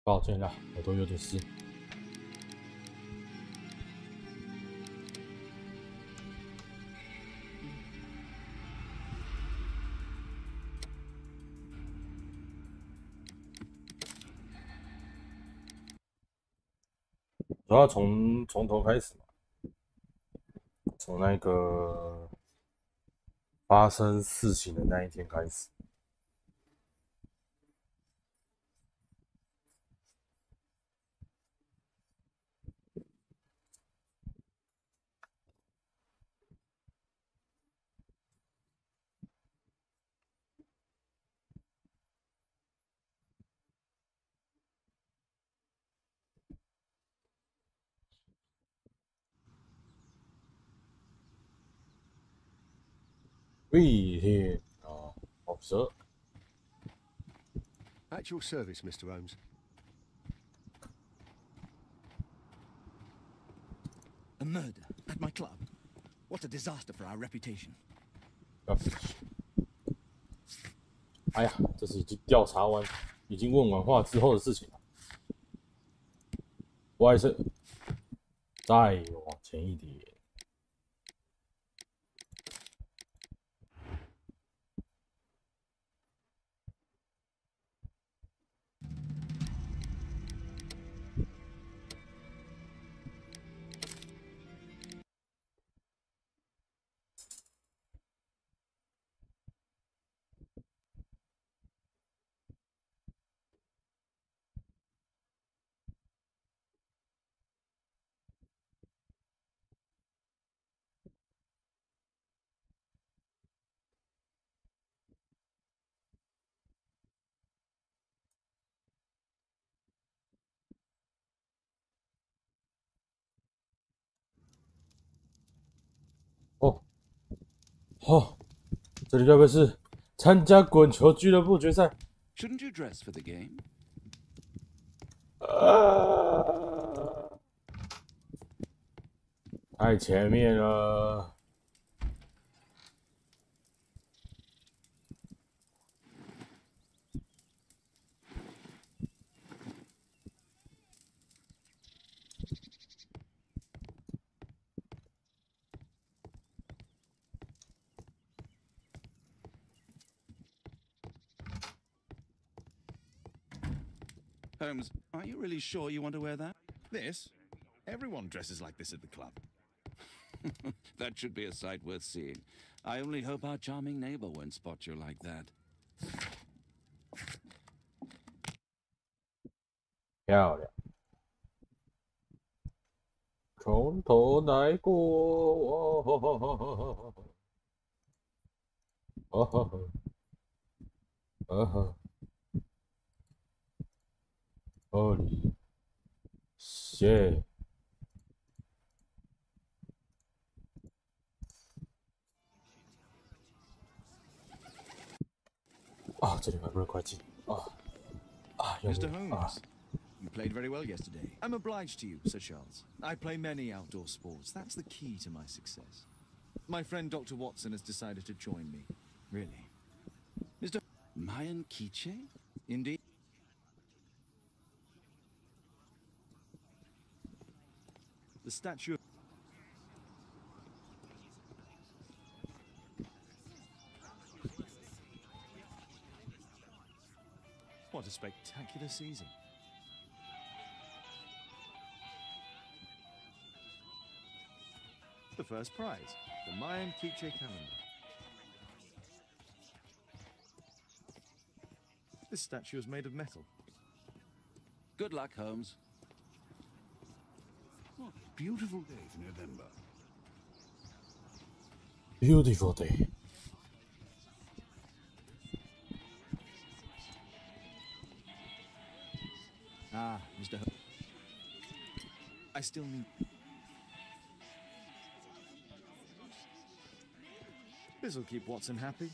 抱歉啦，我都有点事。主要从头开始嘛，从那个发生事情的那一天开始。Wait, observe. At your service, Mr. Holmes. A murder at my club. What a disaster for our reputation. 哎呀，这是已经调查完、已经问完话之后的事情了。我还是再往前一点。这里该不会是参加滚球俱乐部决赛？ Shouldn't you dress for the game? 太前面了。Holmes, are you really sure you want to wear that? This? Everyone dresses like this at the club. That should be a sight worth seeing. I only hope our charming neighbor won't spot you like that. 漂亮，从头来过。Holy shit！ 啊，这里还不能快进啊啊！ Mr. Holmes, you played very well yesterday. I'm obliged to you, Sir Charles. I play many outdoor sports. That's the key to my success. My friend Dr. Watson has decided to join me. Really. Mr. Mayan Kiche? Indeed. The statue. What a spectacular season. The first prize, the Mayan Kiche calendar. This statue is made of metal. Good luck, Holmes. What a beautiful day for November. Beautiful day. Ah, Mr. Holmes. I still need... This'll keep Watson happy.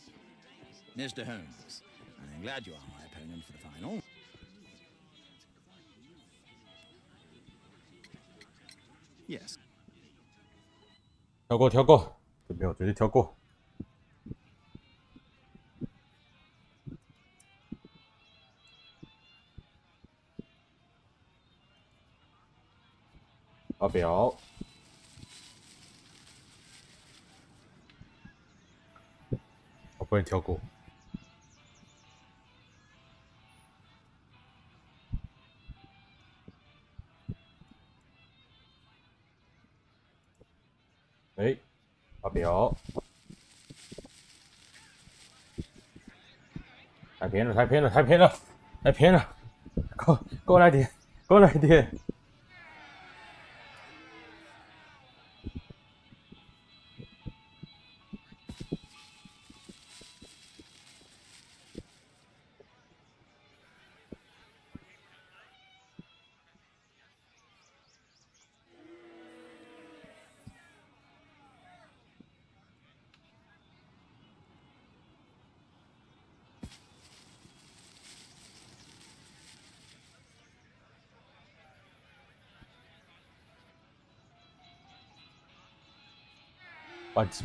Mr. Holmes, I'm glad you are my opponent for the final. Yes. 跳过，跳过，这边我决定跳过。表。我不能跳过。哎，发表。太偏了，太偏了，太偏了，太偏了！过来点，过来点。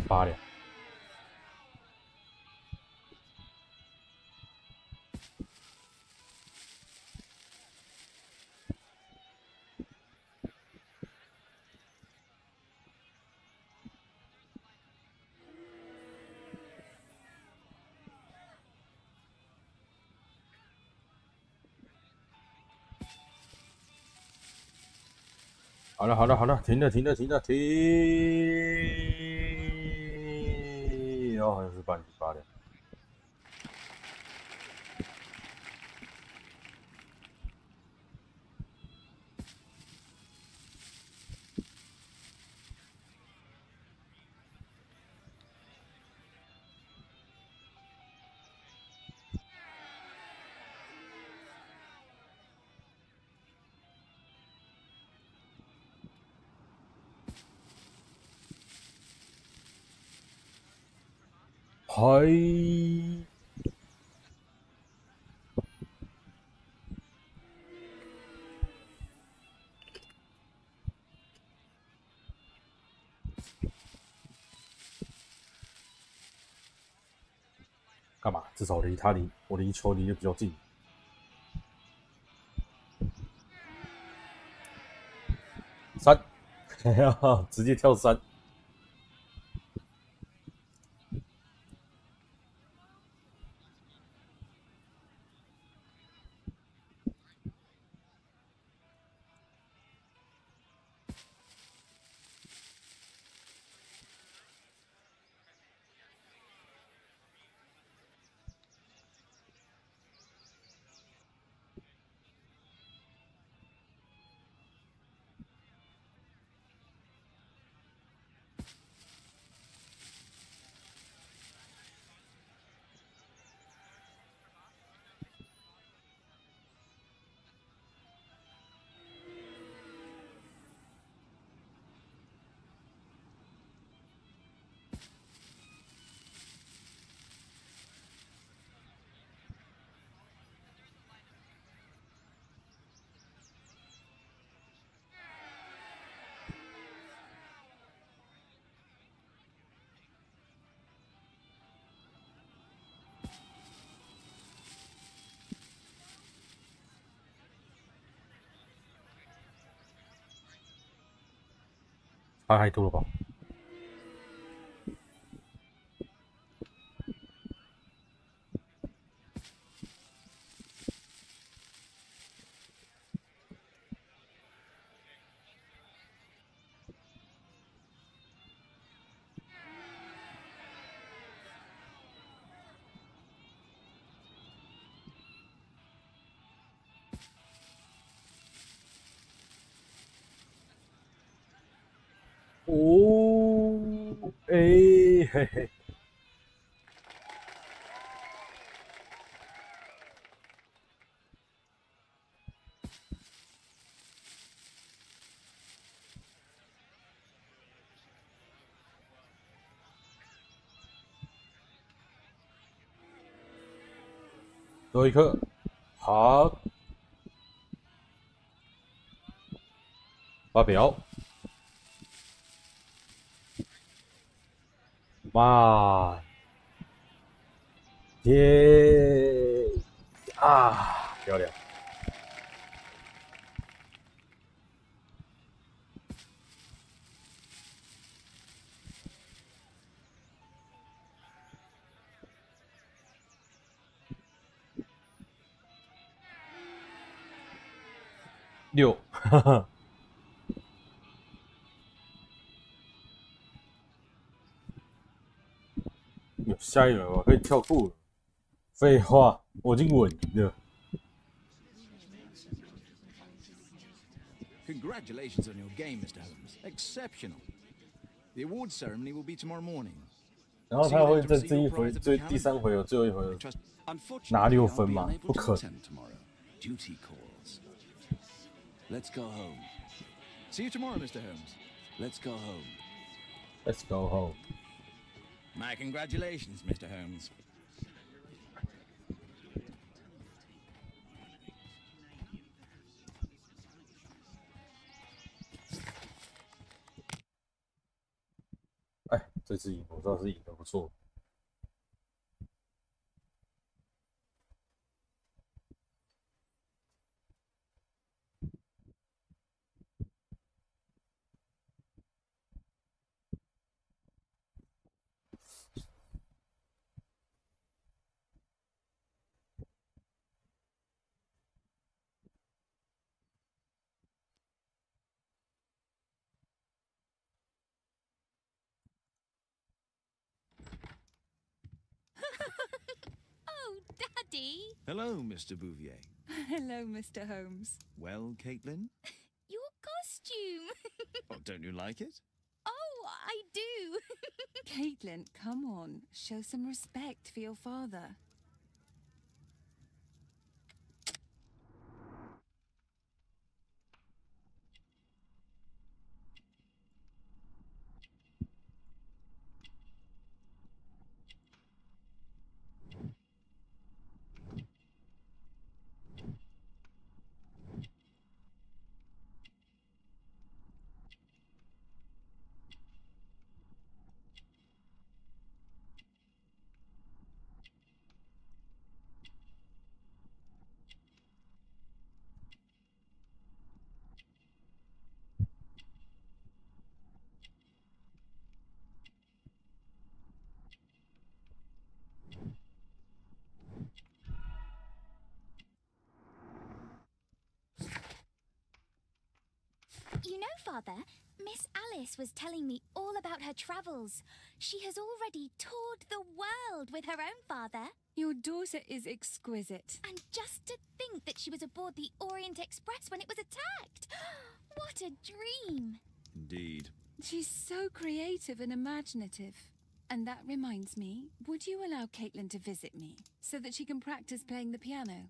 8了。好了，好了，好了，停了，停了，停了，停！哦，好像是8了。嗨，干嘛？至少我离球离得比较近。3，直接跳3。太多了吧？哦，哎，嘿嘿。最后一颗，好，发表，慢，耶，啊，漂亮。6，哈哈。有下一轮我可以跳过了。废话，我已经稳赢了。Congratulations on your game, Mr. Holmes. Exceptional. The awards ceremony will be tomorrow morning. 然后他会在这一回第3回合最后一回合拿6分吗？不可能。Duty calls. Let's go home. See you tomorrow, Mr. Holmes. Let's go home. Let's go home. My congratulations, Mr. Holmes. 哎，这次赢我倒是赢得不错。Daddy! Hello, Mr. Bouvier. Hello, Mr. Holmes. Well, Caitlin? Your costume! Oh, don't you like it? Oh, I do! Caitlin, come on. Show some respect for your father. You know, Father, Miss Alice was telling me all about her travels. She has already toured the world with her own father. Your daughter is exquisite. And just to think that she was aboard the Orient Express when it was attacked. What a dream. Indeed. She's so creative and imaginative. And that reminds me, would you allow Caitlin to visit me so that she can practice playing the piano?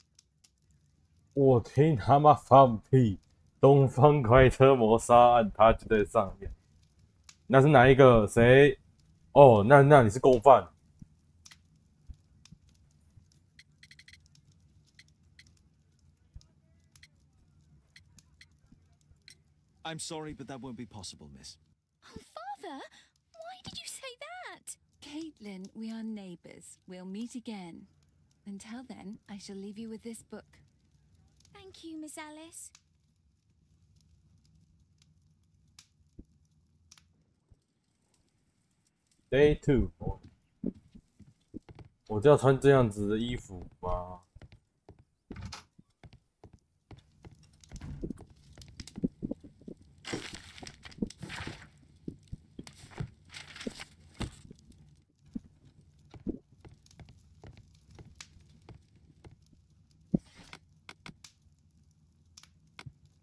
我听他妈放屁！东方快车谋杀案，他就在上面。那是哪一个？谁？哦，那你是共犯。I'm sorry, but that won't be possible, miss. Oh, Father, why did you say that? Caitlin, we are neighbours. We'll meet again. Until then, I shall leave you with this book. Thank you, Miss Alice. Day 2，我就要穿这样子的衣服吗？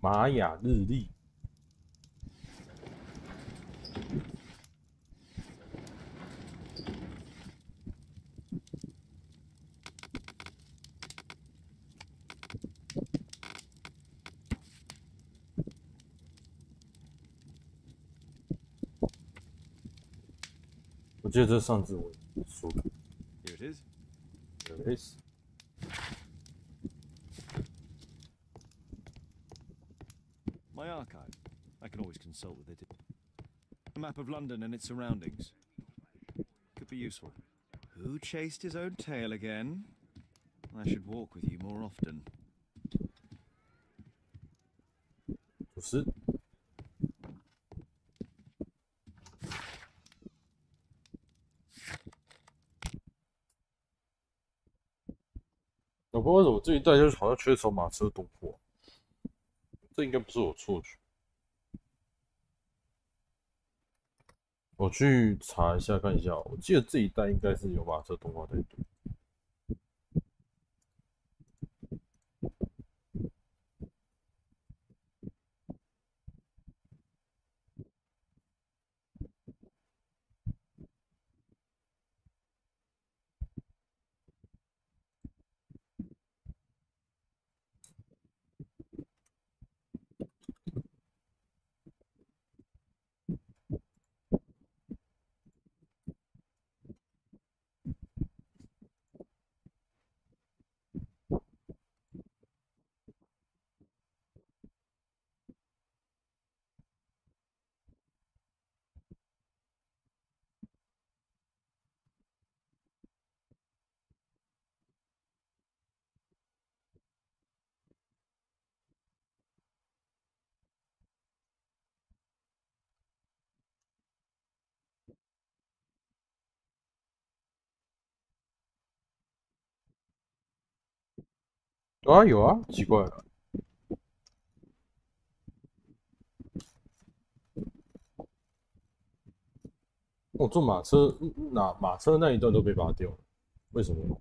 玛雅日历。我记得这上次我说的。Here it is. There it is. My archive. I can always consult with it. A map of London and its surroundings. Could be useful. Who chased his own tail again? I should walk with you more often. 90。我不知道为什么这一代就是好像缺少马车动画。这应该不是我错觉。我去查一下看一下，我记得这一代应该是有马车动画在读。有啊有啊，奇怪了。我坐马车，马车那一段都被拔掉了，为什么？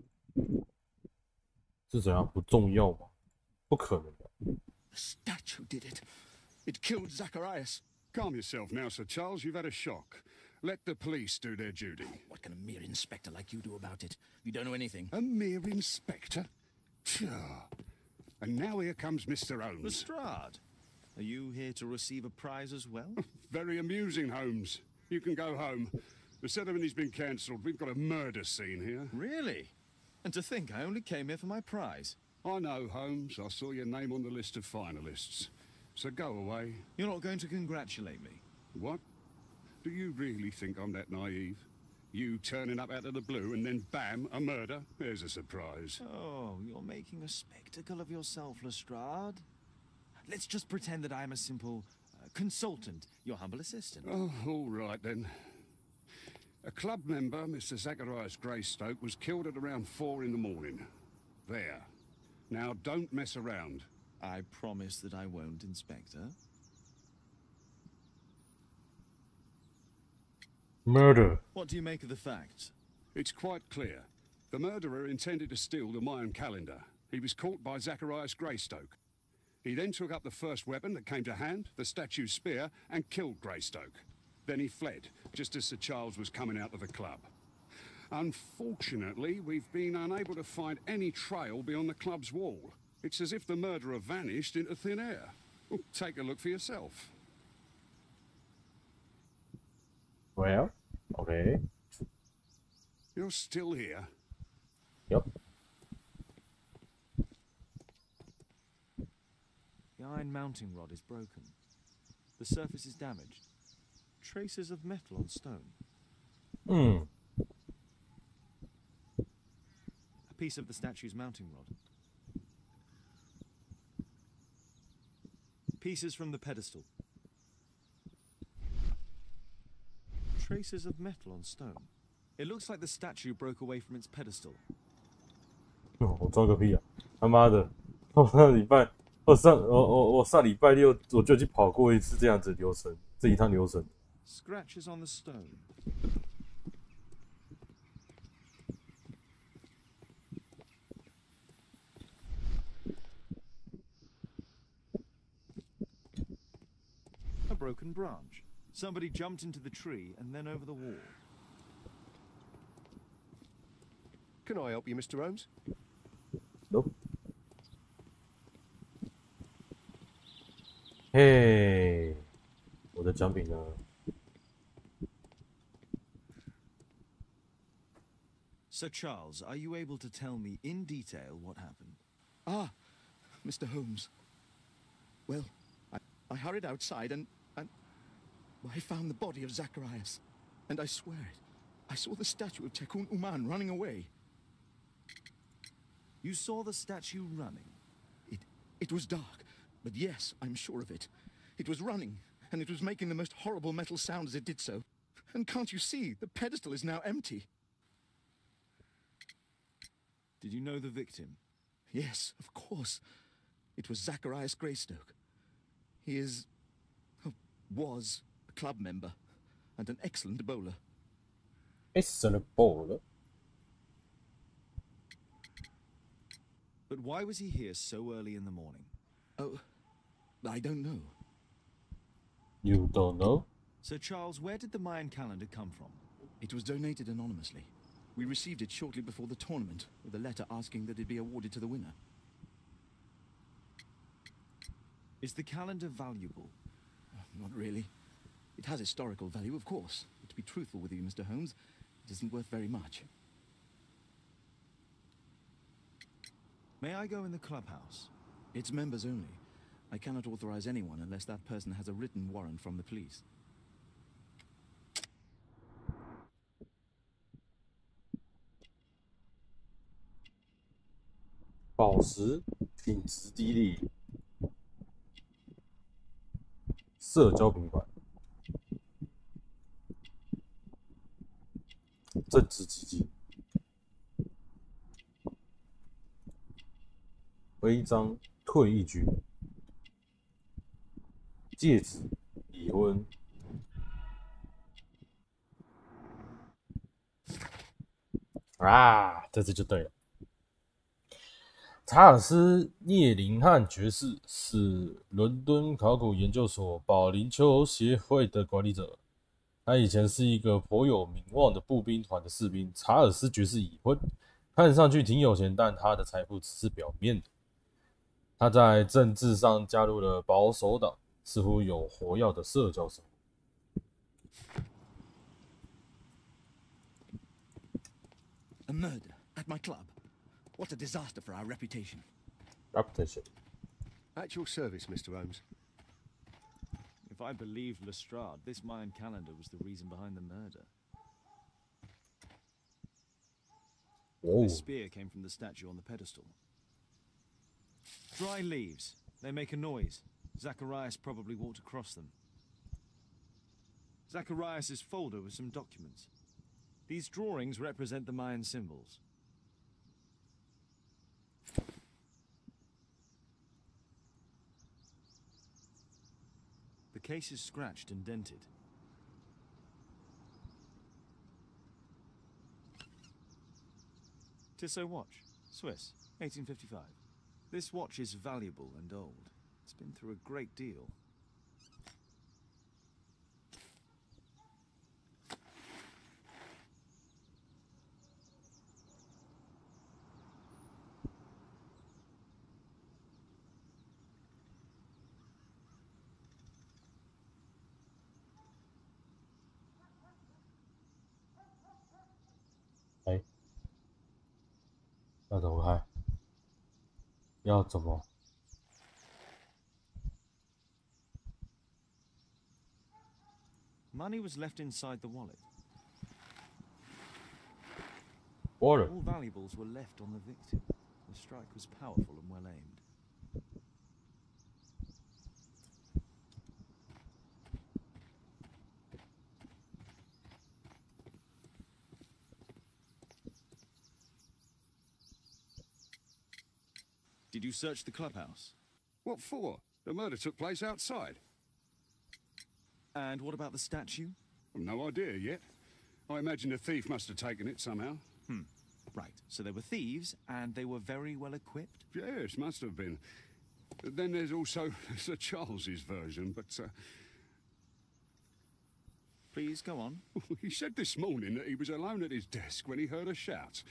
是怎样不重要吗？不可能的。The statue did it. It killed Zacharias. Calm yourself now, Sir Charles. You've had a shock. Let the police do their duty. What can a mere inspector like you do about it? You don't know anything. A mere inspector? Pshaw. And now here comes Mr. Holmes. Lestrade, are you here to receive a prize as well? Very amusing, Holmes. You can go home. The ceremony's been cancelled. We've got a murder scene here. Really? And to think I only came here for my prize. I know, Holmes. I saw your name on the list of finalists. So go away. You're not going to congratulate me? What? Do you really think I'm that naive? You turning up out of the blue and then bam, a murder? There's a surprise. Oh, you're making a spectacle of yourself, Lestrade. Let's just pretend that I am a simple consultant, your humble assistant. Oh, all right then. A club member, Mr. Zacharias Greystoke, was killed at around 4 in the morning. There. Now don't mess around. I promise that I won't, Inspector. Murder. What do you make of the facts? It's quite clear. The murderer intended to steal the Mayan calendar. He was caught by Zacharias Greystoke. He then took up the first weapon that came to hand, the statue's spear, and killed Greystoke. Then he fled, just as Sir Charles was coming out of the club. Unfortunately, we've been unable to find any trail beyond the club's wall. It's as if the murderer vanished into thin air. Well, take a look for yourself. Well, okay. You're still here? Yep. The iron mounting rod is broken. The surface is damaged. Traces of metal on stone. Hmm. A piece of the statue's mounting rod. Pieces from the pedestal. Traces of metal on stone. It looks like the statue broke away from its pedestal. 我装个屁啊！他妈的，我上礼拜六我就去跑过一次这样子流程，这一趟流程。Scratches on the stone. A broken branch. Somebody jumped into the tree and then over the wall. Can I help you, Mr. Holmes? Nope. Hey, 我的奖品呢？ Sir Charles, are you able to tell me in detail what happened? Ah, Mr. Holmes. Well, I hurried outside and I found the body of Zacharias. And I swear it, I saw the statue of Tekun Uman running away. You saw the statue running? It was dark, but yes, I'm sure of it. It was running, and it was making the most horrible metal sound as it did so. And can't you see, the pedestal is now empty. Did you know the victim? Yes, of course. It was Zacharias Greystoke. He is... was a club member and an excellent bowler. Excellent bowler. But why was he here so early in the morning? Oh, I don't know. You don't know? Sir Charles, where did the Mayan calendar come from? It was donated anonymously. We received it shortly before the tournament, with a letter asking that it be awarded to the winner. Is the calendar valuable? Not really. It has historical value, of course. But to be truthful with you, Mr. Holmes, it isn't worth very much. May I go in the clubhouse? It's members only. I cannot authorize anyone unless that person has a written warrant from the police. 宝石品质低劣，社交平板，政治基金，徽章退役军，戒指已婚。啊，这次就对了。查尔斯·叶林汉爵士是伦敦考古研究所保龄球协会的管理者。他以前是一个颇有名望的步兵团的士兵。查尔斯爵士已婚，看上去挺有钱，但他的财富只是表面的。他在政治上加入了保守党，似乎有活跃的社交生活。A murder at my club. What a disaster for our reputation. Reputation. At your service, Mr. Holmes. If I believed Lestrade, this Mayan calendar was the reason behind the murder. Whoa. This spear came from the statue on the pedestal. Dry leaves. They make a noise. Zacharias probably walked across them. Zacharias's folder with some documents. These drawings represent the Mayan symbols. The case is scratched and dented. Tissot watch, Swiss, 1855. This watch is valuable and old. It's been through a great deal.哎，要怎么开？要怎么？ Money was left inside the wallet. Wallet. All valuables were left on the victim. The strike was powerful and well aimed. Did you search the clubhouse? What for? The murder took place outside. And what about the statue? I've no idea yet. I imagine the thief must have taken it somehow. Right, so they were thieves, and they were very well equipped? Yes, must have been. Then there's also Sir Charles's version, but Please, go on. he said this morning that he was alone at his desk when he heard a shout.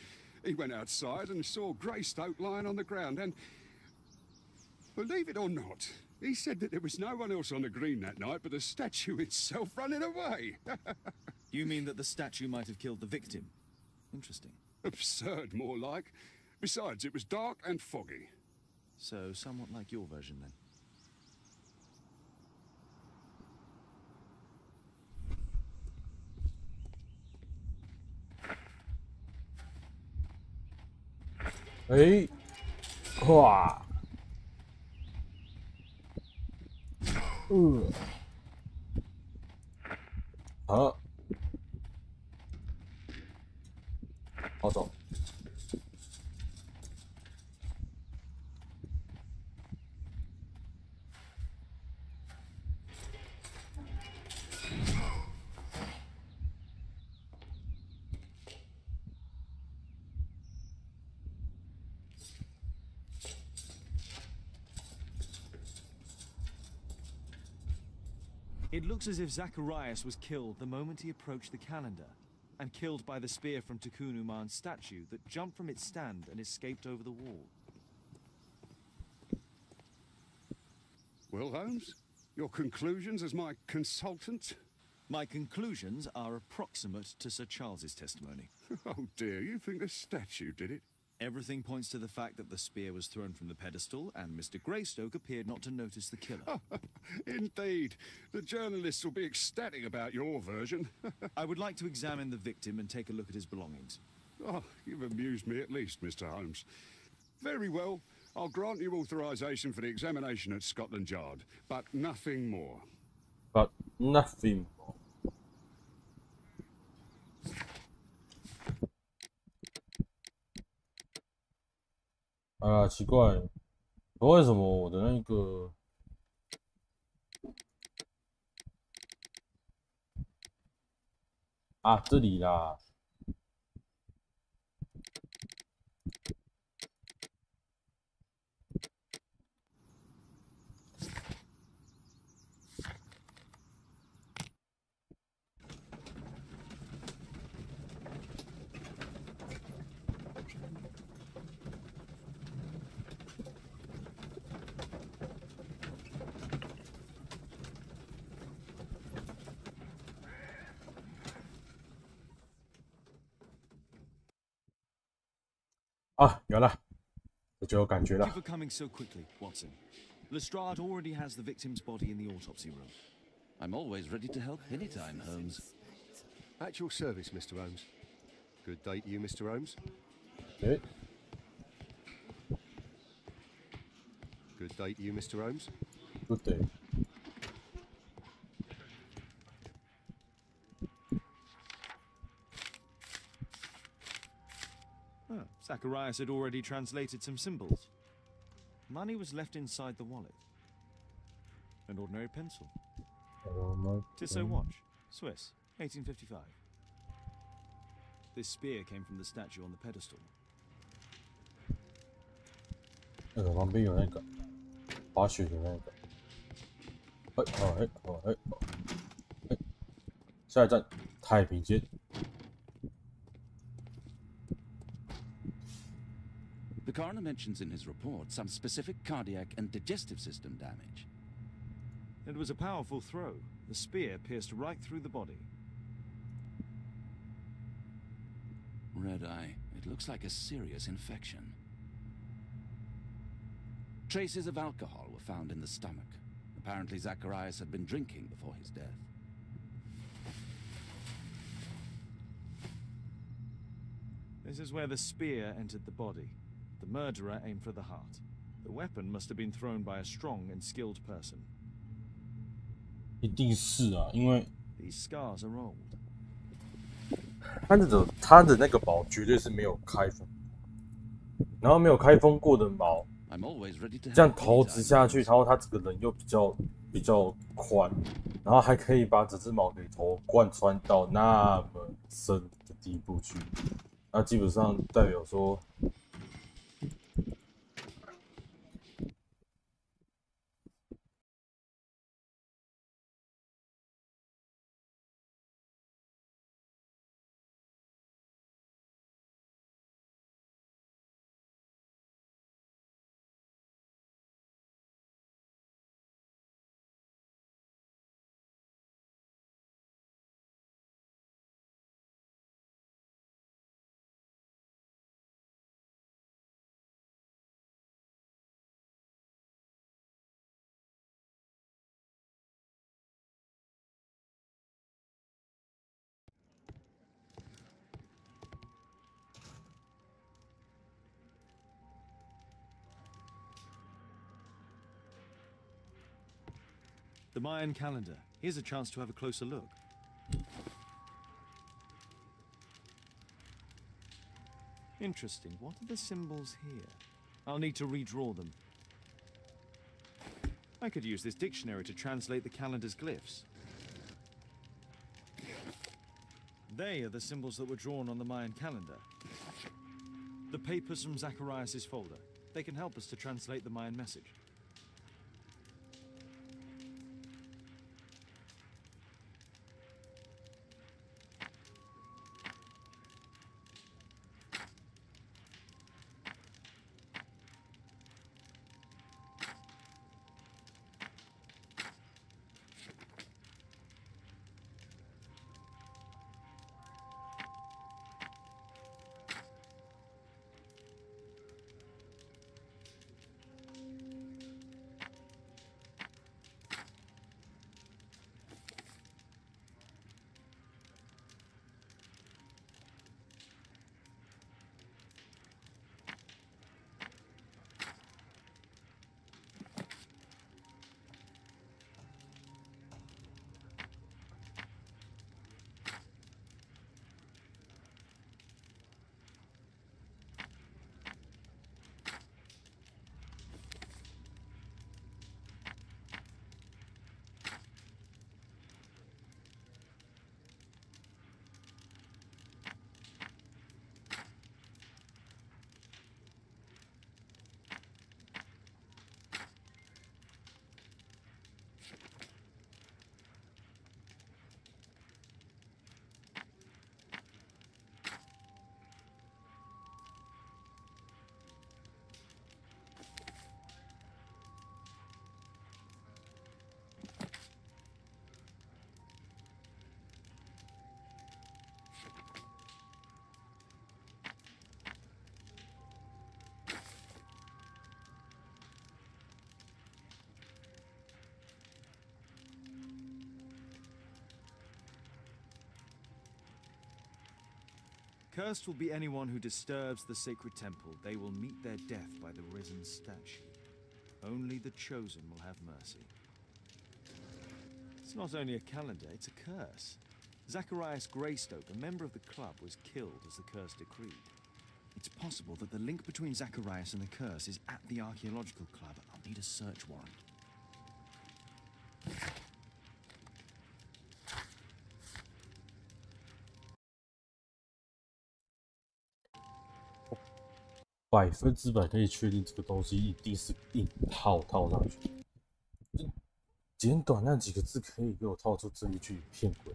He went outside and saw Greystoke lying on the ground, and believe it or not, he said that there was no one else on the green that night but the statue itself running away. You mean that the statue might have killed the victim? Interesting. Absurd, more like. Besides, it was dark and foggy. So, somewhat like your version, then.哎，哇，好，好走。It looks as if Zacharias was killed the moment he approached the calendar, and killed by the spear from Tukunuman's statue that jumped from its stand and escaped over the wall. Well, Holmes, your conclusions as my consultant? My conclusions are approximate to Sir Charles's testimony. Oh dear, you think the statue did it? Everything points to the fact that the spear was thrown from the pedestal, and Mr. Greystoke appeared not to notice the killer. Indeed. The journalists will be ecstatic about your version. I would like to examine the victim and take a look at his belongings. Oh, you've amused me at least, Mr. Holmes. Very well. I'll grant you authorization for the examination at Scotland Yard, but nothing more. But nothing more. 啊，奇怪，为什么我的那个啊，这里啦。啊，有了，我就有感觉了。 Thank you for coming so quickly, Watson. Lestrade already has the victim's body in the autopsy room. I'm always ready to help anytime, Holmes. At your service, Mr. Holmes. Good day to you, Mr. Holmes. Okay. Good day to you, Mr. Holmes. Good day. Oh, Zacharias had already translated some symbols. Money was left inside the wallet. An ordinary pencil. Tissot watch. Swiss. 1855. This spear came from the statue on the pedestal. 那个旁边有那个滑雪的那个。下一站太平间。 The coroner mentions in his report some specific cardiac and digestive system damage. It was a powerful throw. The spear pierced right through the body. Red eye. It looks like a serious infection. Traces of alcohol were found in the stomach. Apparently Zacharias had been drinking before his death. This is where the spear entered the body. The murderer aimed for the heart. The weapon must have been thrown by a strong and skilled person. 一定是啊，因为 These scars are old. 他的那个毛绝对是没有开封，然后没有开封过的毛， I'm always ready to 这样 help 投掷 anytime, 下去， Holmes. 然后他整个人又比较宽，然后还可以把整只毛给头贯穿到那么深的地步去，那基本上代表说。 The Mayan calendar. Here's a chance to have a closer look. Interesting. What are the symbols here? I'll need to redraw them. I could use this dictionary to translate the calendar's glyphs. They are the symbols that were drawn on the Mayan calendar. The papers from Zacharias' folder. They can help us to translate the Mayan message. Cursed will be anyone who disturbs the sacred temple. They will meet their death by the risen statue. Only the chosen will have mercy. It's not only a calendar, it's a curse. Zacharias Greystoke, a member of the club, was killed as the curse decreed. It's possible that the link between Zacharias and the curse is at the archaeological club. I'll need a search warrant.100%可以确定这个东西一定是硬套上去。简短那几个字可以给我套出这一句骗鬼。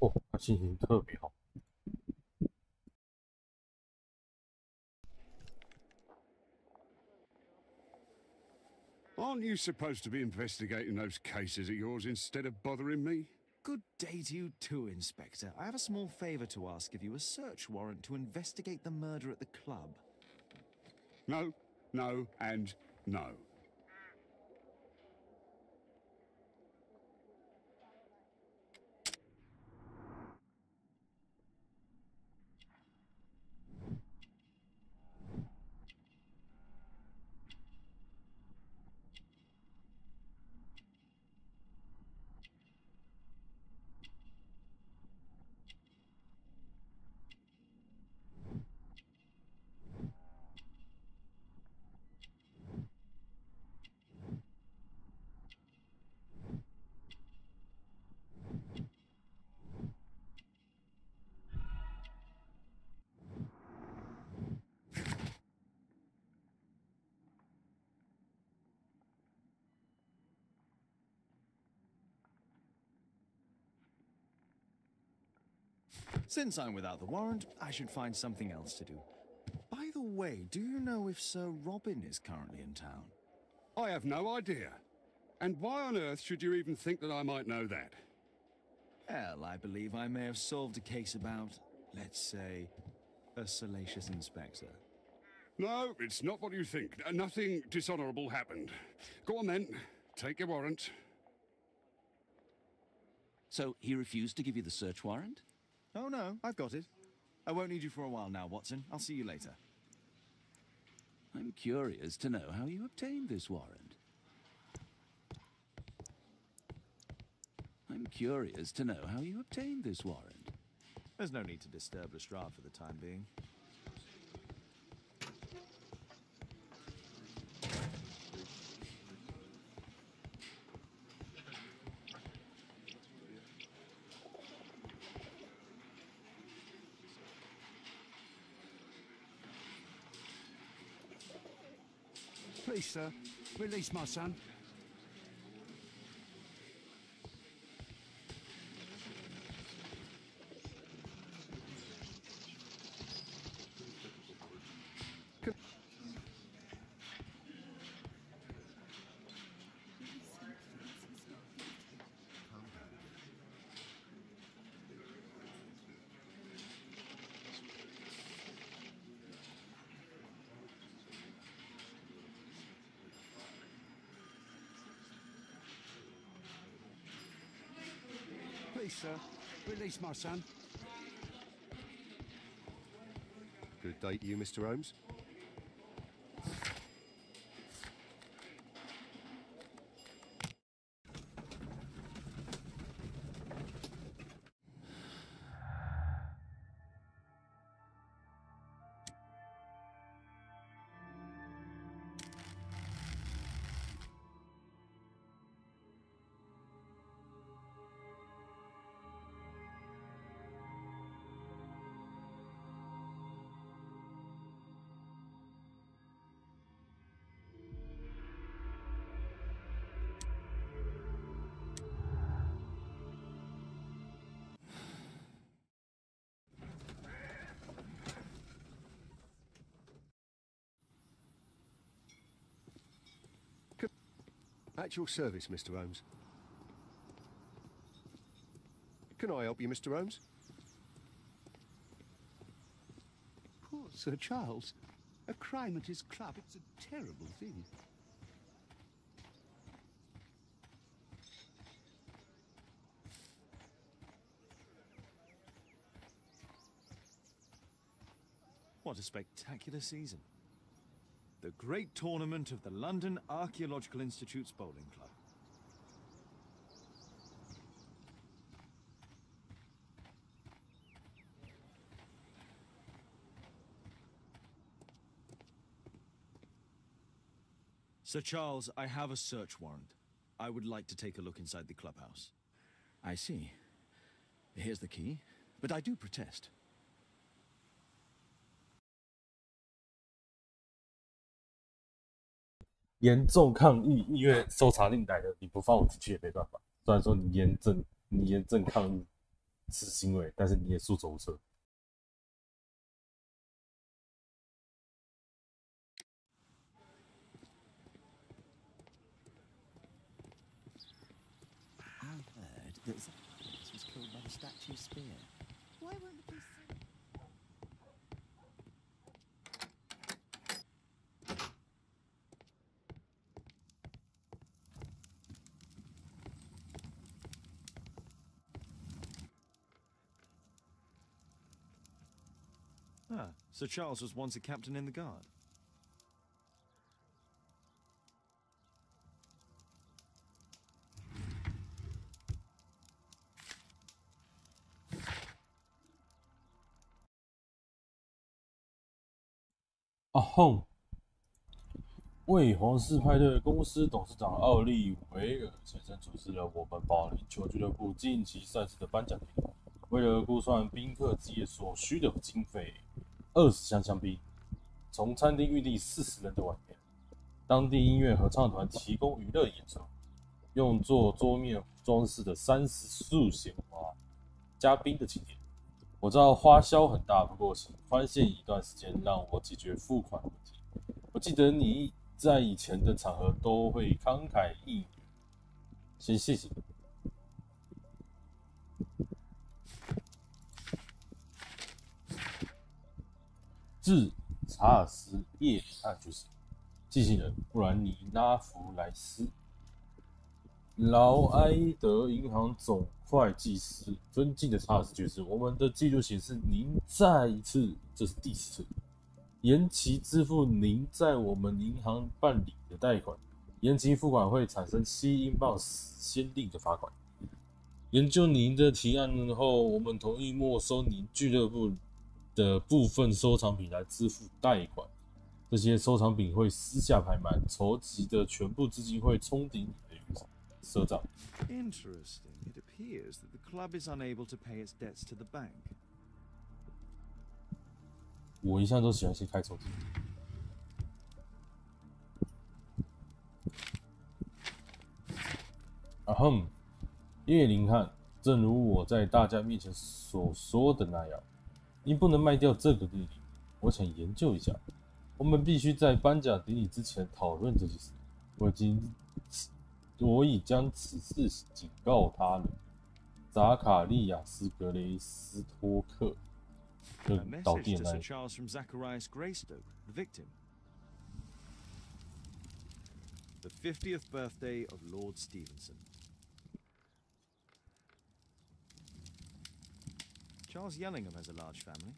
哦，他心情特别好。Aren't you supposed to be investigating those cases of yours instead of bothering me? Good day to you too, Inspector. I have a small favor to ask of you, a search warrant to investigate the murder at the club. No, no, and no. Since I'm without the warrant, I should find something else to do. By the way, do you know if Sir Robin is currently in town? I have no idea. And why on earth should you even think that I might know that? Well, I believe I may have solved a case about, let's say, a salacious inspector. No, it's not what you think. Nothing dishonorable happened. Go on then, take your warrant. So he refused to give you the search warrant? Oh no, I've got it. I won't need you for a while now, Watson. I'll see you later. I'm curious to know how you obtained this warrant. I'm curious to know how you obtained this warrant. There's no need to disturb Lestrade for the time being. Please, sir, release my son. Release, sir. Release my son. Good day to you, Mr. Holmes. At your service, Mr. Holmes. Can I help you, Mr. Holmes? Poor Sir Charles. A crime at his club. It's a terrible thing. What a spectacular season. The great tournament of the London Archaeological Institute's bowling club. Sir Charles, I have a search warrant. I would like to take a look inside the clubhouse. I see. Here's the key, but I do protest. 严重抗议，因为搜查令来了，你不放我进去也没办法。虽然说你严正抗议是行为，但是你也束手无策。I heard that Zacharias was killed by the statue spear. Why won't the police say? Ah, Sir Charles was once a captain in the guard.为皇室派对公司董事长奥利维尔先生主持了我们保龄球俱乐部近期赛事的颁奖典礼。为了估算宾客之夜所需的经费，20箱香槟，从餐厅预订40人的晚宴，当地音乐合唱团提供娱乐演出，用作桌面装饰的30束鲜花，加冰的请帖。我知道花销很大，不过请宽限一段时间让我解决付款问题。我记得你在以前的场合都会慷慨一语，先谢谢你。致查尔斯·叶汉爵士，寄信人布兰妮·拉弗莱斯，劳埃德银行总会计师，尊敬的查尔斯爵士，我们的记录显示您再一次，这是第4次，延期支付您在我们银行办理的贷款，延期付款会产生7英镑先令的罚款。研究您的提案后，我们同意没收您俱乐部的部分收藏品来支付贷款。这些收藏品会私下拍卖，筹集的全部资金会冲抵你的赊账。Interesting. It appears that the club is unable to pay its debts to the bank. 我一向都喜欢先开抽屉。叶林汉，正如我在大家面前所说的那样，您不能卖掉这个日历。我想研究一下，我们必须在颁奖典礼之前讨论这件事。我已将此事警告他了。扎卡利亚斯·格雷斯托克。A message to Sir Charles from Zacharias Greystoke, the victim. The 50th birthday of Lord Stevenson. Charles Yellingham has a large family.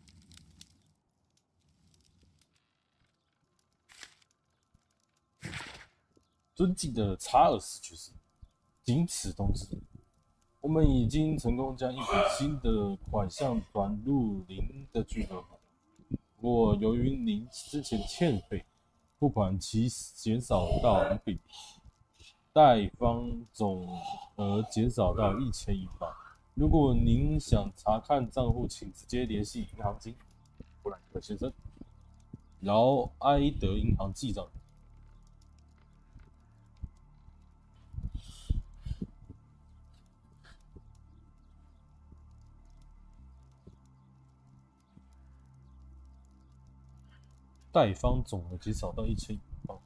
尊敬的查尔斯爵士，仅此通知，我们已经成功将一笔新的款项转入您的俱乐部。不过，由于您之前欠费，付款期减少到1笔，贷方总额减少到1000英镑。如果您想查看账户，请直接联系银行经理布兰克先生，劳埃德银行记账。贷方总额减少到1000英镑。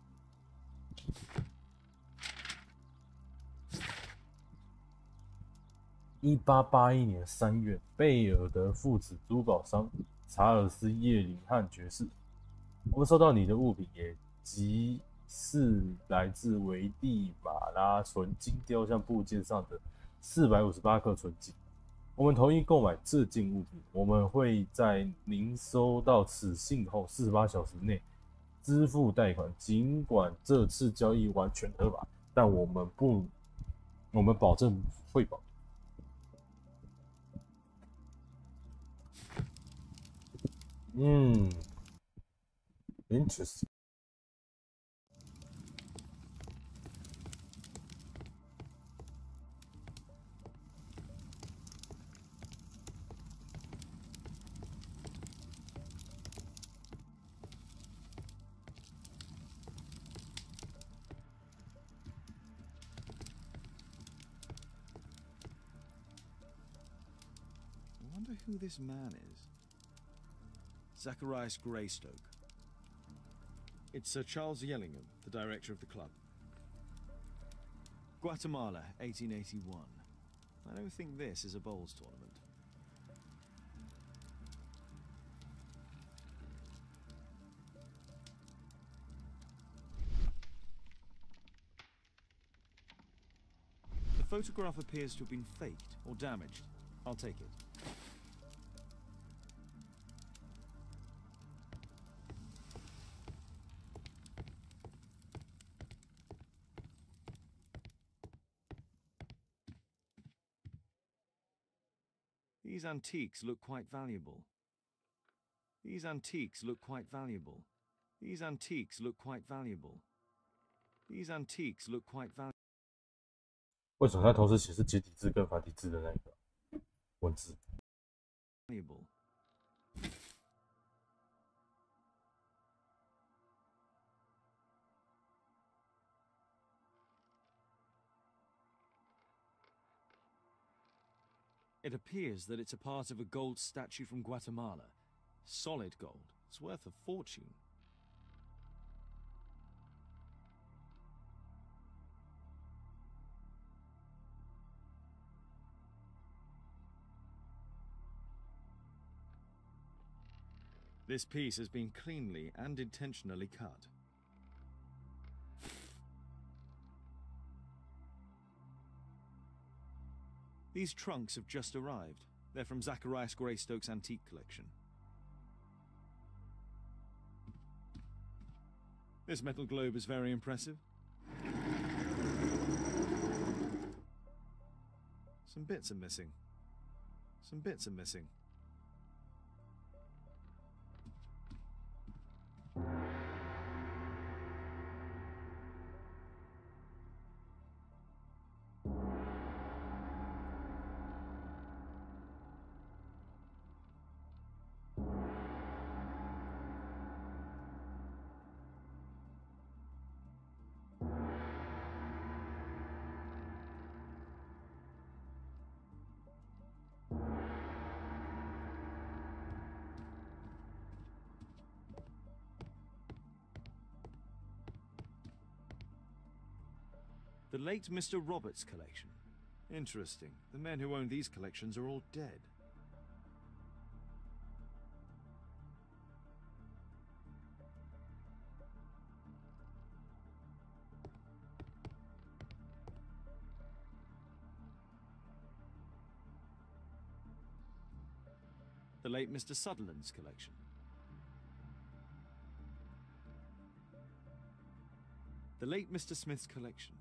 1881年3月，贝尔德父子珠宝商查尔斯·叶林汉爵士，我们收到你的物品，也即是来自危地马拉纯金雕像部件上的458克纯金。我们同意购买这件物品，我们会在您收到此信后48小时内支付贷款。尽管这次交易完全合法，但我们保证汇报。Interesting. I wonder who this man is. Zacharias Greystoke. It's Sir Charles Yellingham, the director of the club. Guatemala, 1881. I don't think this is a bowls tournament. The photograph appears to have been faked or damaged. I'll take it. These antiques look quite valuable. These antiques look quite valuable. These antiques look quite valuable. These antiques look quite valuable. 为什么它同时显示简体字跟繁体字的那个文字？ It appears that it's a part of a gold statue from Guatemala. Solid gold. It's worth a fortune. This piece has been cleanly and intentionally cut. These trunks have just arrived. They're from Zacharias Greystoke's antique collection. This metal globe is very impressive. Some bits are missing. Some bits are missing. The late Mr. Roberts' collection. Interesting. The men who own these collections are all dead. The late Mr. Sutherland's collection. The late Mr. Smith's collection.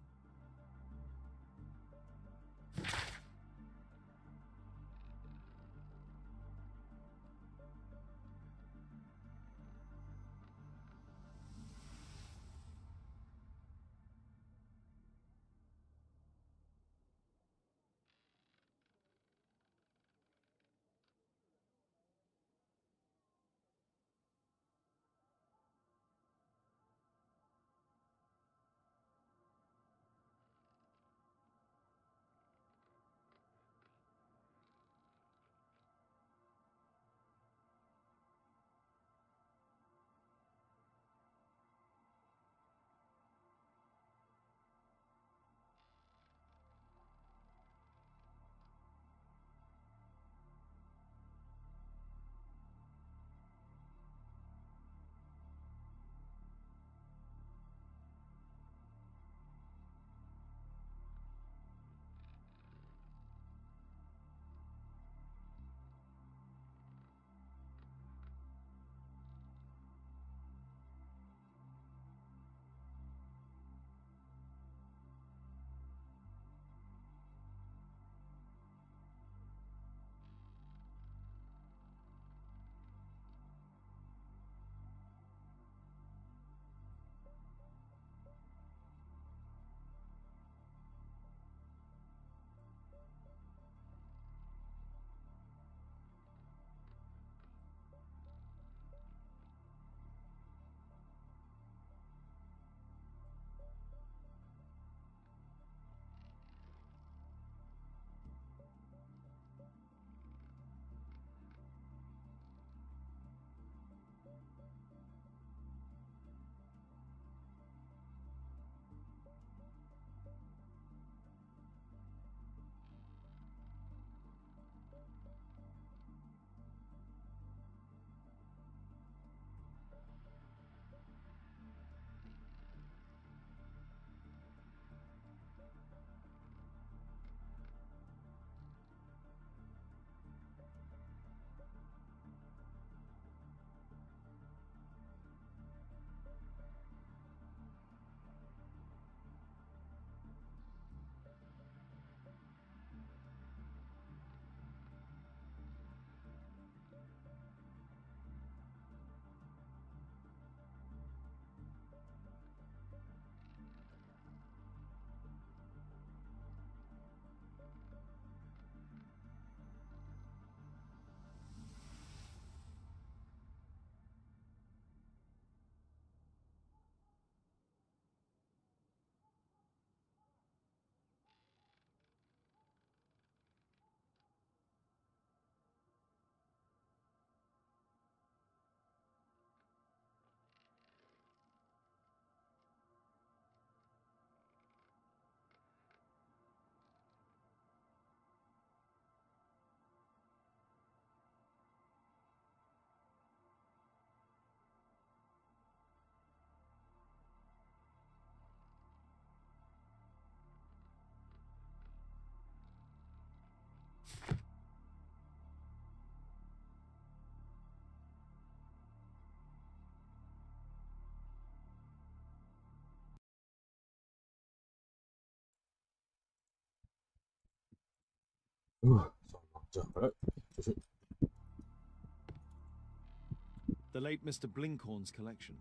The late Mr. Blinkhorn's collection.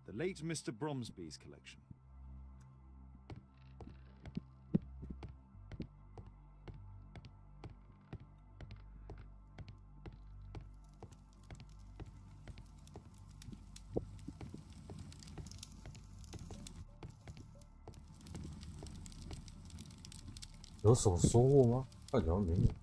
The late Mr. Bromsby's collection. "有什么收获吗？看起来没有。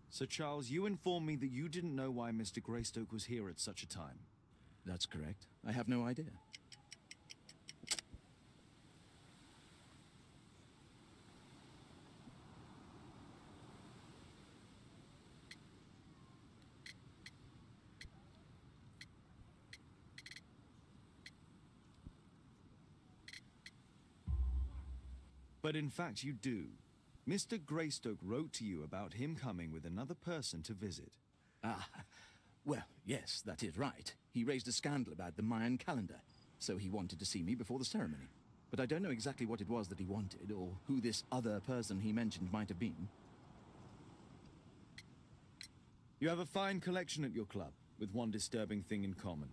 Sir Charles, you informed me that you didn't know why Mr. Greystoke was here at such a time. That's correct. I have no idea. But in fact, you do. Mr. Greystoke wrote to you about him coming with another person to visit. Ah, well, yes, that is right. He raised a scandal about the Mayan calendar, so he wanted to see me before the ceremony. But I don't know exactly what it was that he wanted, or who this other person he mentioned might have been. You have a fine collection at your club, with one disturbing thing in common.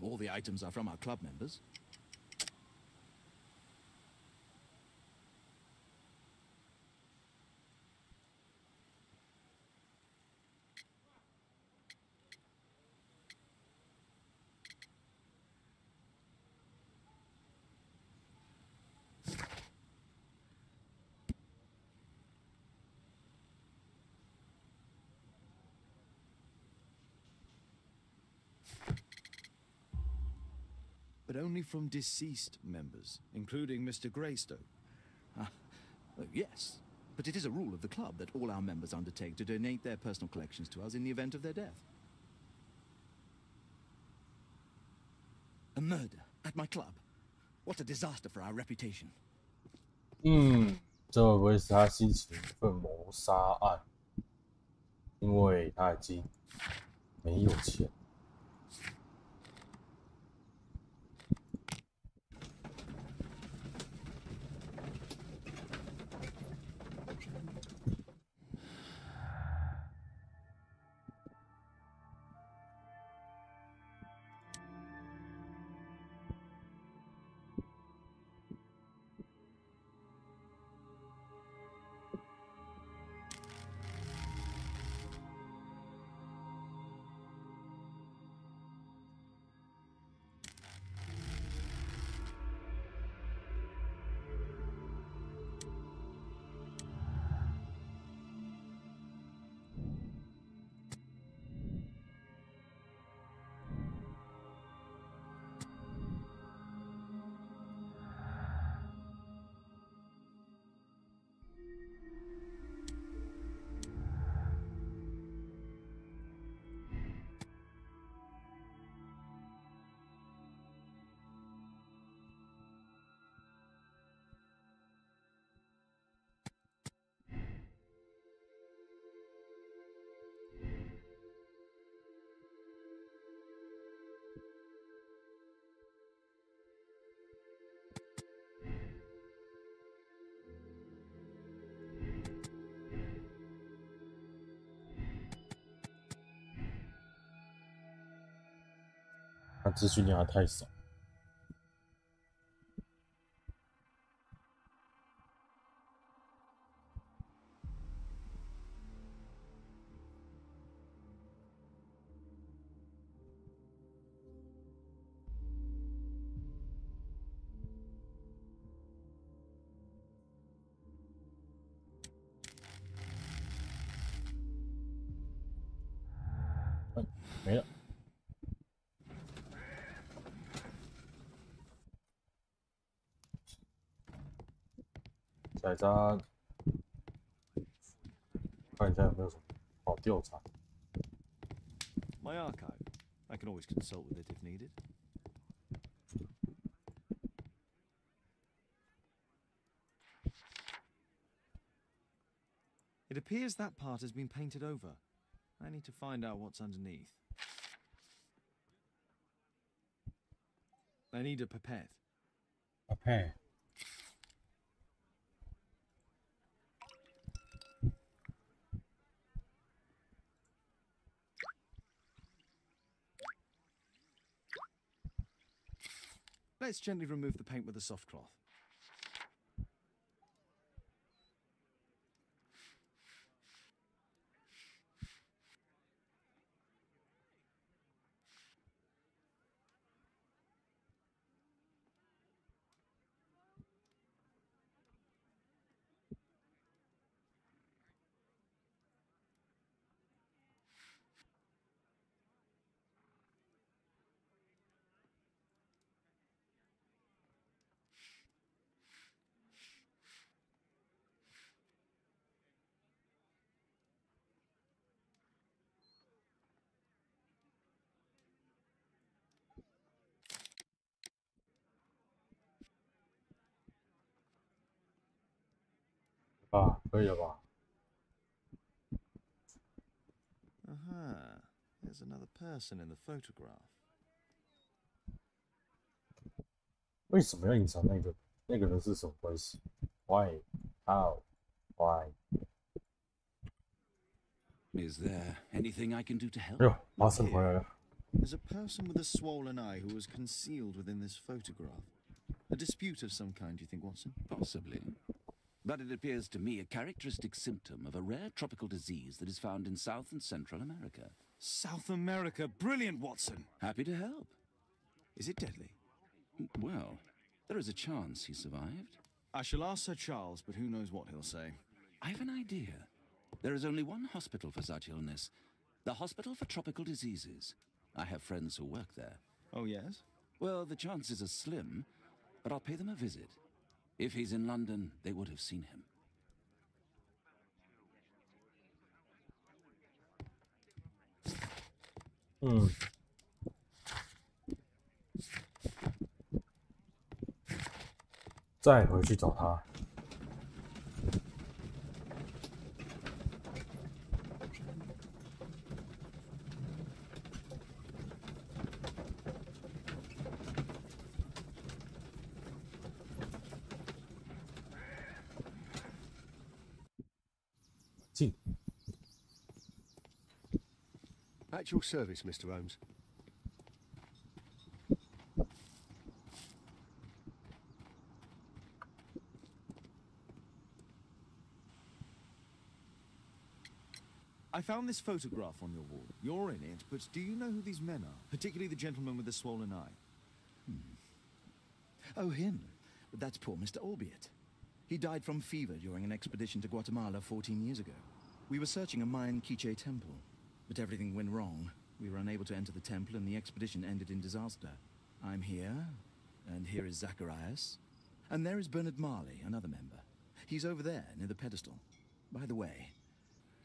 All the items are from our club members. But only from deceased members, including Mr. Greystoke. Yes, but it is a rule of the club that all our members undertake to donate their personal collections to us in the event of their death. A murder at my club. What a disaster for our reputation. 这会不会是他新起的一份谋杀案？因为他已经没有钱。他资讯量太少。没了。下一张，看一下有没有什么好调查。My archive. I can always consult with it if needed. It appears that part has been painted over. I need to find out what's underneath. I need a pipette. A pen. Let's gently remove the paint with a soft cloth. 啊，可以了吧？ Aha. There's another person in the photograph. 为什么要隐藏那个？那个人是什么关系 ？Why? How? Why? Is there anything I can do to help? 哎呦，华生回来了。 There's a person with a swollen eye who was concealed within this photograph. A dispute of some kind, do you think, Watson? Possibly. But it appears to me a characteristic symptom of a rare tropical disease that is found in South and Central America. South America! Brilliant, Watson! Happy to help. Is it deadly? Well, there is a chance he survived. I shall ask Sir Charles, but who knows what he'll say. I have an idea. There is only one hospital for such illness. The Hospital for Tropical Diseases. I have friends who work there. Oh, yes? Well, the chances are slim, but I'll pay them a visit. If he's in London, they would have seen him. 再回去找他。进。 At your service, Mr. Holmes. I found this photograph on your wall. You're in it, but do you know who these men are? Particularly the gentleman with the swollen eye. Oh, him. But that's poor Mr. Albeit. He died from fever during an expedition to Guatemala 14 years ago. We were searching a Mayan Quiche temple, but everything went wrong. We were unable to enter the temple and the expedition ended in disaster. I'm here, and here is Zacharias. And there is Bernard Marley, another member. He's over there, near the pedestal. By the way,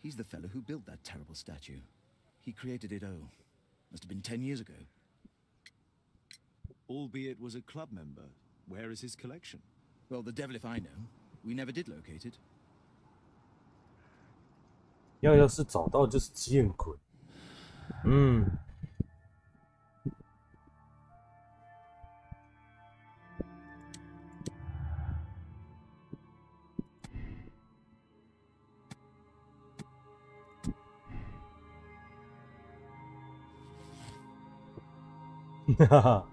he's the fellow who built that terrible statue. He created it, must have been 10 years ago. Albeit was a club member. Where is his collection? Well, the devil if I know. We never did locate it. 要是找到就是见鬼。哈哈。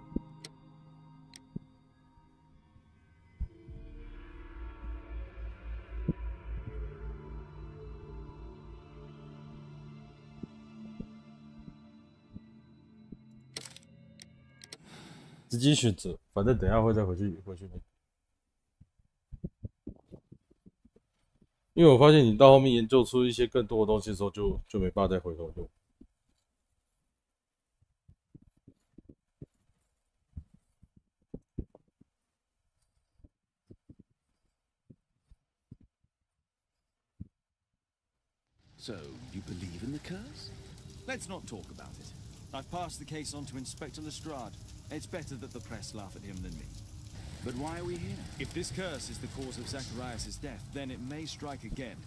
直接选择，反正等一下会再回去那。因为我发现你到后面研究出一些更多的东西的时候就没办法再回头用。So, you believe in the curse? Let's not talk about it. I've passed the case on to Inspector Lestrade. It's better that the press laugh at him than me. But why are we here? If this curse is the cause of Zacharias' death, then it may strike again.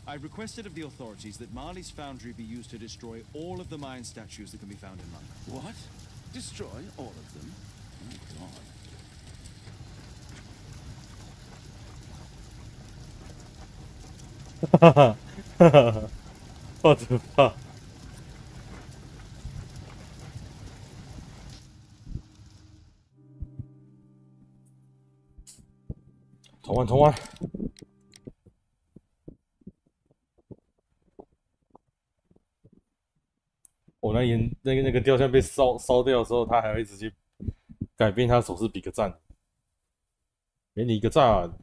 I've requested of the authorities that Marley's foundry be used to destroy all of the Mayan statues that can be found in London. What? Destroy all of them? Oh, God. What the fuck? 重玩。我那个雕像被烧掉的时候，他还会直接改变他手势比个赞，给你一个赞。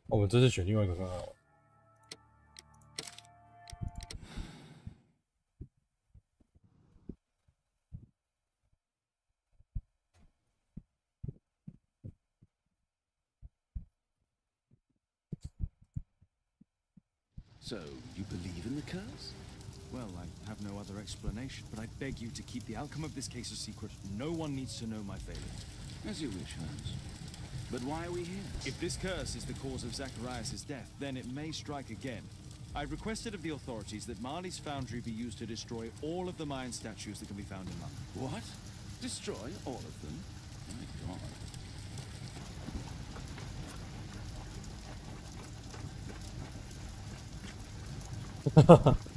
我们这次选另外一个看看。So, you believe in the curse? Well, I have no other explanation, but I beg you to keep the outcome of this case a secret. No one needs to know my failure. As you wish, Holmes. But why are we here? If this curse is the cause of Zacharias' death, then it may strike again. I've requested of the authorities that Marley's foundry be used to destroy all of the Mayan statues that can be found in London. What? Destroy all of them? My God.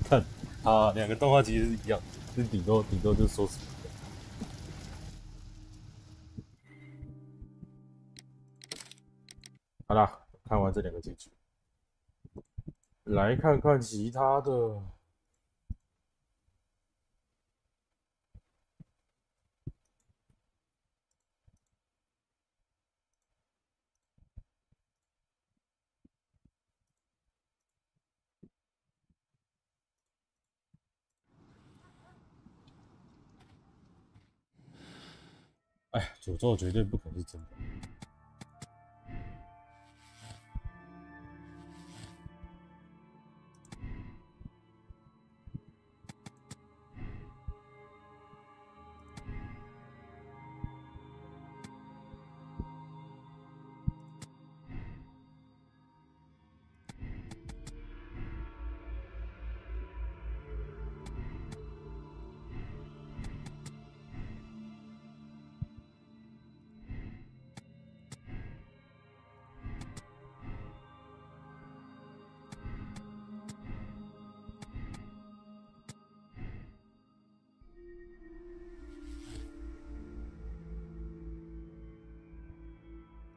看啊，两个动画其实是一样，就顶多就说什么。好啦，看完这两个结局，来看看其他的。哎呀，诅咒绝对不可能是真的。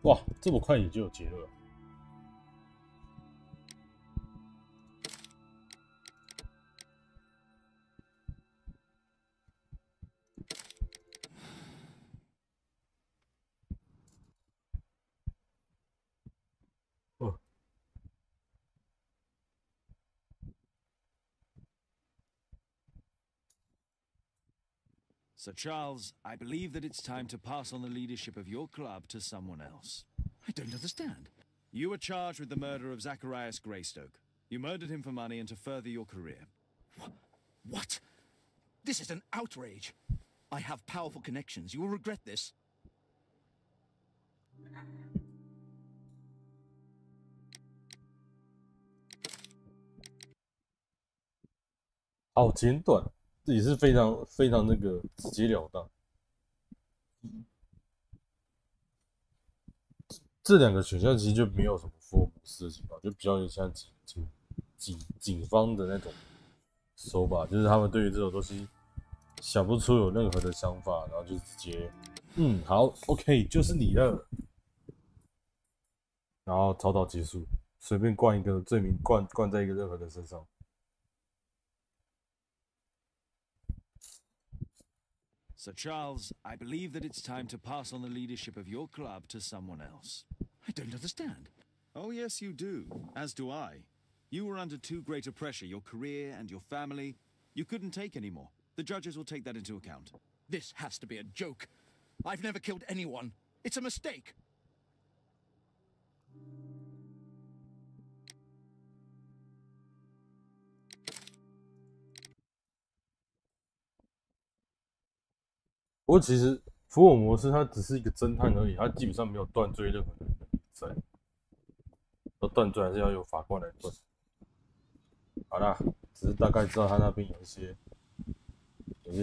哇，这么快也就有结论了。哦， Sir Charles, I believe that it's time to pass on the leadership of your club to someone else. I don't understand. You were charged with the murder of Zacharias Greystoke. You murdered him for money and to further your career. What? This is an outrage. I have powerful connections. You will regret this. 好简短，这也是非常那个直截了当。这两个选项其实就没有什么福尔摩斯的情况，就比较像警方的那种手法，就是他们对于这种东西想不出有任何的想法，然后就直接，好 ，OK， 就是你了，然后草草结束，随便冠一个罪名冠在一个任何人身上。Sir Charles, I believe that it's time to pass on the leadership of your club to someone else. I don't understand. Oh, yes, you do. As do I. You were under too great a pressure, your career and your family. You couldn't take any more. The judges will take that into account. This has to be a joke. I've never killed anyone. It's a mistake. 不过其实福尔摩斯他只是一个侦探而已，他基本上没有断罪任何人的比赛，要断罪还是要由法官来断。好啦，只是大概知道他那边有一些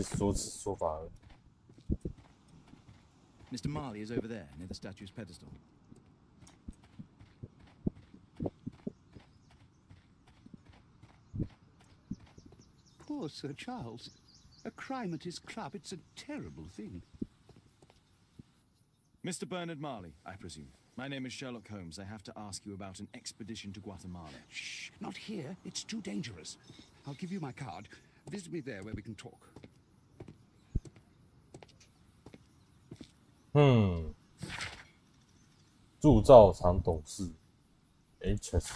说法而已。Mr. Marley is over there, near the statue's pedestal. Poor Sir Charles. A crime at his club, it's a terrible thing. Mr. Bernard Marley, I presume. My name is Sherlock Holmes. I have to ask you about an expedition to Guatemala. Shh, not here. It's too dangerous. I'll give you my card. Visit me there where we can talk. 铸造厂董事 HS。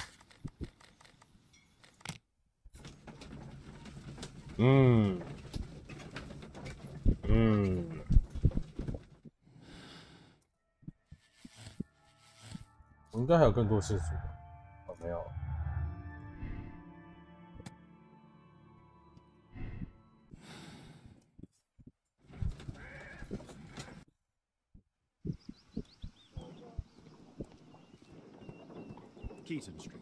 应该还有更多线索吧？哦，没有。Keaton Street.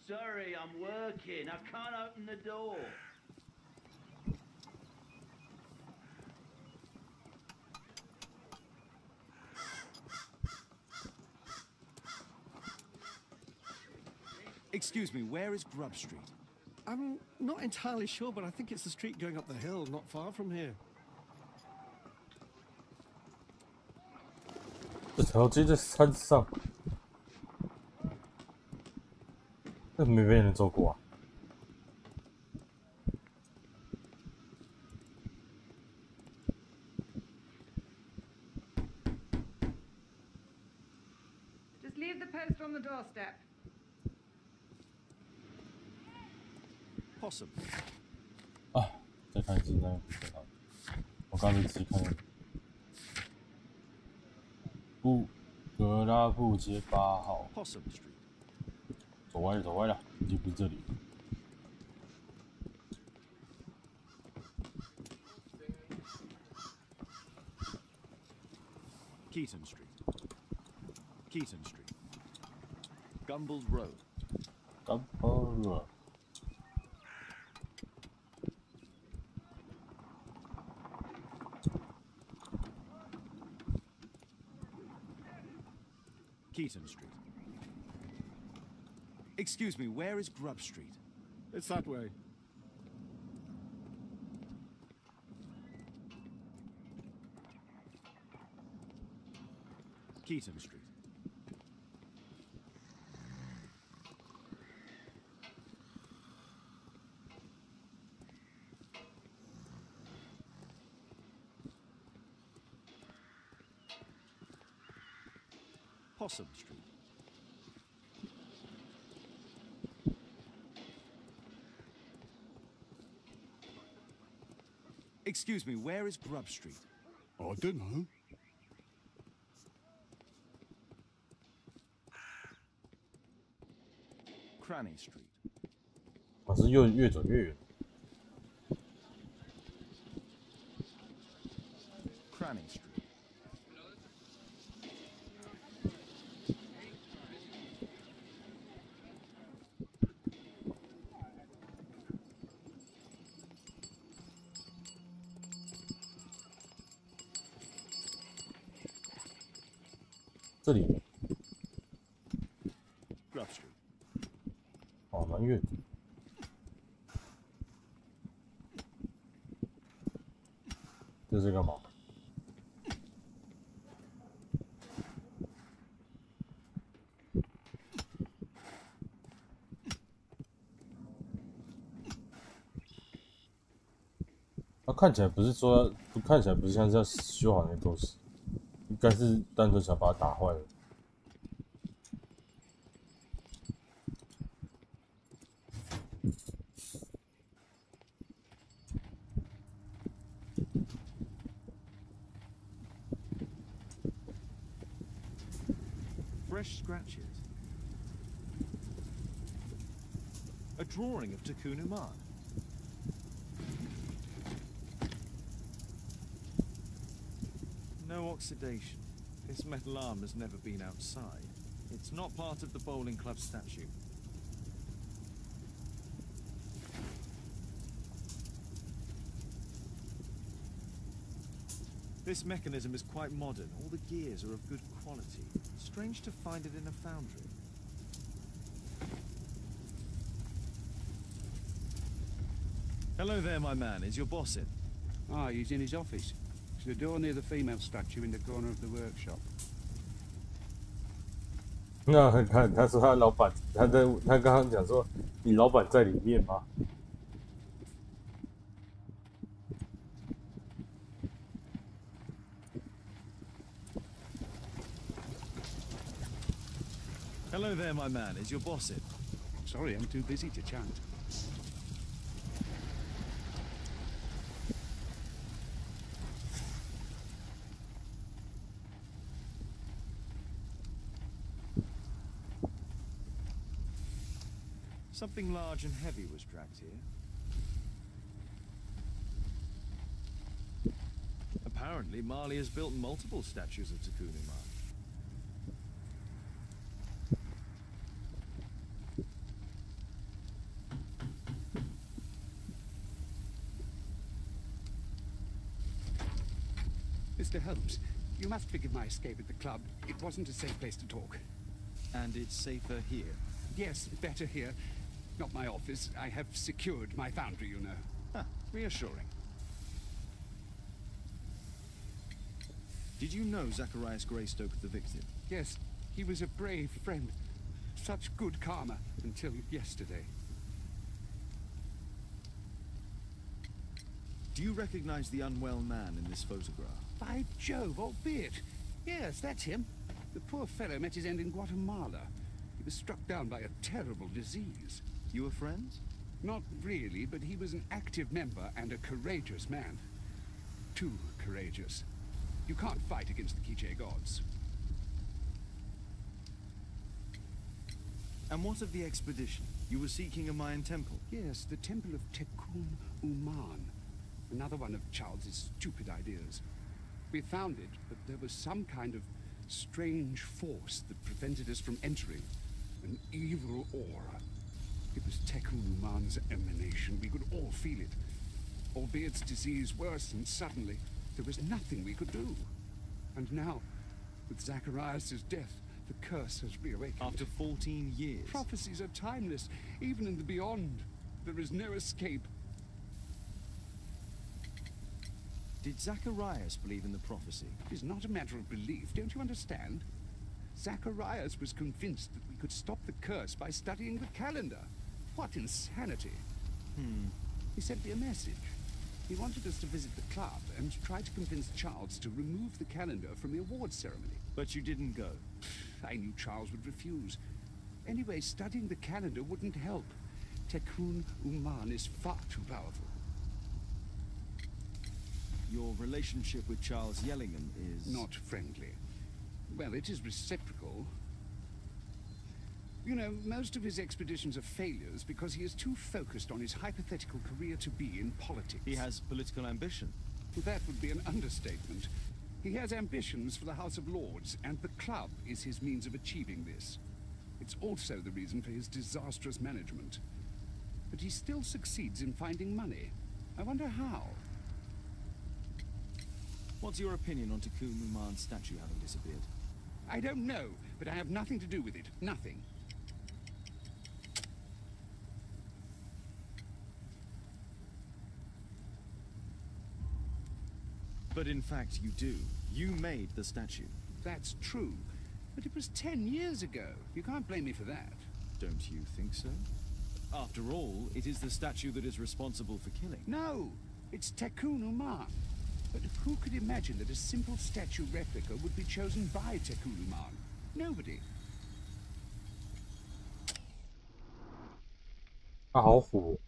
Sorry, I'm working. I can't open the door. Excuse me, where is Grub Street? I'm not entirely sure, but I think it's the street going up the hill, not far from here. 这条街在山上，那没被人走过啊。Just leave the post on the doorstep. Possum. 啊，再看一次那个，我刚才只看格拉布街8号。Possum Street. 走歪了，走歪了，已经不是这里。Keaton Street. Keaton Street. Gumballs Road. Gumballs Road. Keaton Street. Excuse me, where is Grub Street? It's that way. Keaton Street. Possum Street. Excuse me, where is Grub Street? I don't know. Cranny Street. 我是越走越远。Cranny Street.这里， Grub Street. 哦，蛮远的。这是干嘛？它看起来不是说，看起来不是像是要修好那个东西，应该是单纯想把它打坏了。Fresh scratches. A drawing of Takunuman. No oxidation. This metal arm has never been outside. It's not part of the bowling club statue. This mechanism is quite modern. All the gears are of good quality. Strange to find it in a foundry. Hello there, my man. Is your boss in? Ah, he's in his office. It's the door near the female statue in the corner of the workshop. 那他说他老板，他刚刚讲说，你老板在里面吗？ Hello there, my man. Is your boss in? Sorry, I'm too busy to chat. Something large and heavy was dragged here. Apparently, Marley has built multiple statues of Takunuman. Mr. Holmes, you must forgive my escape at the club. It wasn't a safe place to talk. And it's safer here? Yes, better here. Not my office. I have secured my foundry, you know. Ah, reassuring. Did you know Zacharias Greystoke, the victim? Yes, he was a brave friend. Such good karma until yesterday. Do you recognize the unwell man in this photograph? By Jove, albeit. Yes, that's him. The poor fellow met his end in Guatemala. He was struck down by a terrible disease. You were friends? Not really, but he was an active member and a courageous man. Too courageous. You can't fight against the Quiche gods. And what of the expedition? You were seeking a Mayan temple? Yes, the temple of Tekun Uman. Another one of Charles's stupid ideas. We found it, but there was some kind of strange force that prevented us from entering. An evil aura. It was Tekun Uman's emanation. We could all feel it. Albeit its disease worsened suddenly, there was nothing we could do. And now, with Zacharias' death, the curse has reawakened. After 14 years? Prophecies are timeless. Even in the beyond, there is no escape. Did Zacharias believe in the prophecy? It is not a matter of belief, don't you understand? Zacharias was convinced that we could stop the curse by studying the calendar. What insanity! He sent me a message. He wanted us to visit the club and try to convince Charles to remove the calendar from the awards ceremony. But you didn't go? I knew Charles would refuse. Anyway, studying the calendar wouldn't help. Tekun Uman is far too powerful. Your relationship with Charles Yellingham is... not friendly. Well, it is reciprocal. You know, most of his expeditions are failures because he is too focused on his hypothetical career to be in politics. He has political ambition. That would be an understatement. He has ambitions for the House of Lords, and the club is his means of achieving this. It's also the reason for his disastrous management. But he still succeeds in finding money. I wonder how. What's your opinion on Tekun Uman's statue having disappeared? I don't know, but I have nothing to do with it. Nothing. But in fact, you do. You made the statue. That's true. But it was 10 years ago. You can't blame me for that. Don't you think so? After all, it is the statue that is responsible for killing. No! It's Tekun Uman. But who could imagine that a simple statue replica would be chosen by Tekun Uman? Nobody. 他好虎。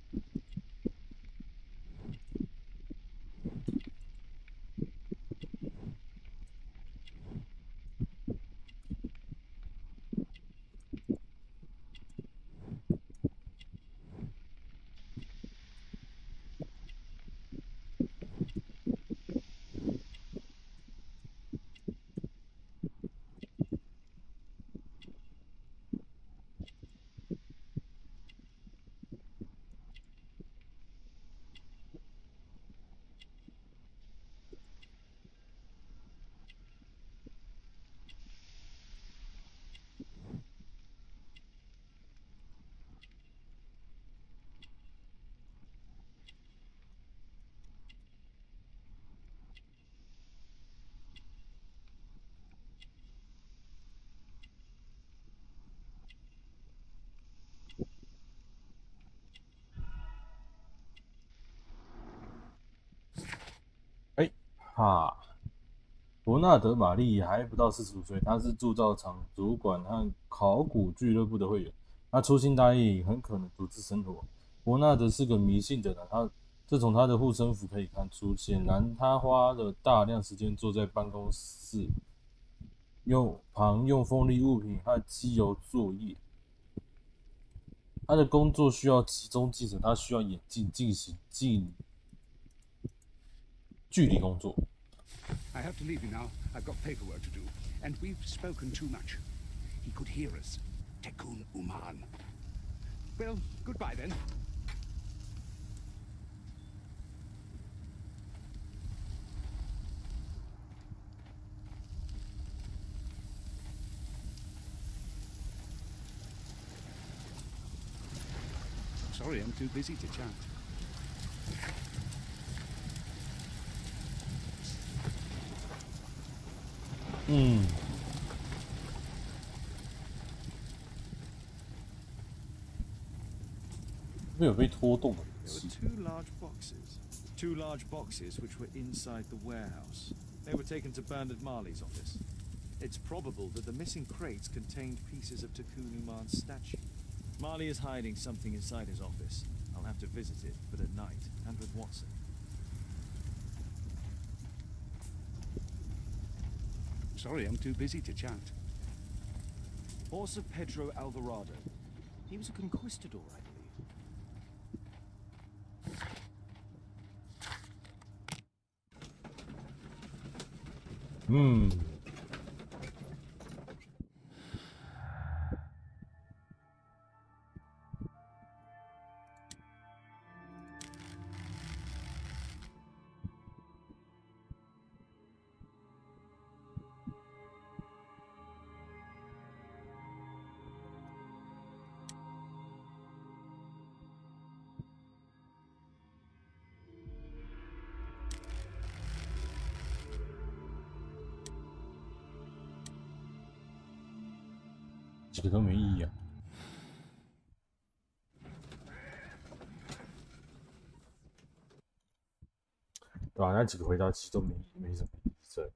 伯纳德·玛丽还不到45岁，他是铸造厂主管和考古俱乐部的会员。他粗心大意，很可能独自生活。伯纳德是个迷信的人，这从他的护身符可以看出。显然，他花了大量时间坐在办公室用锋利物品和机油作业。他的工作需要集中精神，他需要眼镜进行近距离工作。I have to leave you now. I've got paperwork to do, and we've spoken too much. He could hear us. Tekun Uman. Well, goodbye then. Sorry, I'm too busy to chat. 没有被拖动的 There were two large boxes which were inside the warehouse. They were taken to Bernard Marley's office. It's probable that the missing crates contained pieces of Tekun Uman's statue. Marley is hiding something inside his office. I'll have to visit it, but at night, and with Watson. Sorry, I'm too busy to chat. Horse of Pedro Alvarado. He was a conquistador, I believe. 几个都没意义啊。对吧？那几个回答其实都没什么意思。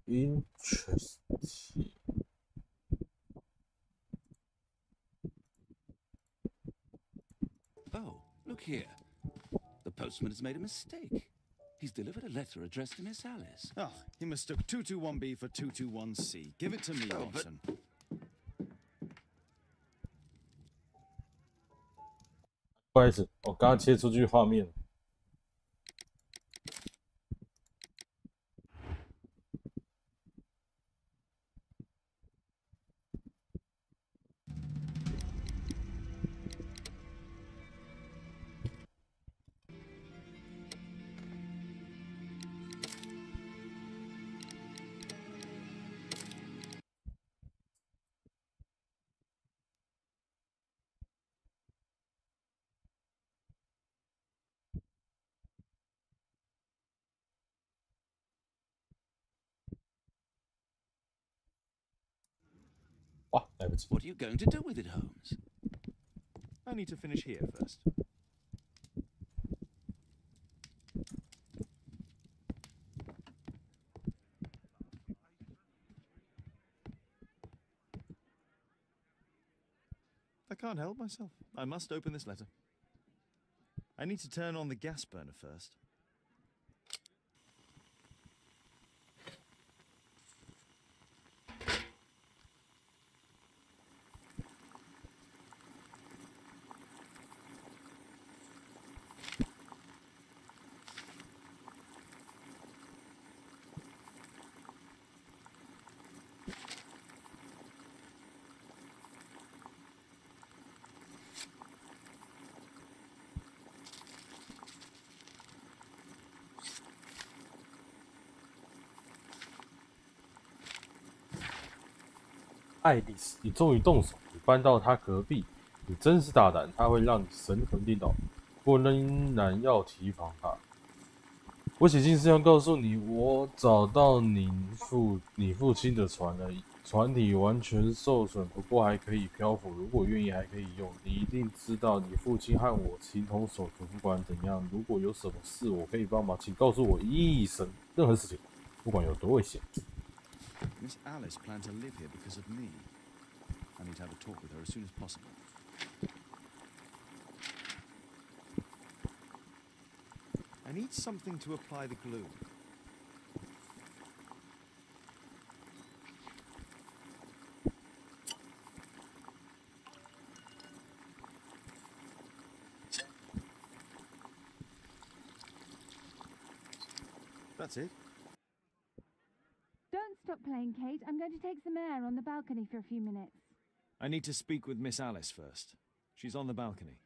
Interesting. Oh, look here. The postman has made a mistake. He's delivered a letter addressed to Miss Alice. Oh, he mistook 221B for 221C. Give it to me, Watson. 不好意思，我刚刚切出去画面。哇，来不及。 What are you going to do with it, Holmes? I need to finish here first. I can't help myself. I must open this letter. I need to turn on the gas burner first.爱丽丝，你终于动手，你搬到他隔壁，你真是大胆，他会让你神魂颠倒，不过仍然要提防他。我写信是要告诉你，我找到你父亲的船了，船体完全受损，不过还可以漂浮，如果愿意还可以用。你一定知道，你父亲和我情同手足，不管怎样，如果有什么事我可以帮忙，请告诉我一声，任何事情，不管有多危险。 Miss Alice planned to live here because of me. I need to have a talk with her as soon as possible. I need something to apply the glue. That's it. Don't stop playing, Kate. I'm going to take some air on the balcony for a few minutes. I need to speak with Miss Alice first. She's on the balcony.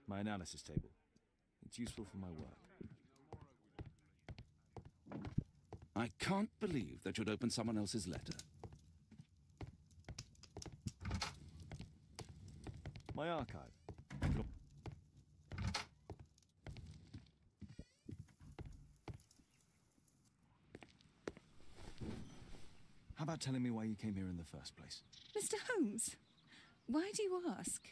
My analysis table. It's useful for my work. I can't believe that you'd open someone else's letter. My archive. How about telling me why you came here in the first place? Mr. Holmes, why do you ask?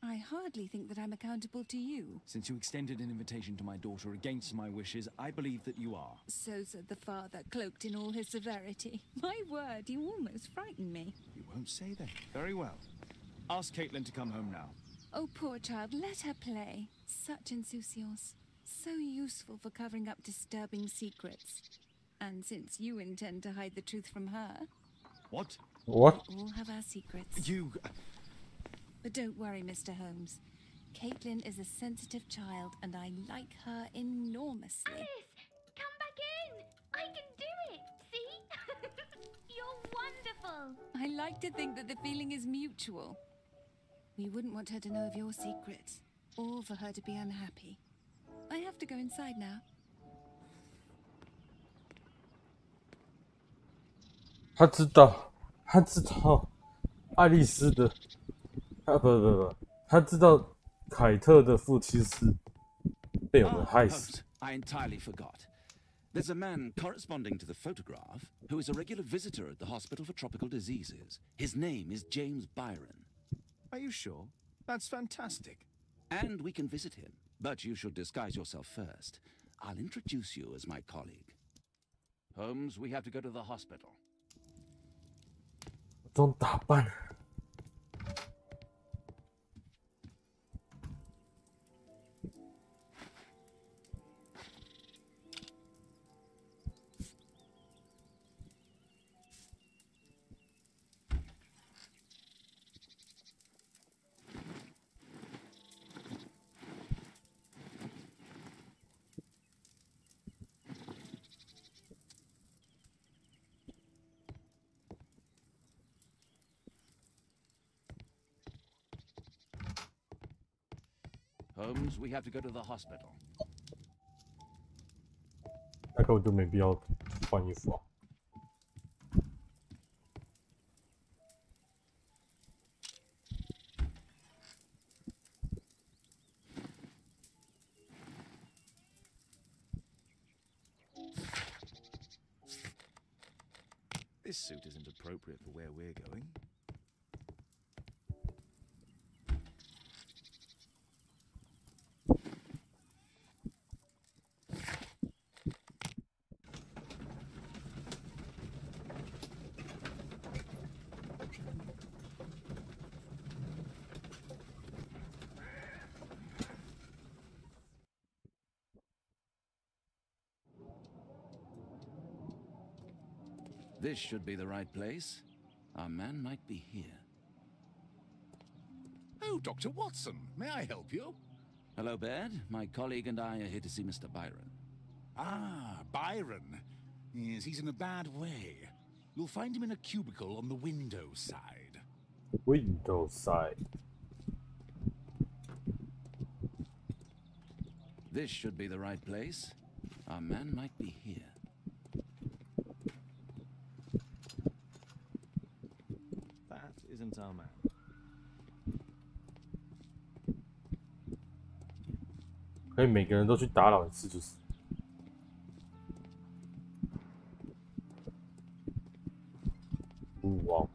I hardly think that I'm accountable to you. Since you extended an invitation to my daughter against my wishes, I believe that you are. So said the father, cloaked in all his severity. My word, you almost frightened me. You won't say that. Very well. Ask Caitlin to come home now. Oh, poor child, let her play. Such insouciance. So useful for covering up disturbing secrets. And since you intend to hide the truth from her... What? What? We all have our secrets. You... But don't worry, Mr. Holmes. Caitlin is a sensitive child, and I like her enormously. Alice, come back in. I can do it. See? You're wonderful. I like to think that the feeling is mutual. We wouldn't want her to know of your secrets, or for her to be unhappy. I have to go inside now. 他知道爱丽丝的，不，他知道凯特的父亲是被我们害死。I entirely forgot. There's a man corresponding to the photograph who is a regular visitor at the Hospital for Tropical Diseases. His name is James Byron. Are you sure? That's fantastic. And we can visit him, but you should disguise yourself first. I'll introduce you as my colleague. Holmes, we have to go to the hospital. 这种打扮。Holmes, we have to go to the hospital. 那根本就没必要换衣服啊。This suit isn't appropriate for where we're going. This should be the right place. Our man might be here. Oh, Dr. Watson, may I help you? Hello, Baird. My colleague and I are here to see Mr. Byron. Ah, Byron. Yes, he's in a bad way. You'll find him in a cubicle on the window side. Window side. This should be the right place. Our man might be here. That isn't our man. 可以每个人都去打扰一次，就是。哇！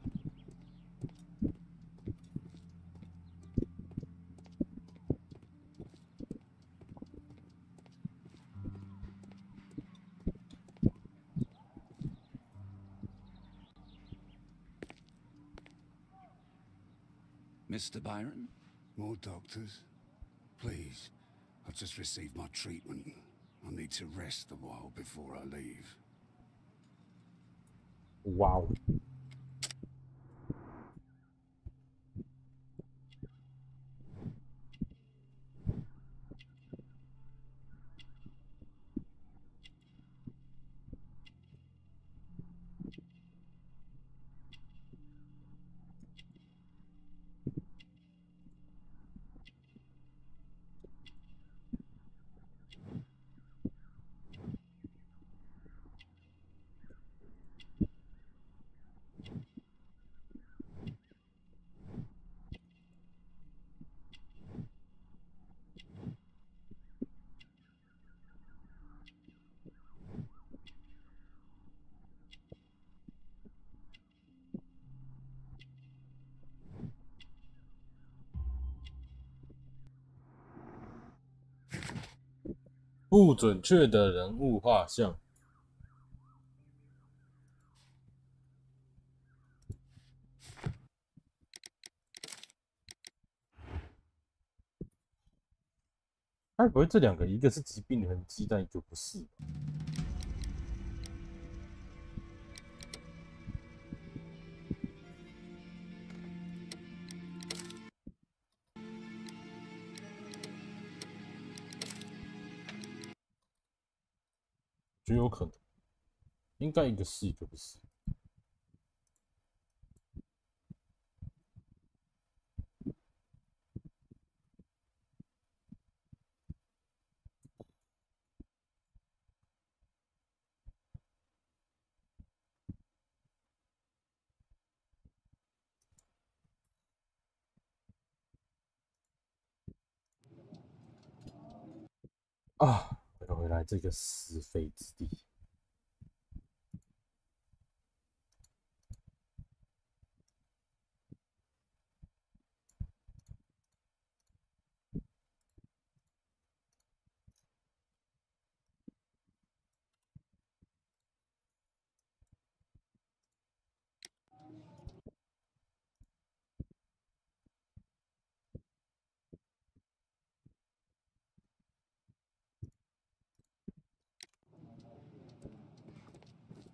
Mr. Byron? More doctors? Please. I've just received my treatment. I need to rest a while before I leave. Wow. 不准确的人物画像。该不会这两个一个是疾病的痕迹，但一个不是吧？就有可能，应该一个是，一个不是。啊，回来这个是非之地。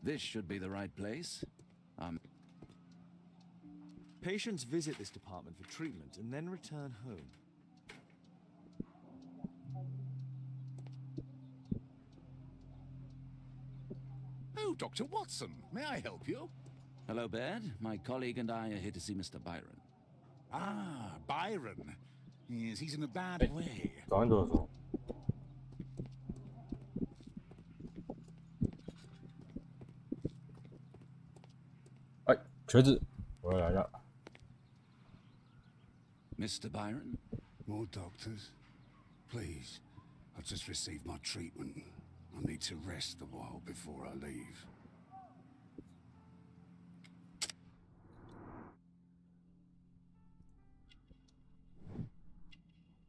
This should be the right place. Patients visit this department for treatment and then return home. Oh, Dr. Watson, may I help you? Hello, Baird. My colleague and I are here to see Mr. Byron. Ah, Byron. Yes, he's in a bad way. 早安，多少？哎，瘸子，我来了。Mr. Byron? More doctors? Please. I've just received my treatment. I need to rest a while before I leave.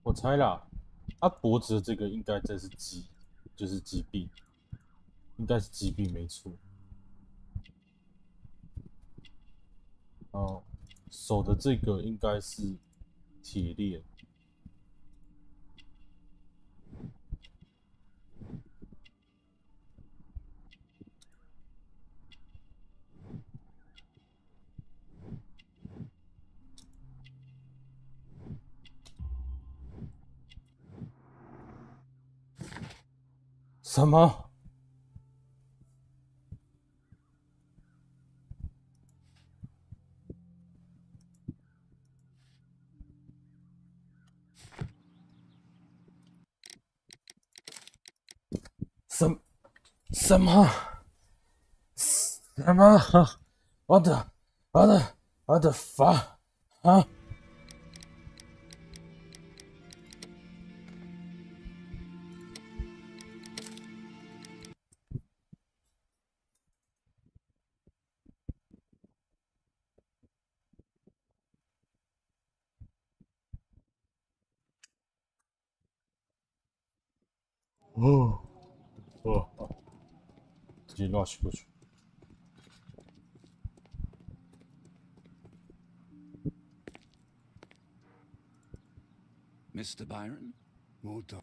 我猜啦，他脖子的这个应该这是就是疾病，应该是疾病没错。哦，手的这个应该是铁链。什么？什么？我的发啊！直接乱洗过去。Mr. Byron? More doctors.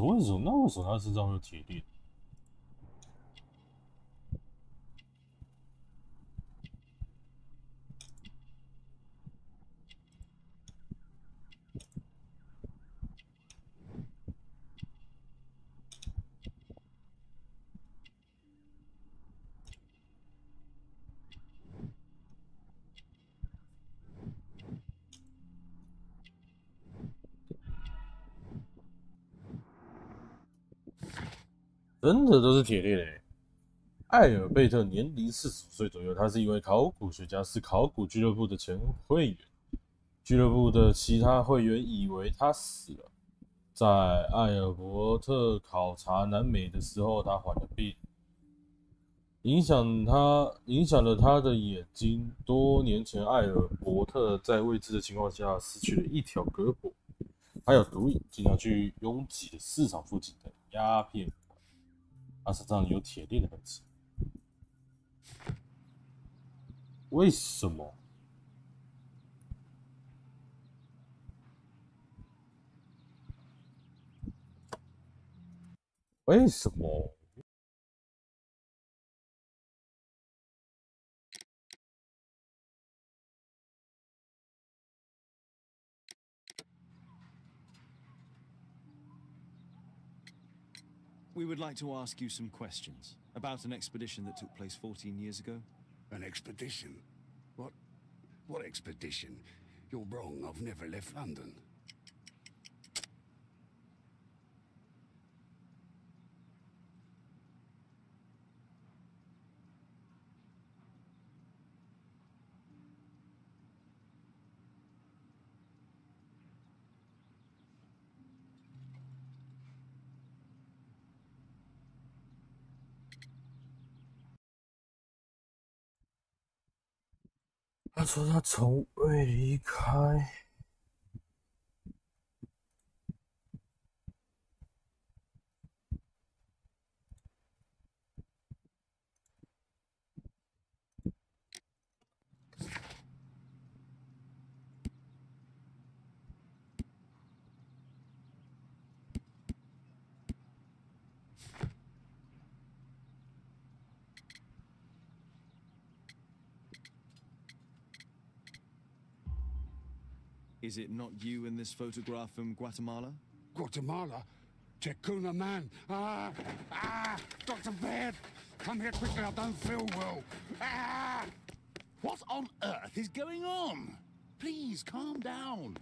为什么他身上会有铁链？真的都是铁链诶！艾尔贝特年龄45岁左右，他是一位考古学家，是考古俱乐部的前会员。俱乐部的其他会员以为他死了。在艾尔伯特考察南美的时候，他患了病。影响了他的眼睛。多年前，艾尔伯特在未知的情况下失去了一条胳膊，还有毒瘾，经常去拥挤的市场附近的鸦片。他身上有铁链的痕迹。为什么？为什么？We would like to ask you some questions about an expedition that took place 14 years ago. An expedition? What expedition? You're wrong. I've never left London.他说他从未离开。Is it not you in this photograph from Guatemala? Guatemala? Checuna, man. Dr. Baird, come here quickly. I don't feel well. What on earth is going on? Please, calm down.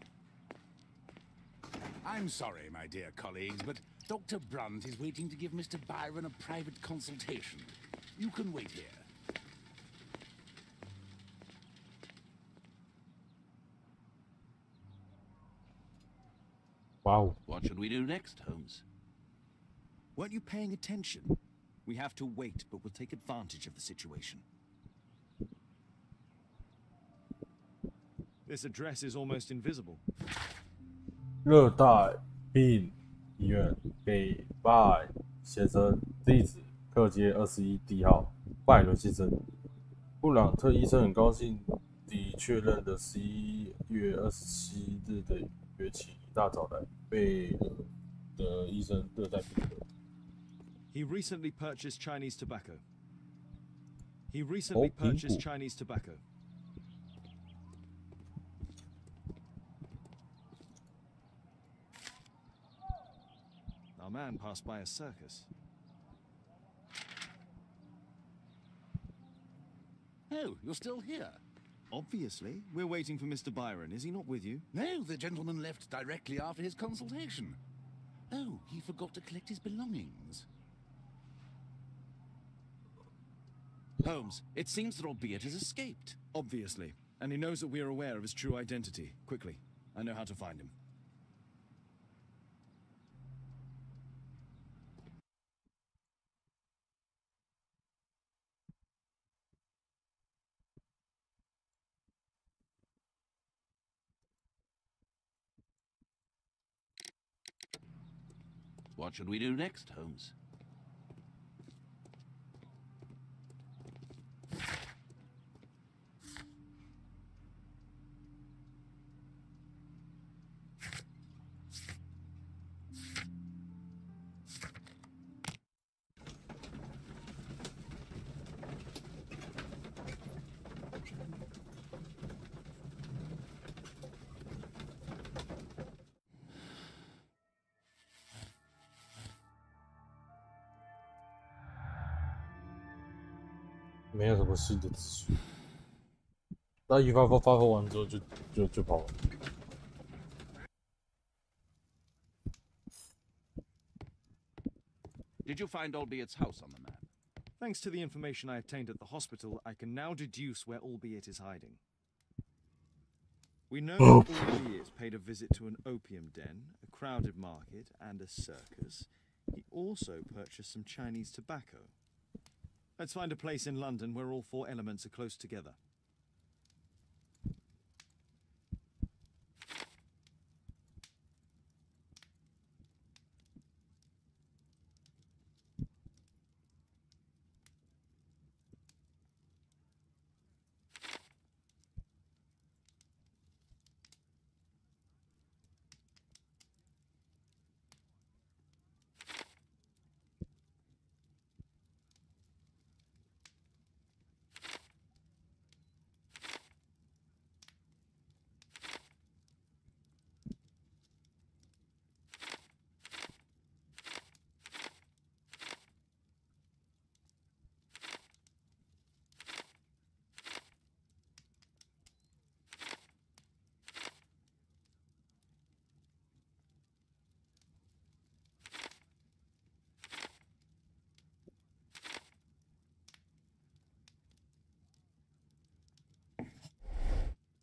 I'm sorry, my dear colleagues, but Dr. Brunt is waiting to give Mr. Byron a private consultation. You can wait here. Wow. What should we do next, Holmes? Weren't you paying attention? We have to wait, but we'll take advantage of the situation. This address is almost invisible. 热带病医院北拜先生，地址客街21D号，拜伦先生。布朗特医生很高兴地确认了11月27日的约期，一大早来贝尔的医生热带病科。He recently purchased Chinese tobacco. He recently purchased Chinese tobacco. Our man passed by a circus. Oh, you're still here? Obviously. We're waiting for Mr. Byron. Is he not with you? No, the gentleman left directly after his consultation. Oh, he forgot to collect his belongings. Holmes, it seems that Albeit has escaped. Obviously. And he knows that we are aware of his true identity. Quickly. I know how to find him. What should we do next, Holmes?没有什么新的资讯。那一发布完之后就跑了。Did you find Albiet's house on the map? Thanks to the information I obtained at the hospital, I can now deduce where Albiet is hiding. We know that Albiet paid a visit to an opium den, a crowded market, and a circus. He also purchased some Chinese tobacco. Let's find a place in London where all four elements are close together.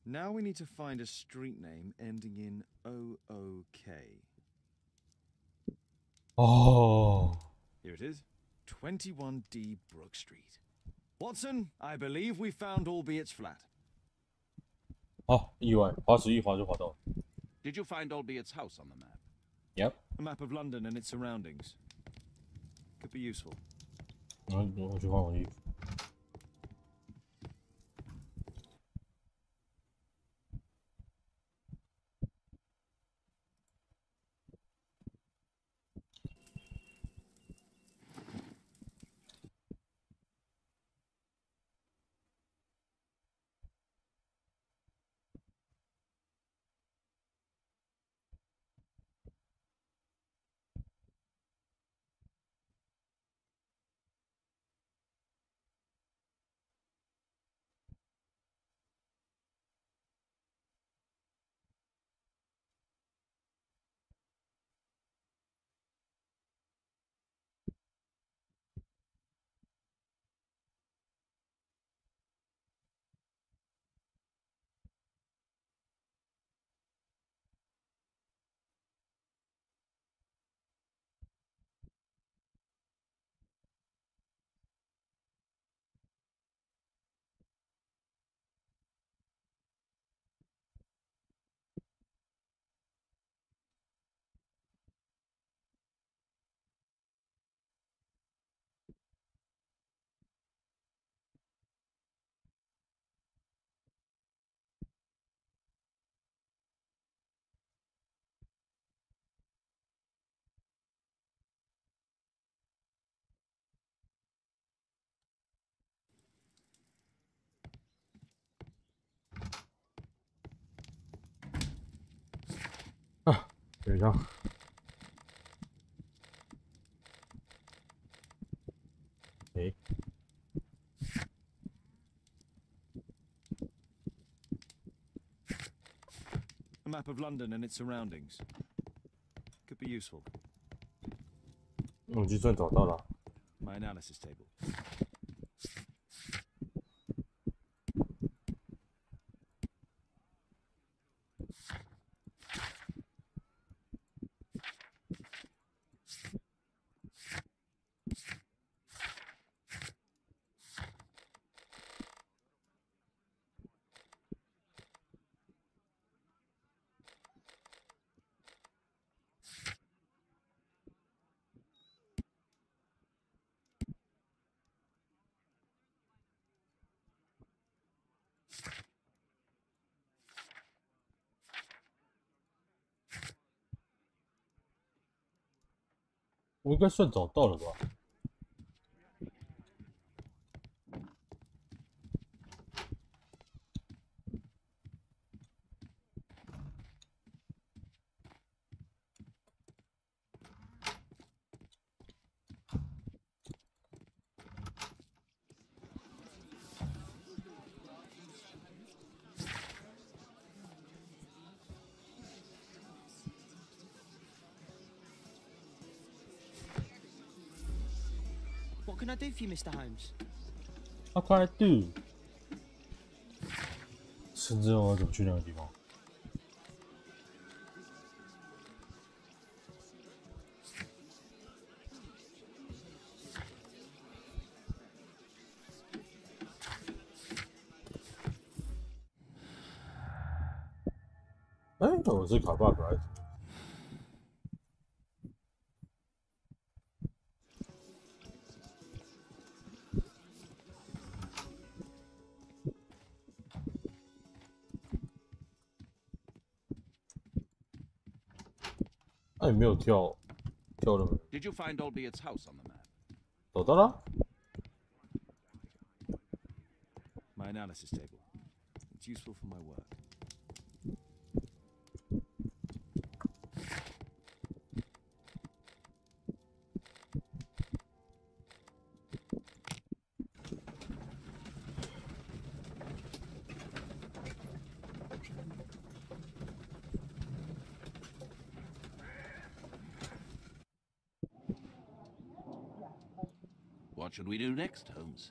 Now we need to find a street name ending in OOK. Oh. Here it is. 21D Brook Street. Watson, I believe we found Albiett's flat. 哦，意外，滑鼠一滑就滑到了。Did you find Albiett's house on the map? Yep. A map of London and its surroundings. Could be useful. 我去换我衣服。啊，等一下。诶。A map of London and its surroundings. Could be useful. 我就算找到了。My analysis table.我应该算找到了吧？What can I do for you, Mr. Holmes? What can I do? 深圳我怎么去那个地方？我是卡 bug 还是？那也没有跳了没？ Did you find Albiet's house on the map? 找到了。My analysis table. It's useful for my work. What should we do next, Holmes?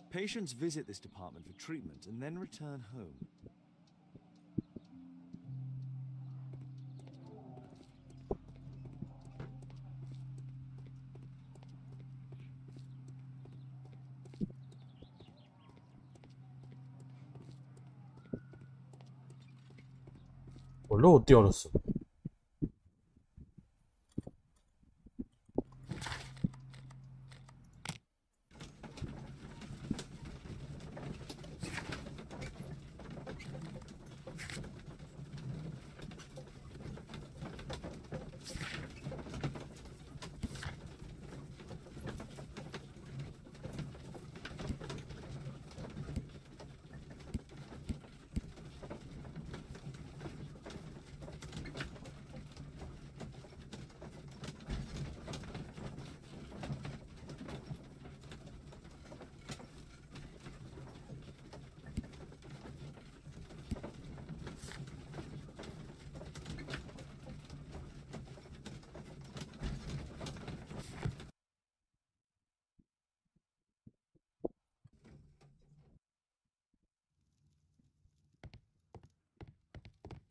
Patients visit this department for treatment and then return home. “我漏掉了什么？”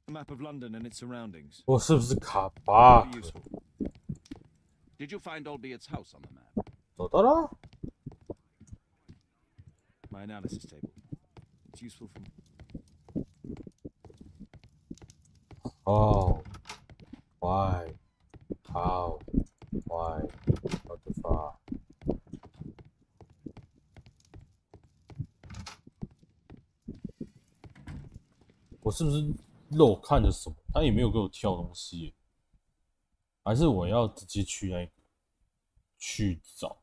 A map of London and its surroundings. 我是不是卡 bug？ Did you find Albiet's house on the map? 找到了。 My analysis table. It's useful for. Oh, why? How? Why? What the fuck? 我是不是漏看了什么？他也没有给我跳东西耶，还是我要直接去那个去找？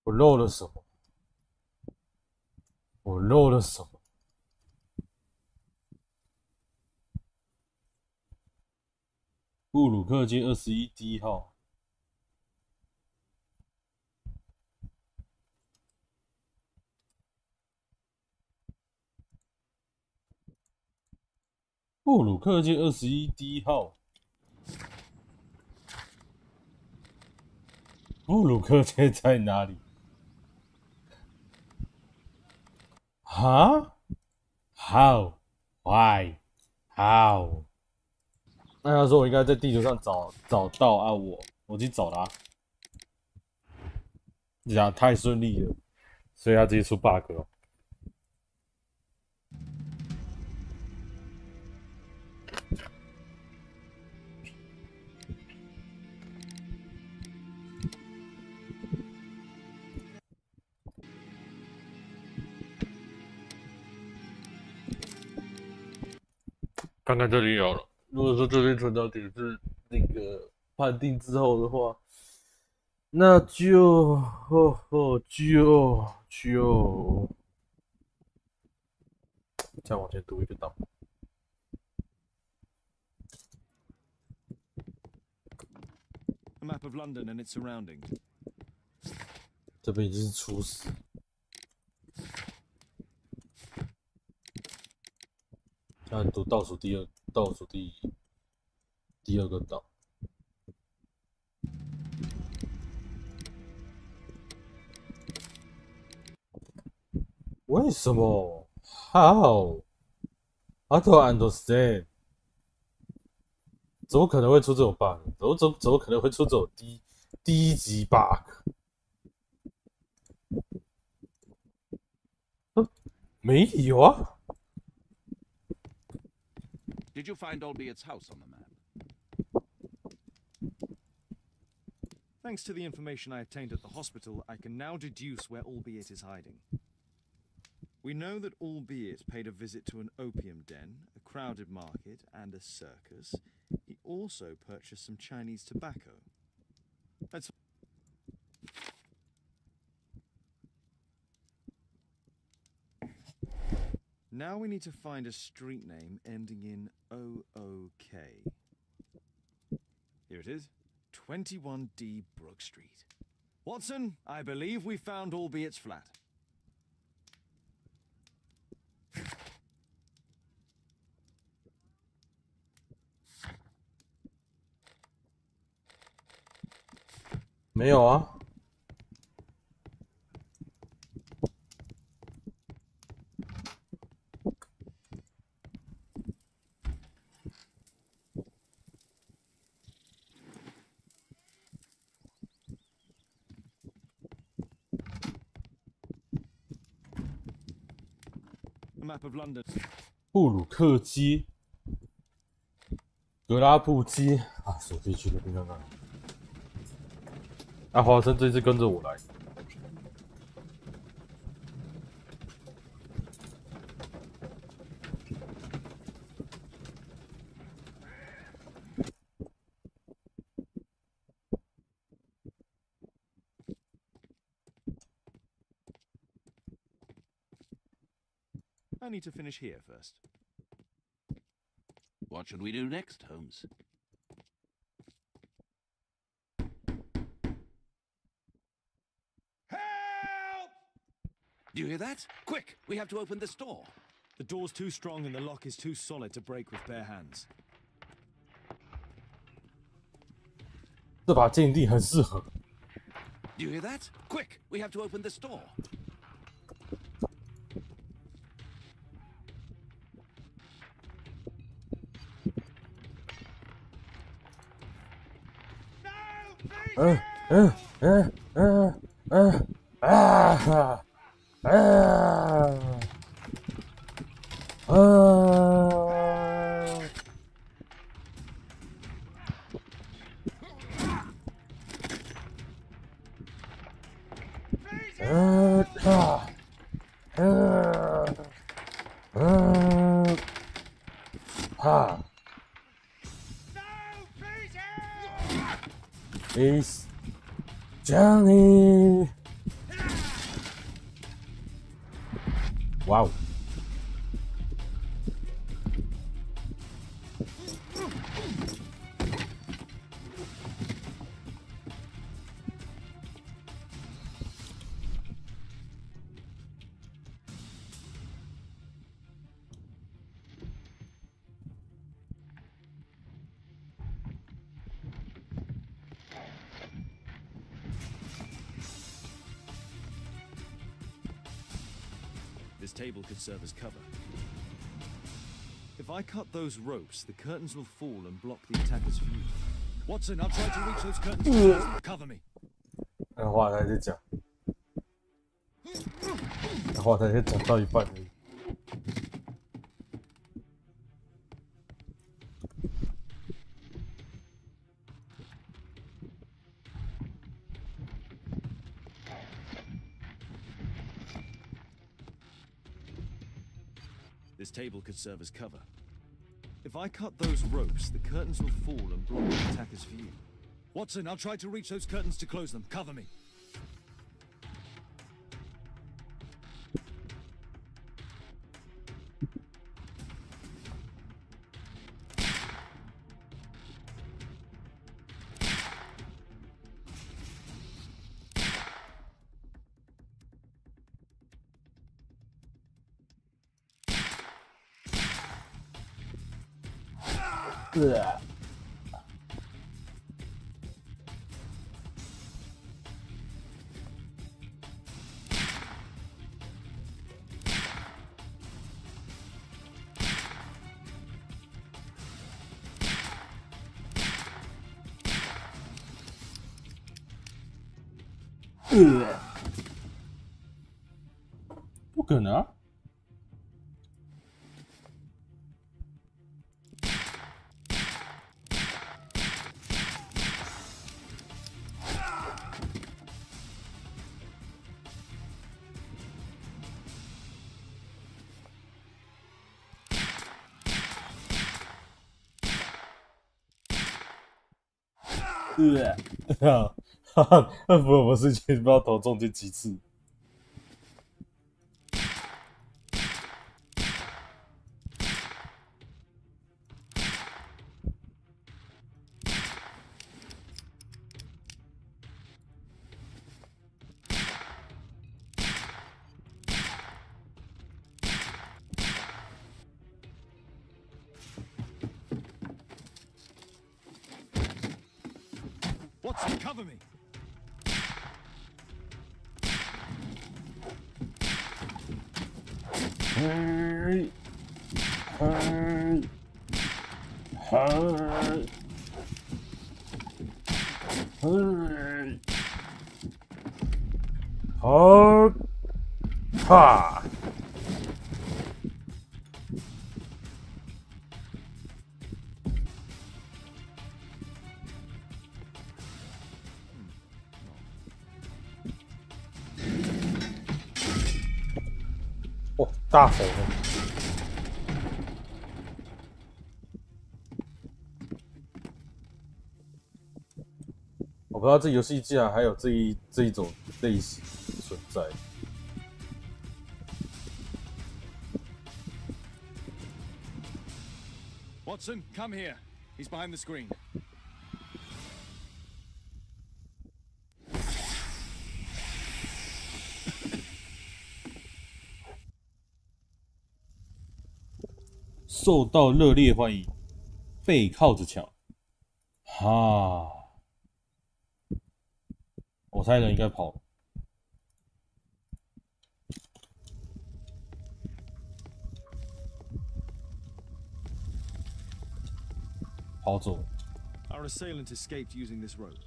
我漏了什么？我漏了什么？布鲁克街21第1号。布鲁克街21第1号。布鲁克街在哪里？哈 ？How? Why? How? 那他说我应该在地球上找到啊，我去找他，这样太顺利了，所以他直接出 bug 了。看看这里有了。如果说这边传导点是那个判定之后的话，那就再往前读一个档。A map of London and its surroundings. 这边已经是初始。现在读倒数第二个档。为什么 ？How? I don't understand. 怎么可能会出这种 bug？ 怎么可能会出这种低级 bug？ 没有啊。Did you find Albiet's house on the map? Thanks to the information I obtained at the hospital, I can now deduce where Albiet is hiding. We know that Albiet paid a visit to an opium den, a crowded market, and a circus. He also purchased some Chinese tobacco. Let's... Now we need to find a street name ending in OOK. Here it is. 21D Brook Street. Watson, I believe we found Albiet's flat. 没有啊。A map of London. 布鲁克街、格拉布街啊，手机去那边看看。啊，华生这次跟着我来。I need to finish here first. What should we do next, Holmes? Help! Do you hear that? Quick! We have to open this door. The door's too strong and the lock is too solid to break with bare hands. 这把鉴定很适合。Do you hear that? Quick! We have to open this door. It's Johnny. Wow. This table could serve as cover. If I cut those ropes, the curtains will fall and block the attacker's view. Watson, I'll try to reach those curtains. Cover me. 那话才是讲，那话才是讲到一半而已。This table could serve as cover. If I cut those ropes, the curtains will fall and block the attacker's view. Watson, I'll try to reach those curtains to close them. Cover me. 不可能啊！哈哈，福尔摩斯其实不知道头中箭几次。Watson, cover me. Hurry. Hurry. Hurry. Hurry. Hurry. Ha. Oh, 大佛。我不知道这游戏竟然还有这一种类型存在。Watson, come here. He's behind the screen. "受到热烈欢迎，背靠着墙。哈，我猜人应该跑了。跑走了。Our assailant escaped using this rope.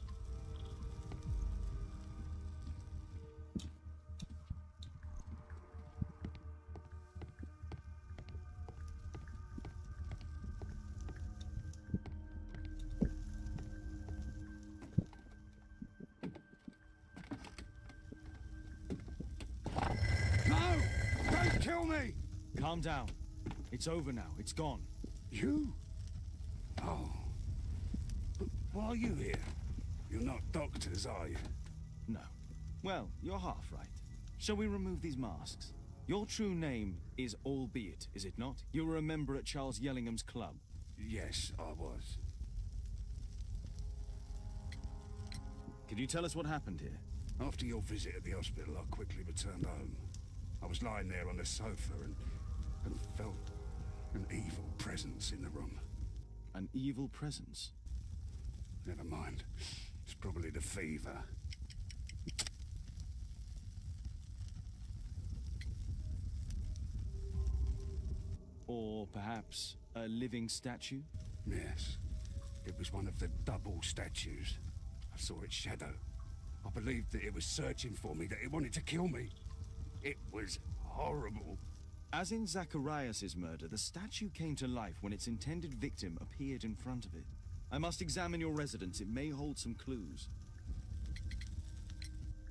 Kill me! Calm down. It's over now. It's gone. You? Oh. But why are you here? You're not doctors, are you? No. Well, you're half right. Shall we remove these masks? Your true name is Albeit, is it not? You were a member at Charles Yellingham's club. Yes, I was. Can you tell us what happened here? After your visit at the hospital, I quickly returned home. I was lying there on the sofa and felt an evil presence in the room. An evil presence? Never mind. It's probably the fever. Or perhaps a living statue? Yes. It was one of the double statues. I saw its shadow. I believed that it was searching for me, that it wanted to kill me. It was horrible. As in Zacharias's murder, the statue came to life when its intended victim appeared in front of it. I must examine your residence. It may hold some clues.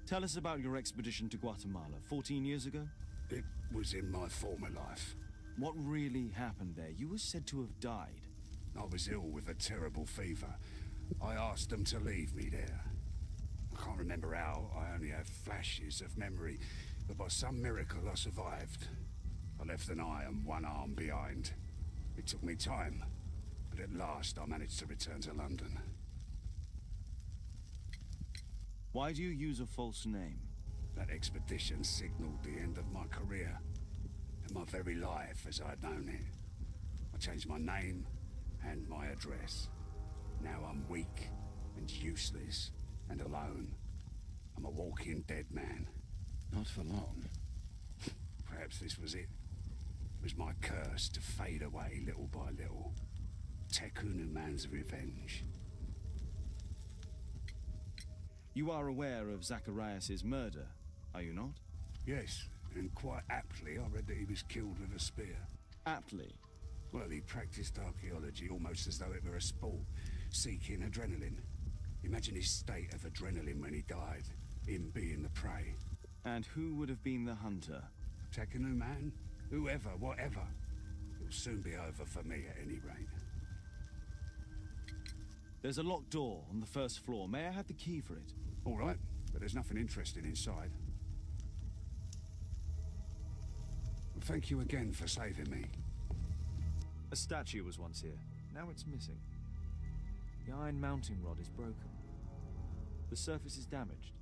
Tell us about your expedition to Guatemala 14 years ago. It was in my former life. What really happened there? You were said to have died. I was ill with a terrible fever. I asked them to leave me there. I can't remember how. I only have flashes of memory. But by some miracle, I survived. I left an eye and one arm behind. It took me time, but at last I managed to return to London. Why do you use a false name? That expedition signaled the end of my career, and my very life as I'd known it. I changed my name and my address. Now I'm weak and useless and alone. I'm a walking dead man. Not for long. Perhaps this was it. It was my curse to fade away little by little. Tekunu man's revenge. You are aware of Zacharias's murder, are you not? Yes, and quite aptly I read that he was killed with a spear. Aptly? Well, he practiced archaeology almost as though it were a sport, seeking adrenaline. Imagine his state of adrenaline when he died, him being the prey. And who would have been the hunter? Tekenu man? Whoever, whatever. It'll soon be over for me at any rate. There's a locked door on the first floor. May I have the key for it? All right, but there's nothing interesting inside. Thank you again for saving me. A statue was once here. Now it's missing. The iron mounting rod is broken. The surface is damaged.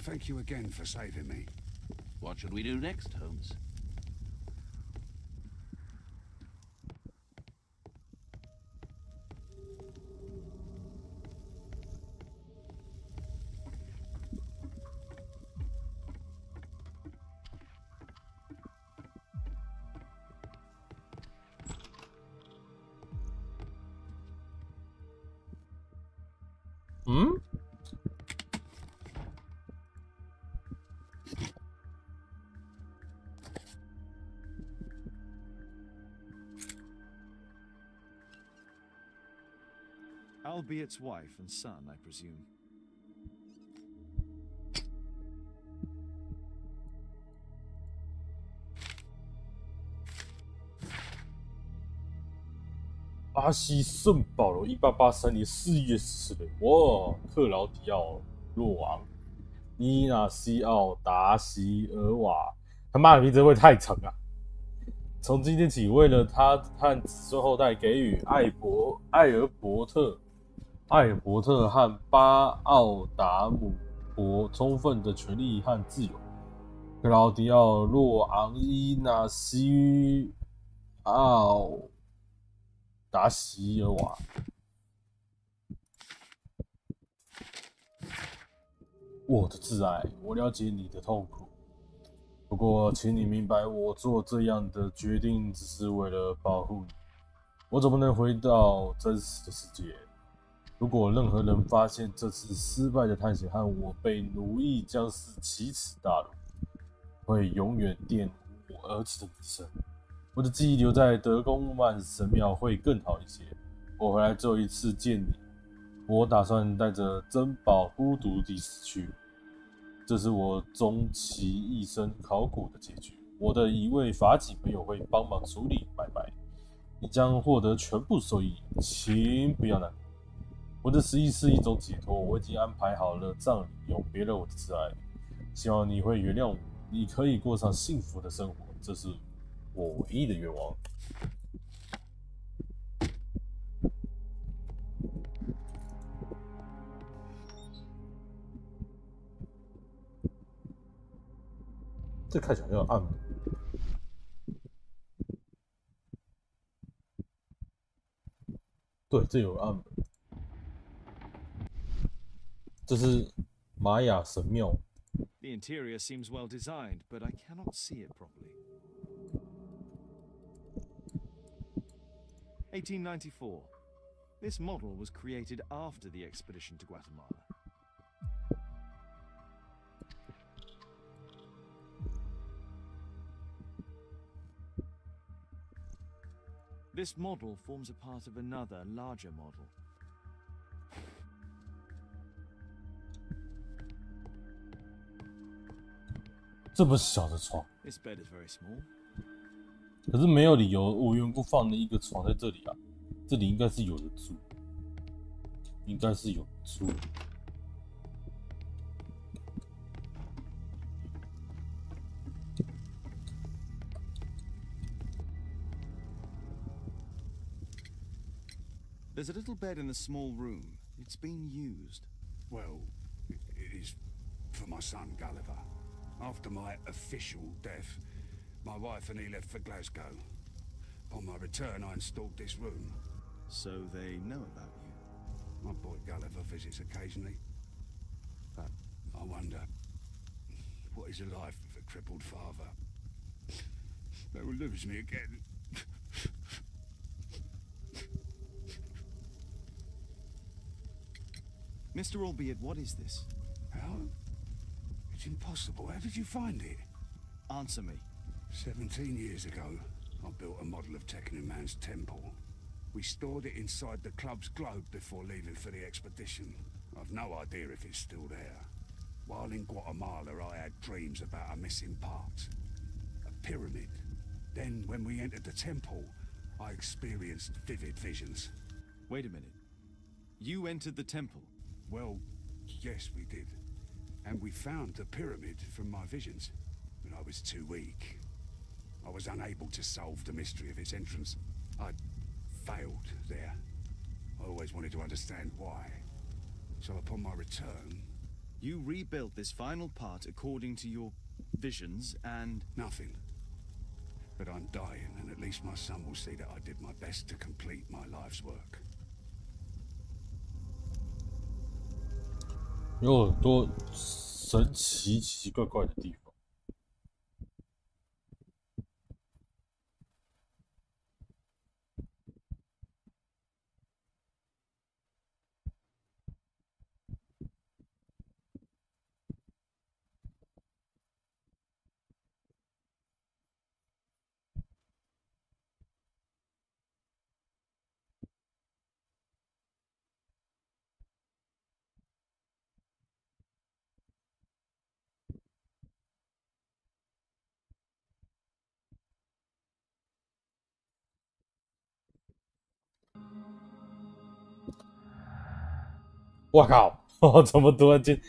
Thank you again for saving me. What should we do next, Holmes? Albiet's wife and son, I presume.巴西圣保罗1883年4月14日，哇，克劳迪奥·洛昂、伊纳西奥·达席尔瓦，他妈的名字会不会太长啊？从今天起，为了他和子孙后代给予艾尔伯特和巴奥达姆伯充分的权利和自由。克劳迪奥·洛昂·伊纳西奥·达席尔瓦。我的挚爱，我了解你的痛苦。不过，请你明白，我做这样的决定只是为了保护你。我总不能回到真实的世界。如果任何人发现这次失败的探险和我被奴役将是奇耻大辱，会永远玷污我儿子的名声。我的记忆留在德公曼神庙会更好一些。我回来最后一次见你，我打算带着珍宝孤独地死去。这是我终其一生考古的结局。我的一位法警朋友会帮忙处理买卖，你将获得全部收益，请不要难过。我的死意是一种解脱，我已经安排好了葬礼，永别了我的挚爱。希望你会原谅我，你可以过上幸福的生活，这是我唯一的愿望。这看起来有点暗门。对，这有暗门。这是玛雅神庙。The interior seems well designed, but I cannot see it properly. 1894. This model was created after the expedition to Guatemala. This model forms a part of another, larger model. 这么小的床， This bed is very small. 可是没有理由无缘故放了一个床在这里啊！这里应该是有人住，应该是有人住。There's a little bed in the small room. It's been used. Well, it is for my son Gulliver. After my official death, my wife and he left for Glasgow. Upon my return, I installed this room. So they know about you. My boy Gulliver visits occasionally. But I wonder, what is a life with a crippled father? They will lose me again. Mr. Albeit, what is this? How? It's impossible. How did you find it? Answer me. 17 years ago, I built a model of Tekenu Man's temple. We stored it inside the club's globe before leaving for the expedition. I've no idea if it's still there. While in Guatemala, I had dreams about a missing part. A pyramid. Then, when we entered the temple, I experienced vivid visions. Wait a minute. You entered the temple? Well, yes, we did. And we found the pyramid from my visions. But I was too weak. I was unable to solve the mystery of its entrance. I failed there. I always wanted to understand why. So upon my return... You rebuilt this final part according to your visions and... Nothing. But I'm dying, and at least my son will see that I did my best to complete my life's work. 有很多神奇、奇奇怪怪的地方。我靠！怎么突然间？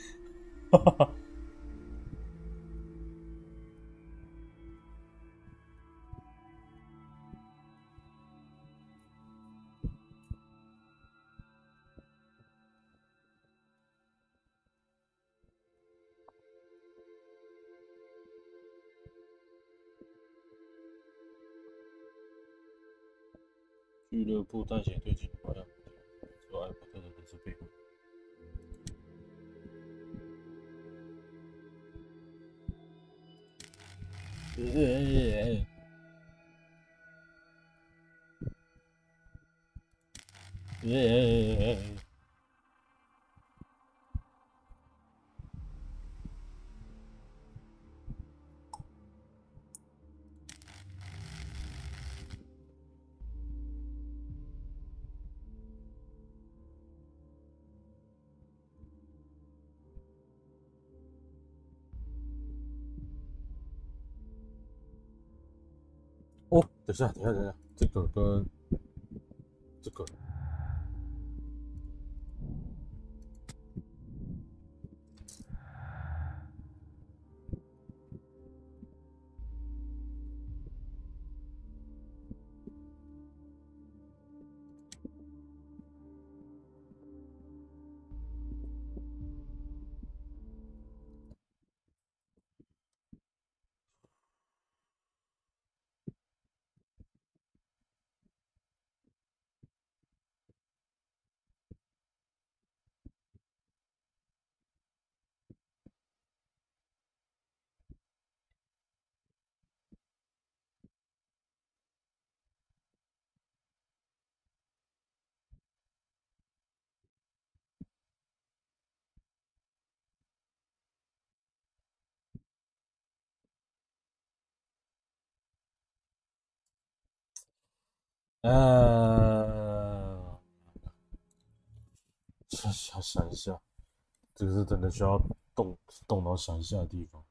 俱乐部探险队警方要说艾伯特的人事背后。哦，等一下，这个跟这个。想一下，这个是真的需要动脑想一下的地方。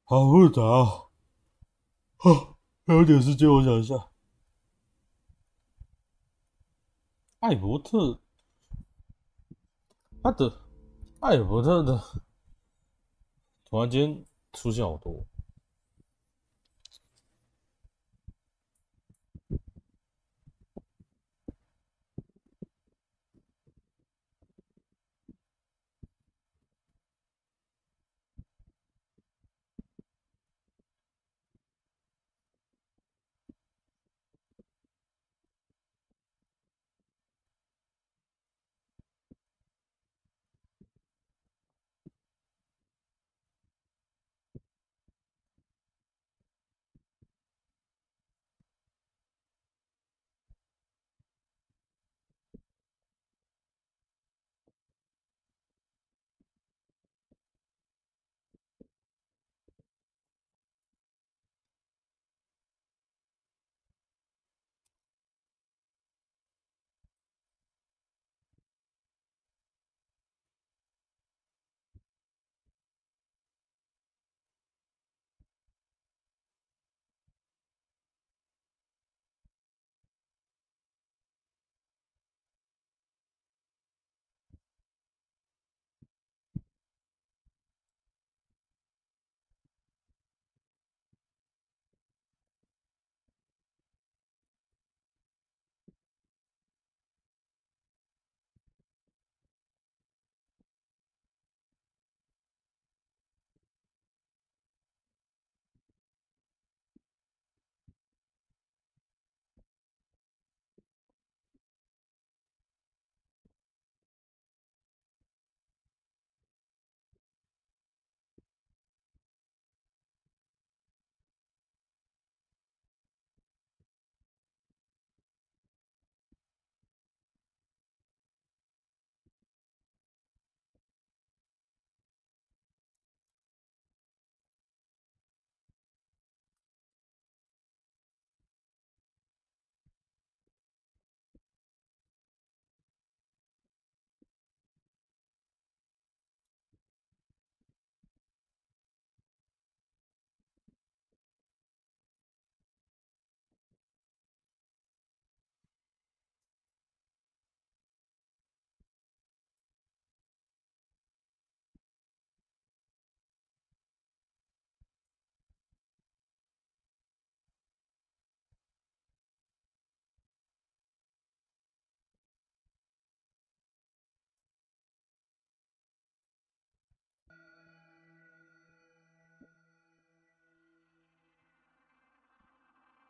好复杂哦。有点时间，我想一下。艾伯特，艾伯特的，突然间出现好多。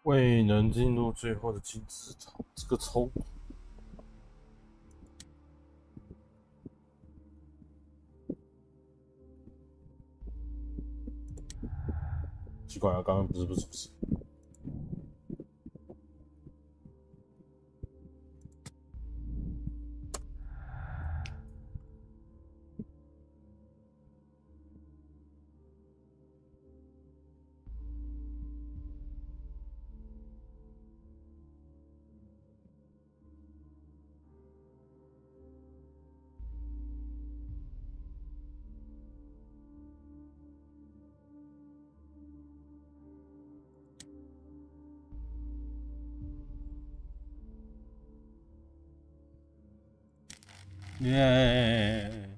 未能进入最后的金字塔，这个抽。奇怪啊，刚刚不是出事？耶！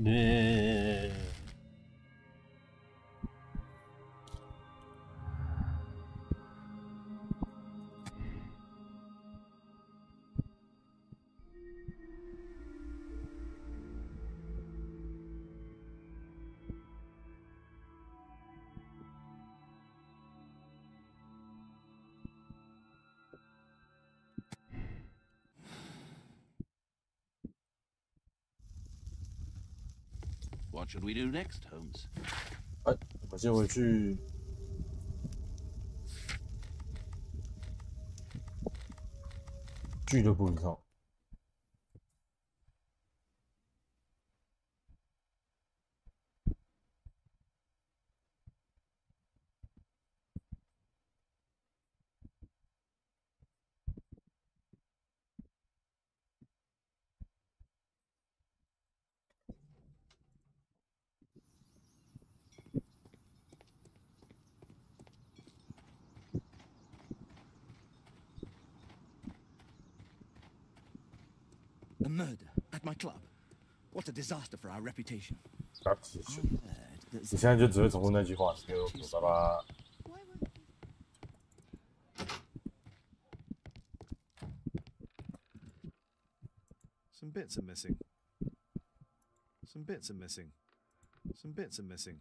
耶！What should we do next, Holmes? 哎，我先回去。俱乐部一套。A murder at my club. What a disaster for our reputation. 你现在就只会重复那句话，你给我爸爸。Some bits are missing. Some bits are missing. Some bits are missing.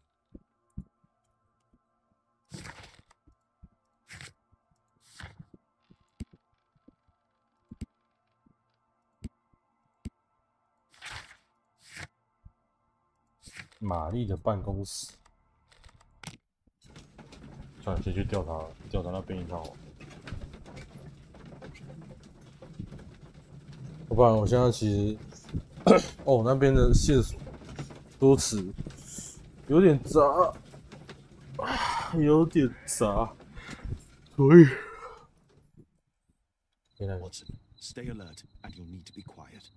玛丽的办公室，算了，先去调查那边一趟好了。要不然我现在其实，哦，那边的线索多词有点杂，有点杂，所以。Watson, stay alert, and you'll need to be quiet.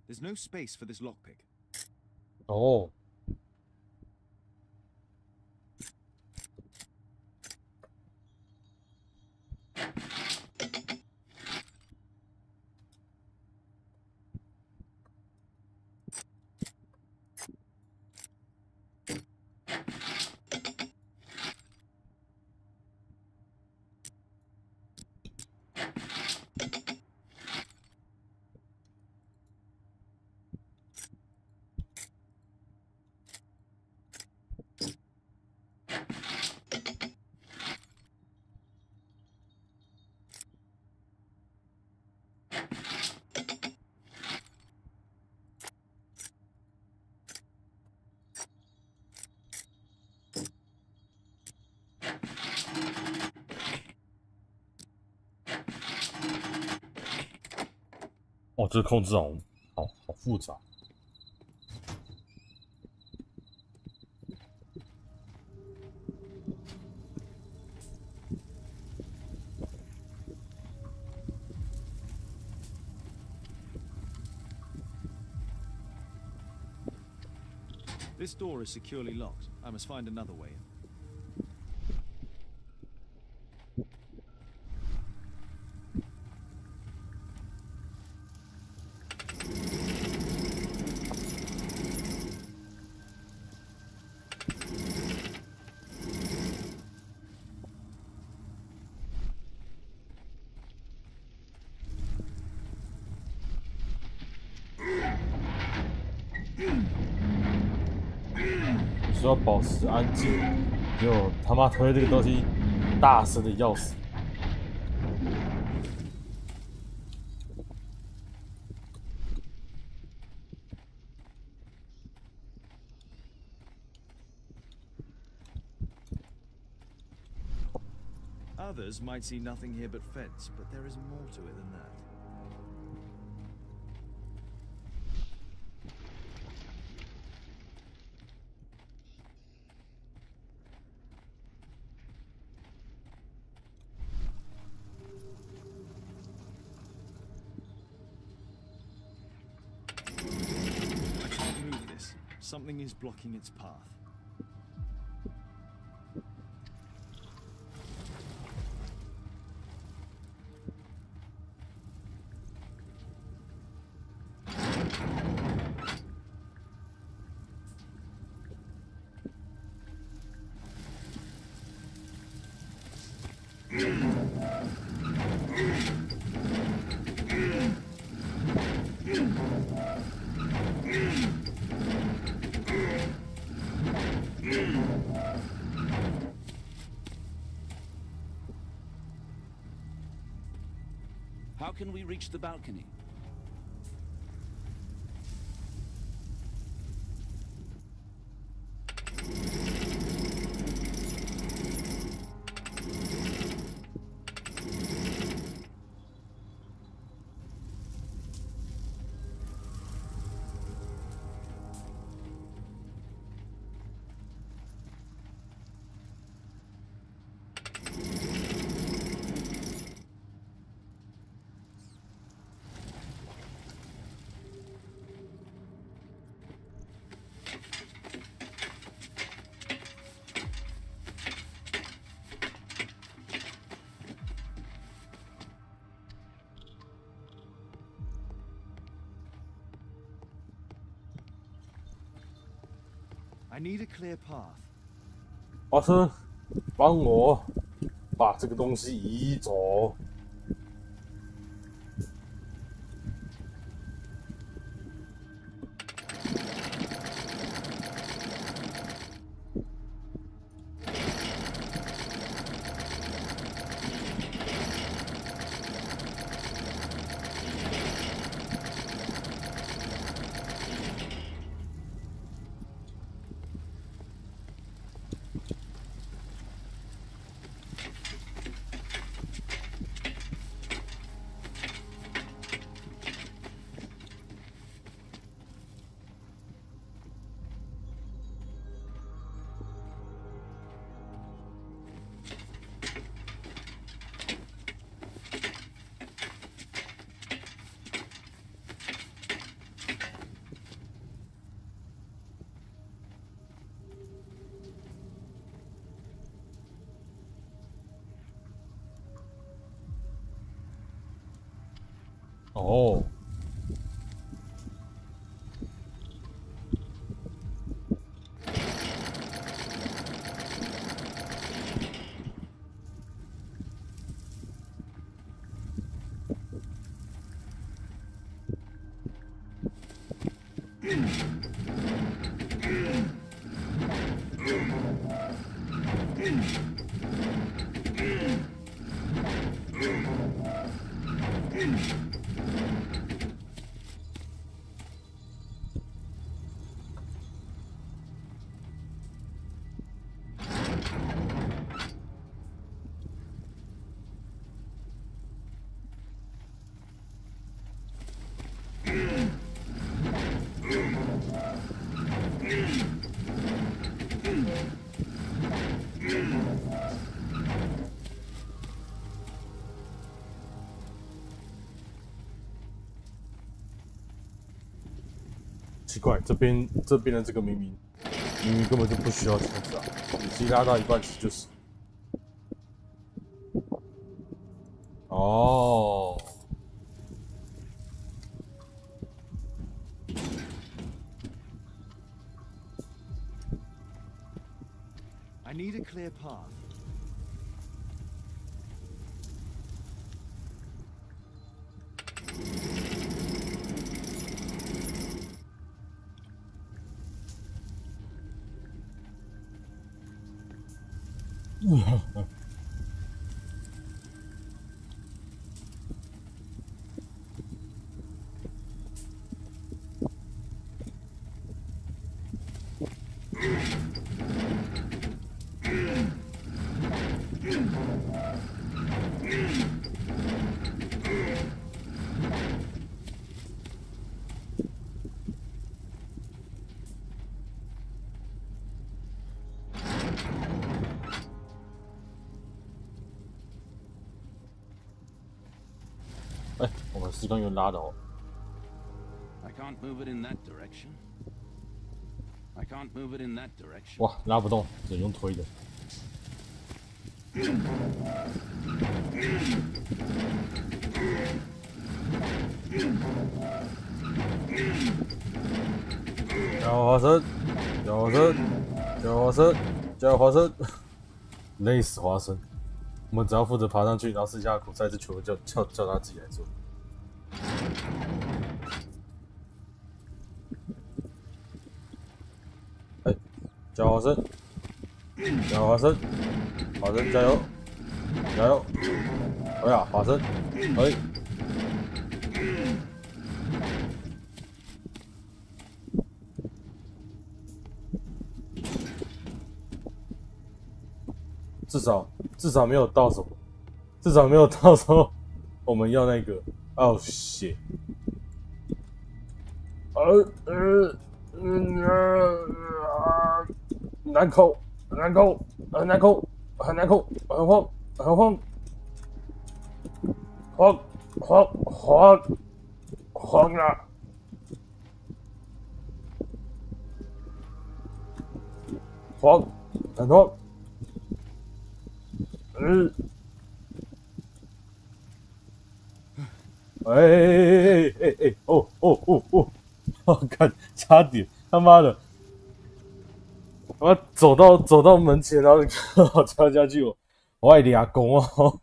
There's no space for this lockpick. Oh.哦，这控制好复杂。This door is securely locked. I must find another way in.需要保持安静，结果他妈推这个东西大声的要死。Others might see nothing here but fence, but there is more to it than that. I can't move this. Something is blocking its path. How can we reach the balcony? I need a clear path. 华生，帮我把这个东西移走。哦，奇怪，这边的这个明明根本就不需要枪支啊，你其实拉到一半其实就是。哦。I need a clear path. 哎，我们时光又拉倒。I can't move it in that direction. I can't move it in that direction. 哇，拉不动，只能用推的。加花生，加花生，加花生，加花生，累死花生。我们只要负责爬上去，然后剩下的苦菜是全部叫他自己来做。哎，加花生，加花生，花生加油，加油！哎呀，花生，可以。至少没有到什么，至少没有到说我们要那个哦血，难口，难口，很难口，很难口，很慌，很慌，慌啊！慌，很慌。我看差点，他妈的，我走到门前，然后我跳下去，我爱俩公哦。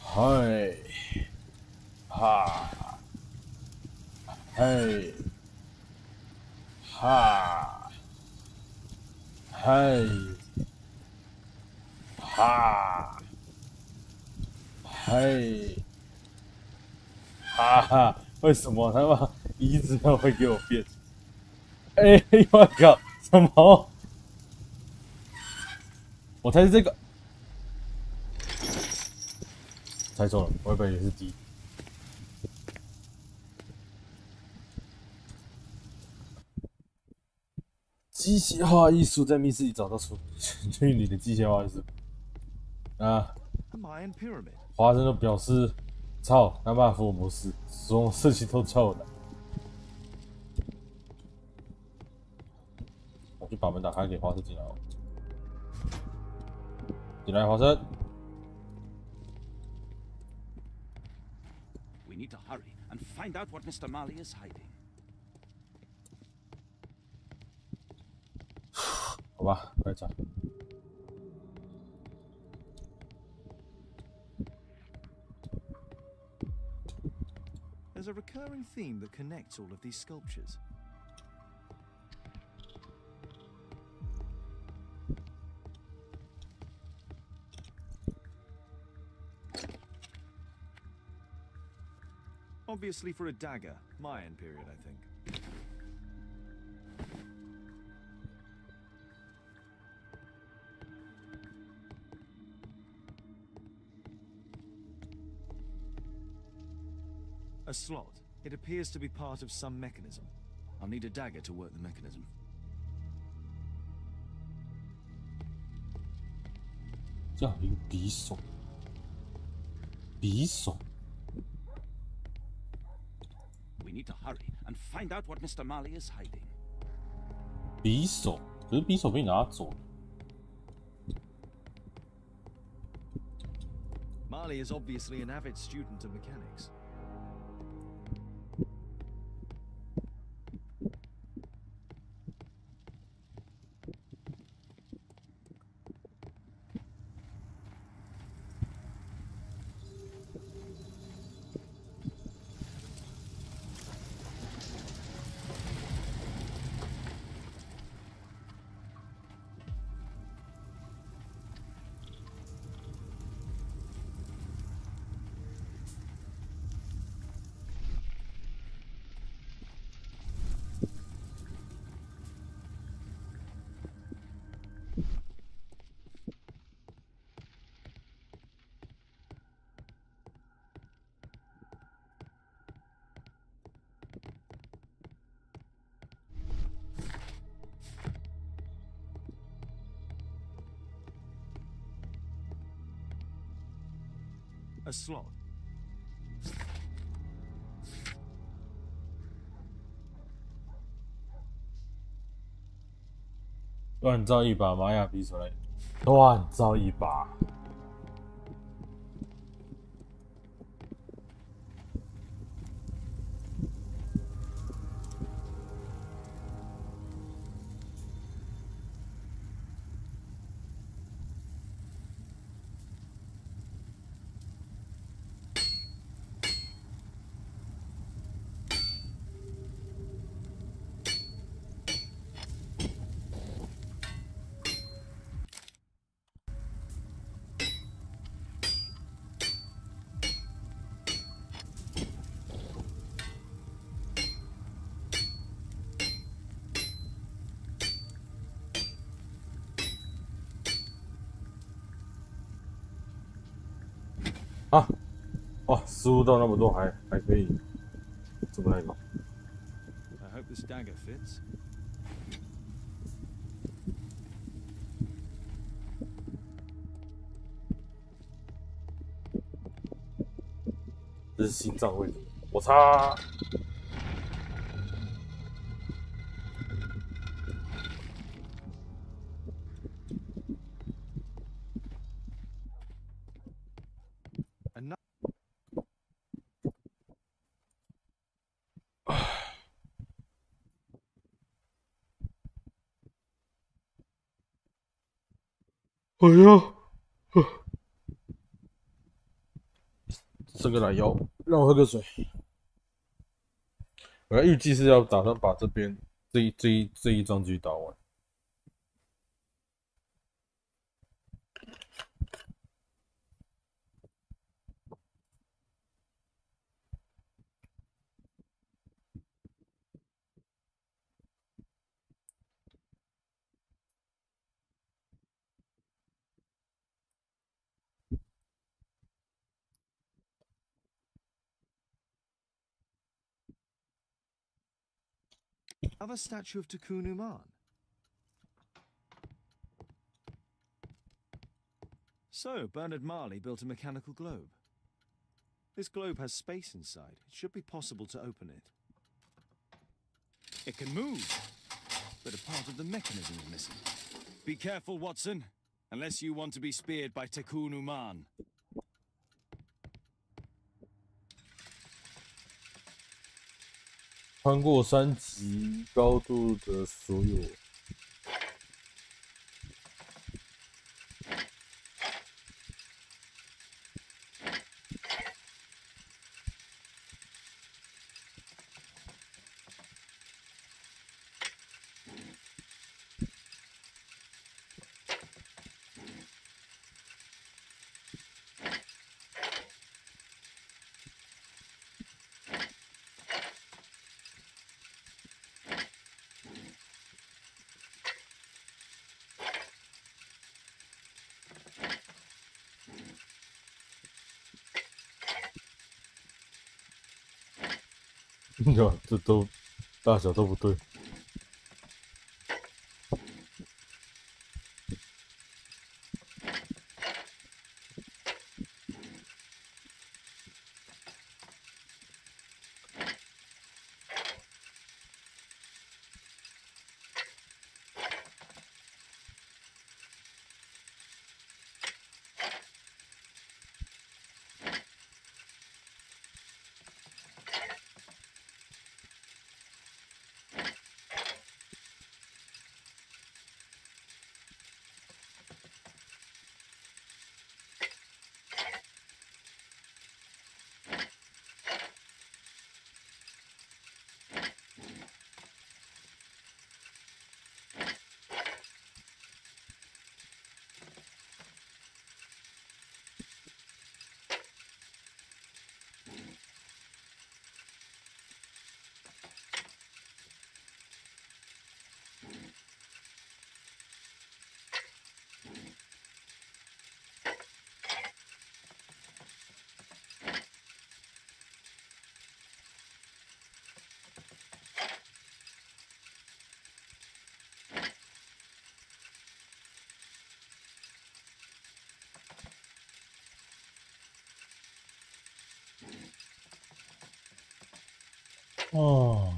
嗨，哈。嘿，哈，嘿，哈，嘿，哈哈！为什么他妈椅子它会给我变？哎，我靠！什么？我猜是这个，猜错了，我以为也是 D。机械化艺术在密室里找到出去你的机械化艺术啊！华生都表示，操他妈福尔摩斯，所有事情都叫我来。我去把门打开，给华生进来哦。进来，华生。We need to hurry and find out what Mr. Marley is hiding. 好吧，快找。There's a recurring theme that connects all of these sculptures. Obviously for a dagger, Mayan period, I think. A slot. It appears to be part of some mechanism. I'll need a dagger to work the mechanism. 这样一个匕首，匕首。We need to hurry and find out what Mr. Marley is hiding. 匕首，可是匕首被你拿走了。Marley is obviously an avid student of mechanics. A slot. 乱造一把玛雅匕首来，乱造一把。啊，哇，失误到那么多还可以，这么那个。I hope this dagger fits. 这是心脏位置，我擦！哎呀，这个奶油，让我喝个水。我预计是要打算把这边这一章继续打完。Of a statue of Tikkun Uman. So, Bernard Marley built a mechanical globe. This globe has space inside. It should be possible to open it. It can move, but a part of the mechanism is missing. Be careful, Watson, unless you want to be speared by Tikkun Uman. 穿过3级高度的所有。这都大小都不对。哦。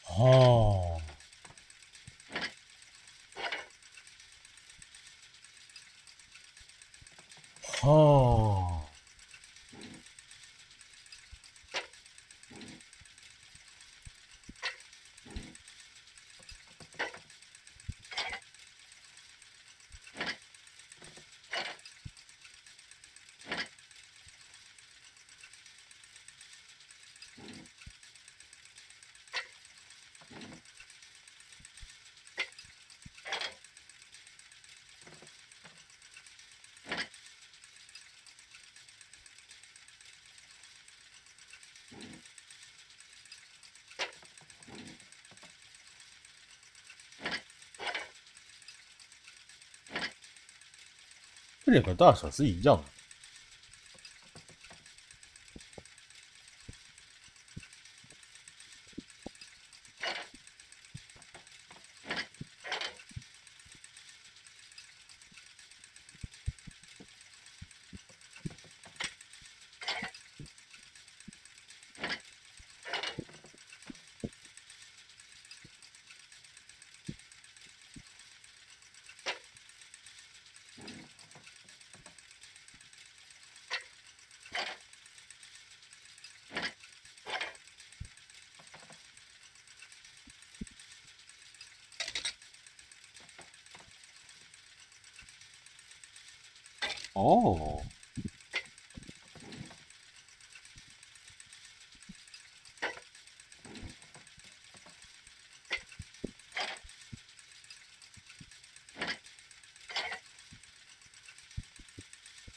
哦。哦。这两个大小是一样的。哦。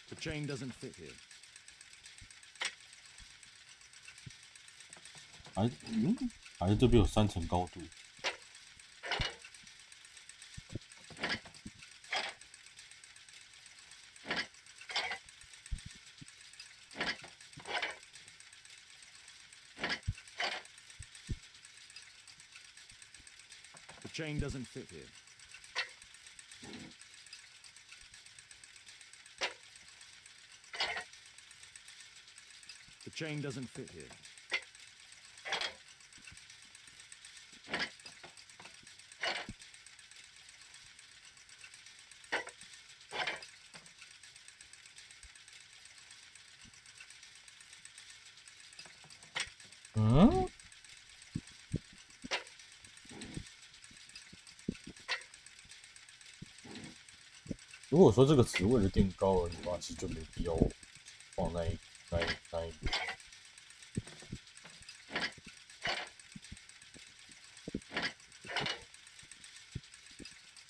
The chain doesn't fit here. 还是这边有3层高度。The chain doesn't fit here. The chain doesn't fit here.嗯？如果说这个只为了垫高而已的话，其实就没必要放那一个。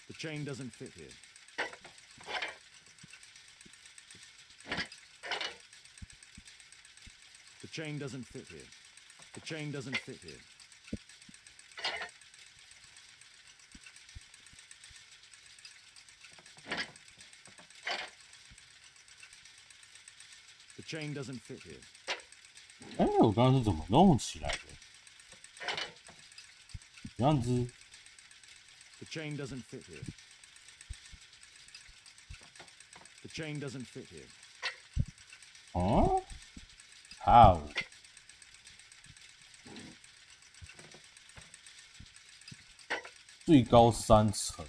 The chain doesn't fit here. The chain doesn't fit here. The chain doesn't fit here. The chain doesn't fit here. 哎，我刚刚是怎么弄起来的？这样子。The chain doesn't fit here. The chain doesn't fit here. 哦 ？How？ 最高3层。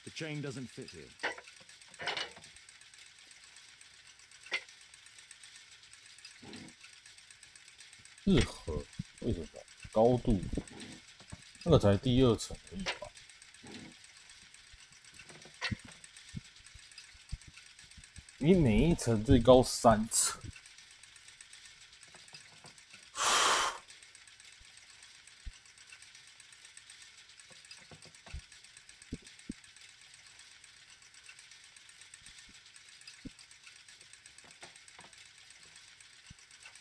The chain doesn't fit here. 适合为什么？高度那个才第2层而已吧。你每一层最高3层。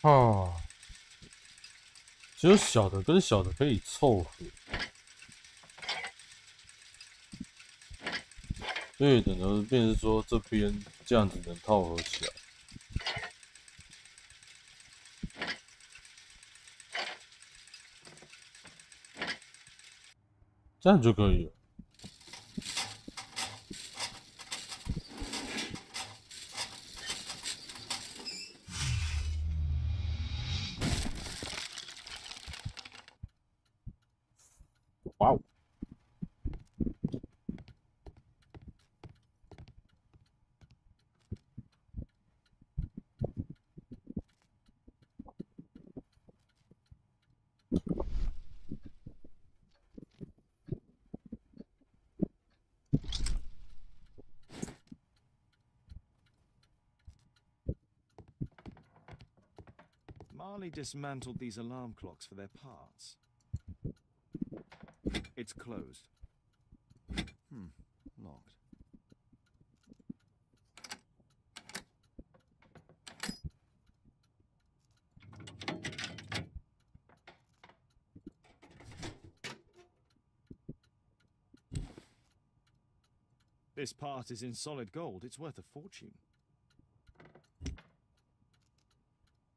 啊，只有小的跟小的可以凑合，所以等到变成说这边这样子能套合起来，这样就可以了。哇哦！Marley dismantled these alarm clocks for their parts. It's closed. Locked. This part is in solid gold. It's worth a fortune.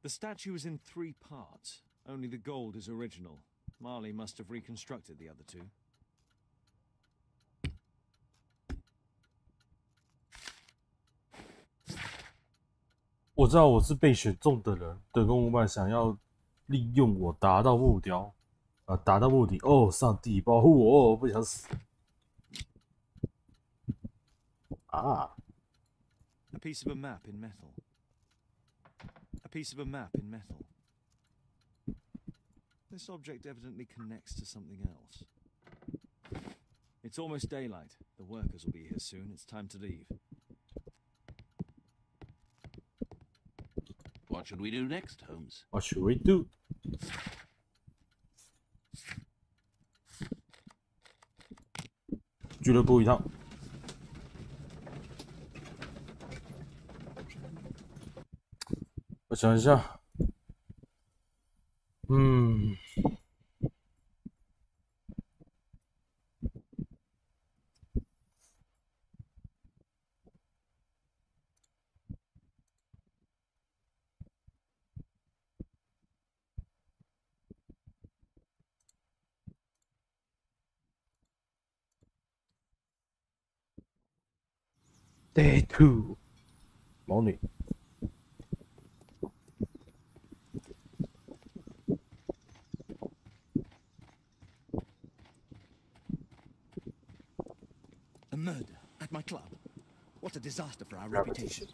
The statue is in 3 parts. Only the gold is original. Marley must have reconstructed the other 2. 我知道我是被选中的人，德公500想要利用我达到目标，达到目的。哦，上帝保护我，我不想死。啊 A piece of a map in metal. A piece of a map in metal. This object evidently connects to something else. It's almost daylight. The workers will be here soon. It's time to leave. What should we do next, Holmes? What should we do? 俱乐部一趟。我想一下。Day 2，毛女。A murder at my club. What a disaster for our reputation.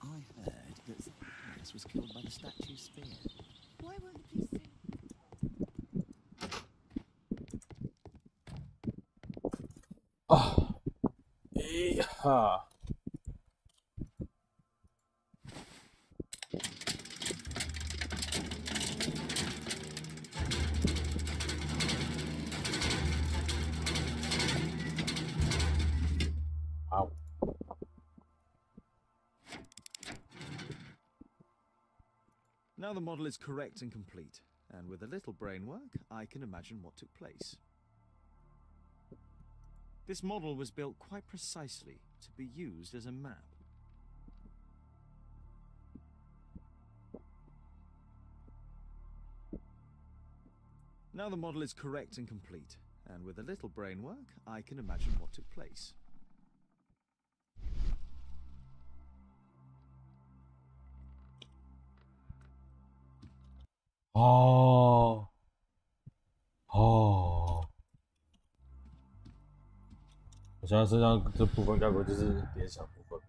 I heard that Zacharias was killed by the statue spear. Why won't the police say? 哈。Now the model is correct and complete, and with a little brain work, I can imagine what took place. This model was built quite precisely to be used as a map. Now the model is correct and complete, and with a little brain work, I can imagine what took place. Oh. 我现在剩下这部分该不会就是联想部分吧？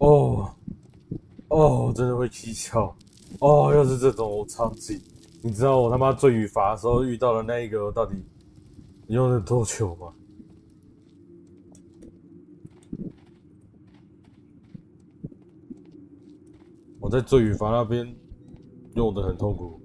哦哦，真的会起笑。哦，又是这种场景，你知道我他妈罪与罚的时候遇到的那一个到底用了多久吗？我在罪与罚那边用的很痛苦。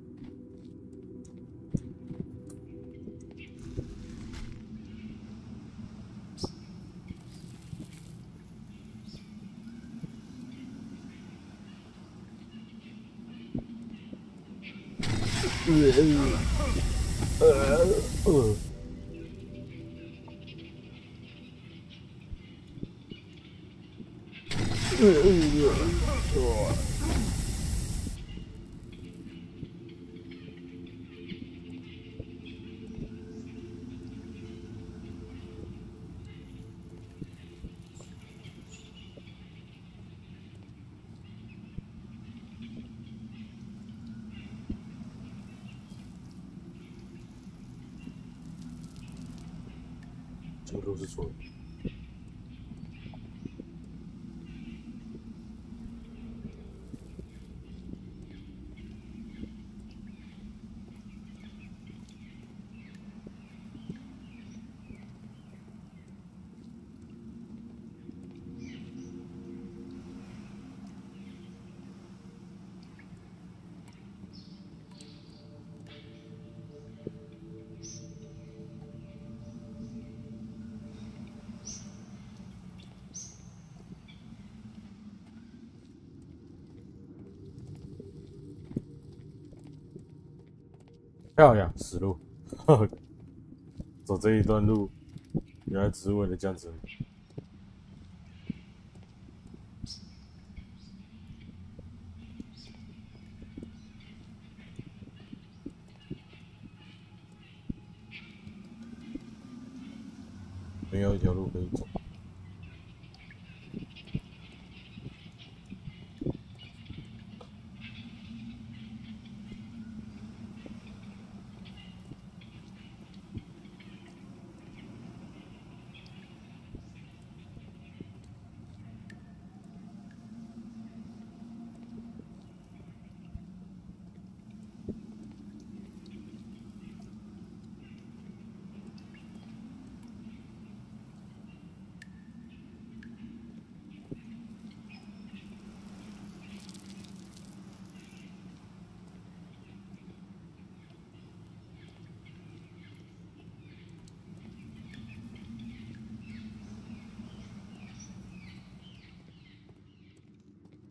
这个路是错的。漂亮，死路。走这一段路，原来只是为了这样子。没有一条路可以走。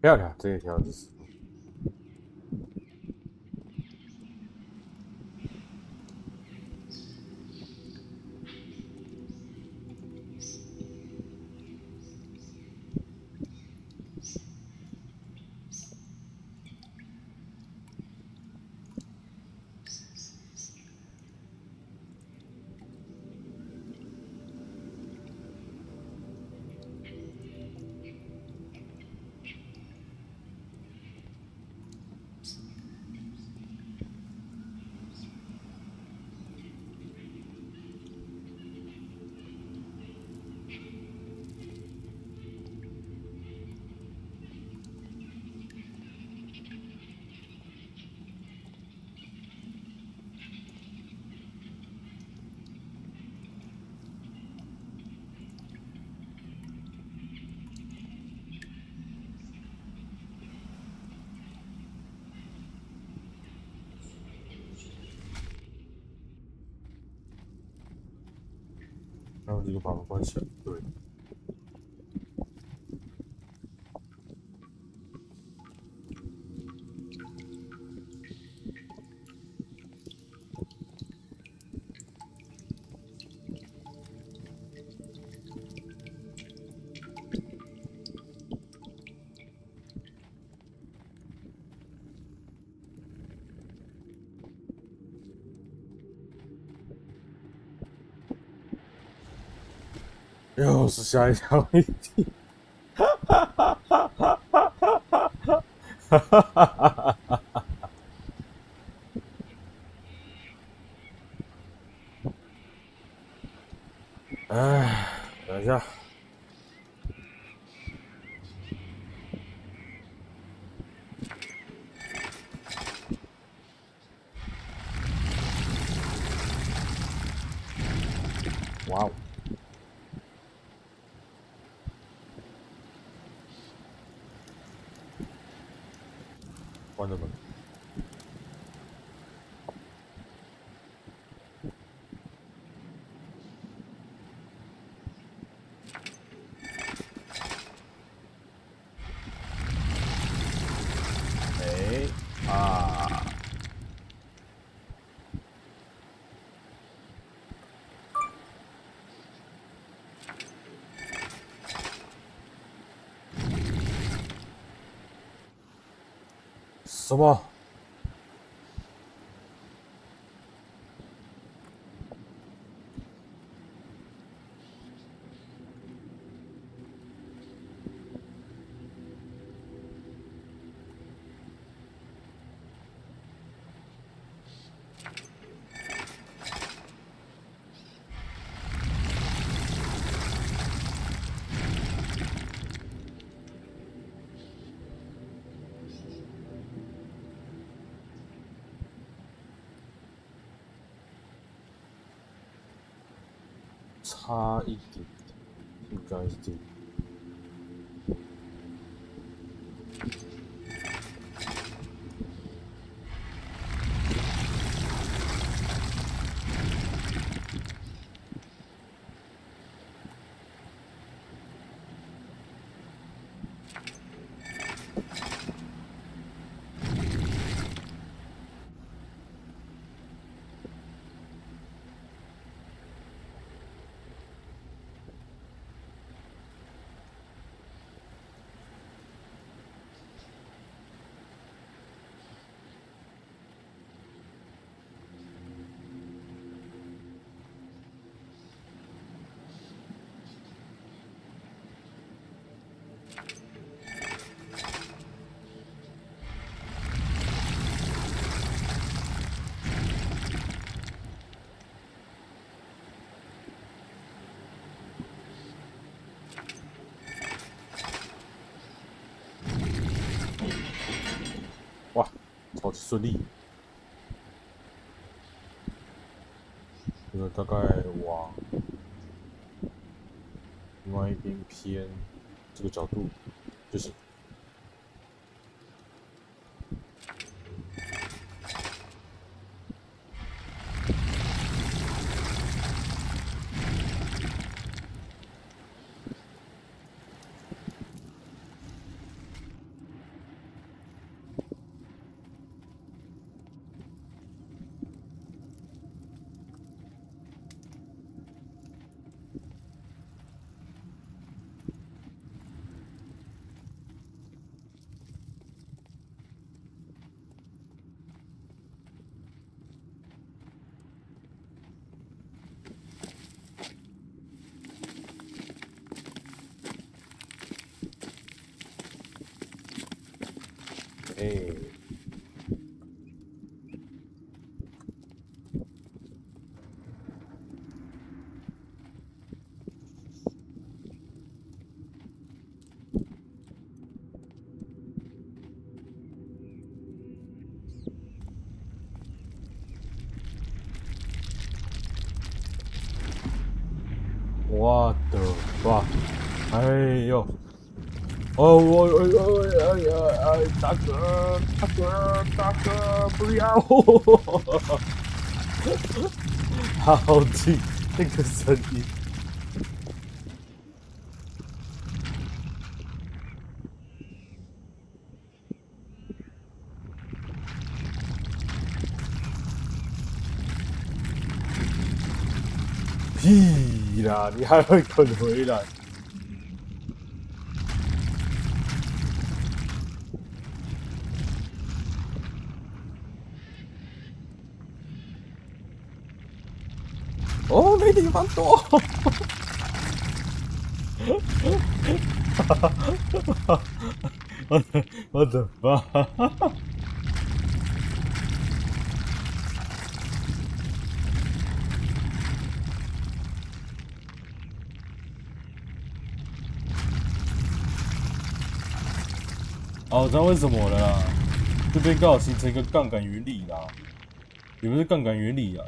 漂亮，这一条就是。然后这个把门关起来，对。又是下一条谜题，哈哈哈哈哈哈哈哈哈哈哈！哎，等一下，关着门。什么？差一点，应该是这个。哇，超级顺利！这个大概往另外一边偏这个角度就行。我的妈！哎呦！哦，大哥，不要！好听那个声音。屁啦！你还会滚回来？哦，没地方躲！我的妈！哦，我知道为什么了啦，这边刚好形成一个杠杆原理啦，也不是杠杆原理啊，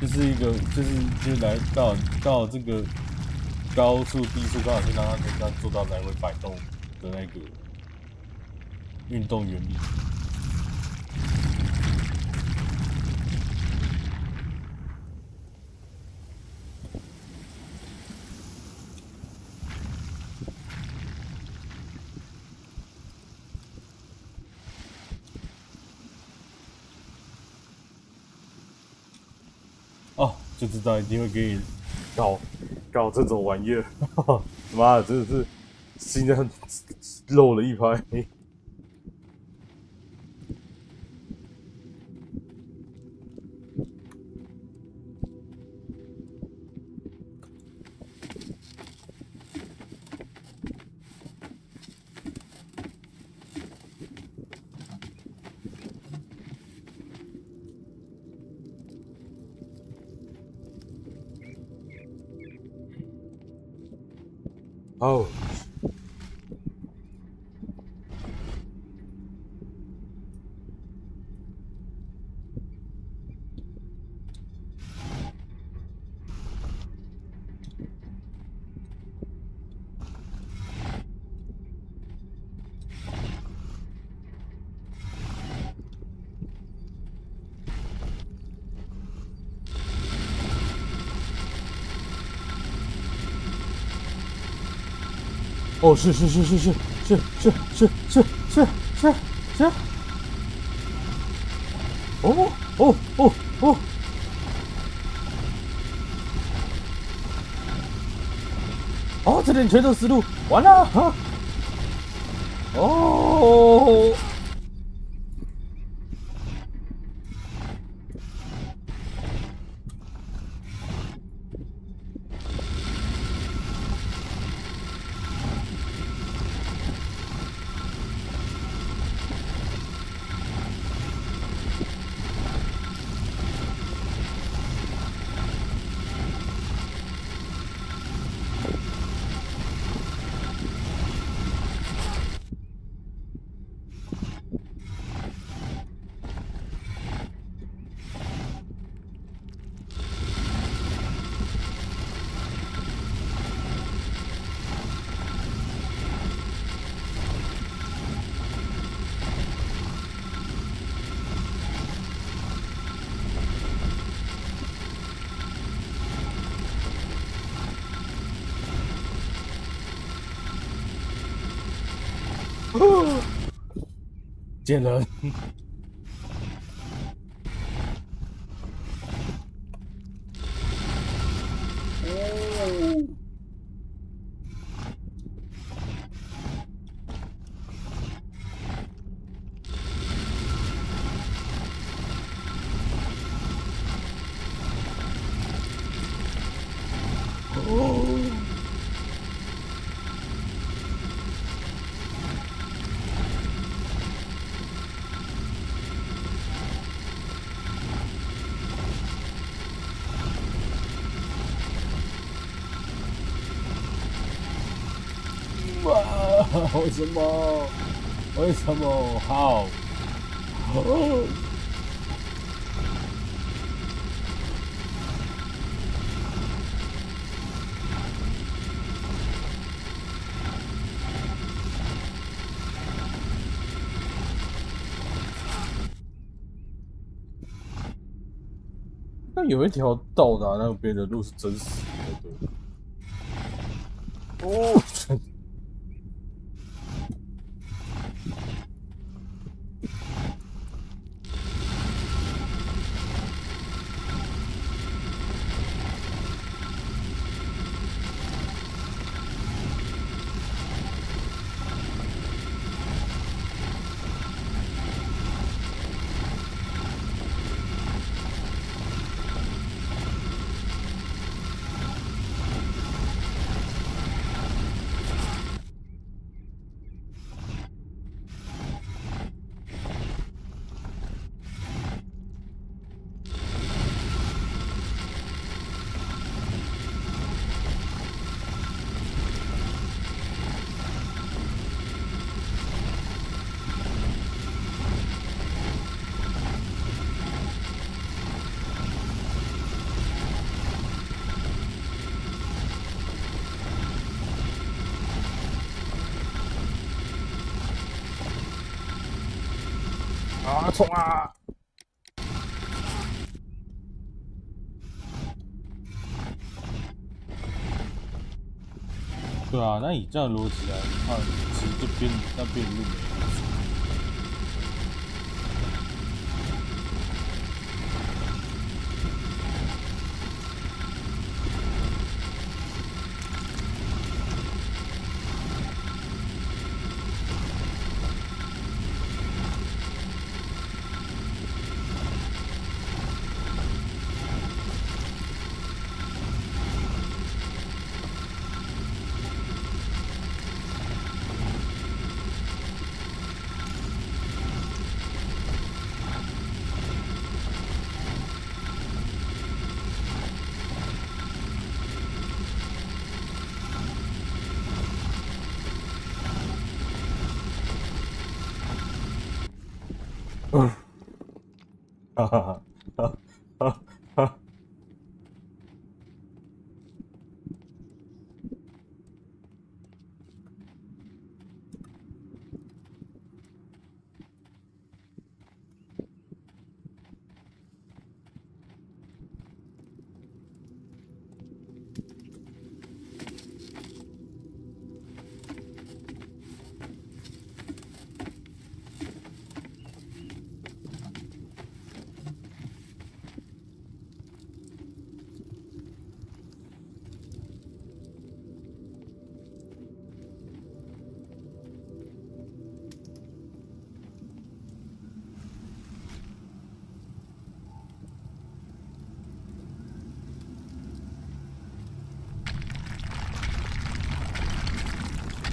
就是一个就是来到这个高处低处刚好就让它可以这样做到来回摆动的那个运动原理。就知道一定会给你搞这种玩意儿。妈的，真的是心脏漏了一拍。哦，哦，是，哦，哦，这点全都死路，完了，哈，哦。贱人！为什么？为什么？好。那有一条到达那边的路是真实的，对。哦。啊，冲啊！对啊，那以这样逻辑来看，其实这边那边路没有。哈哈哈哈哈！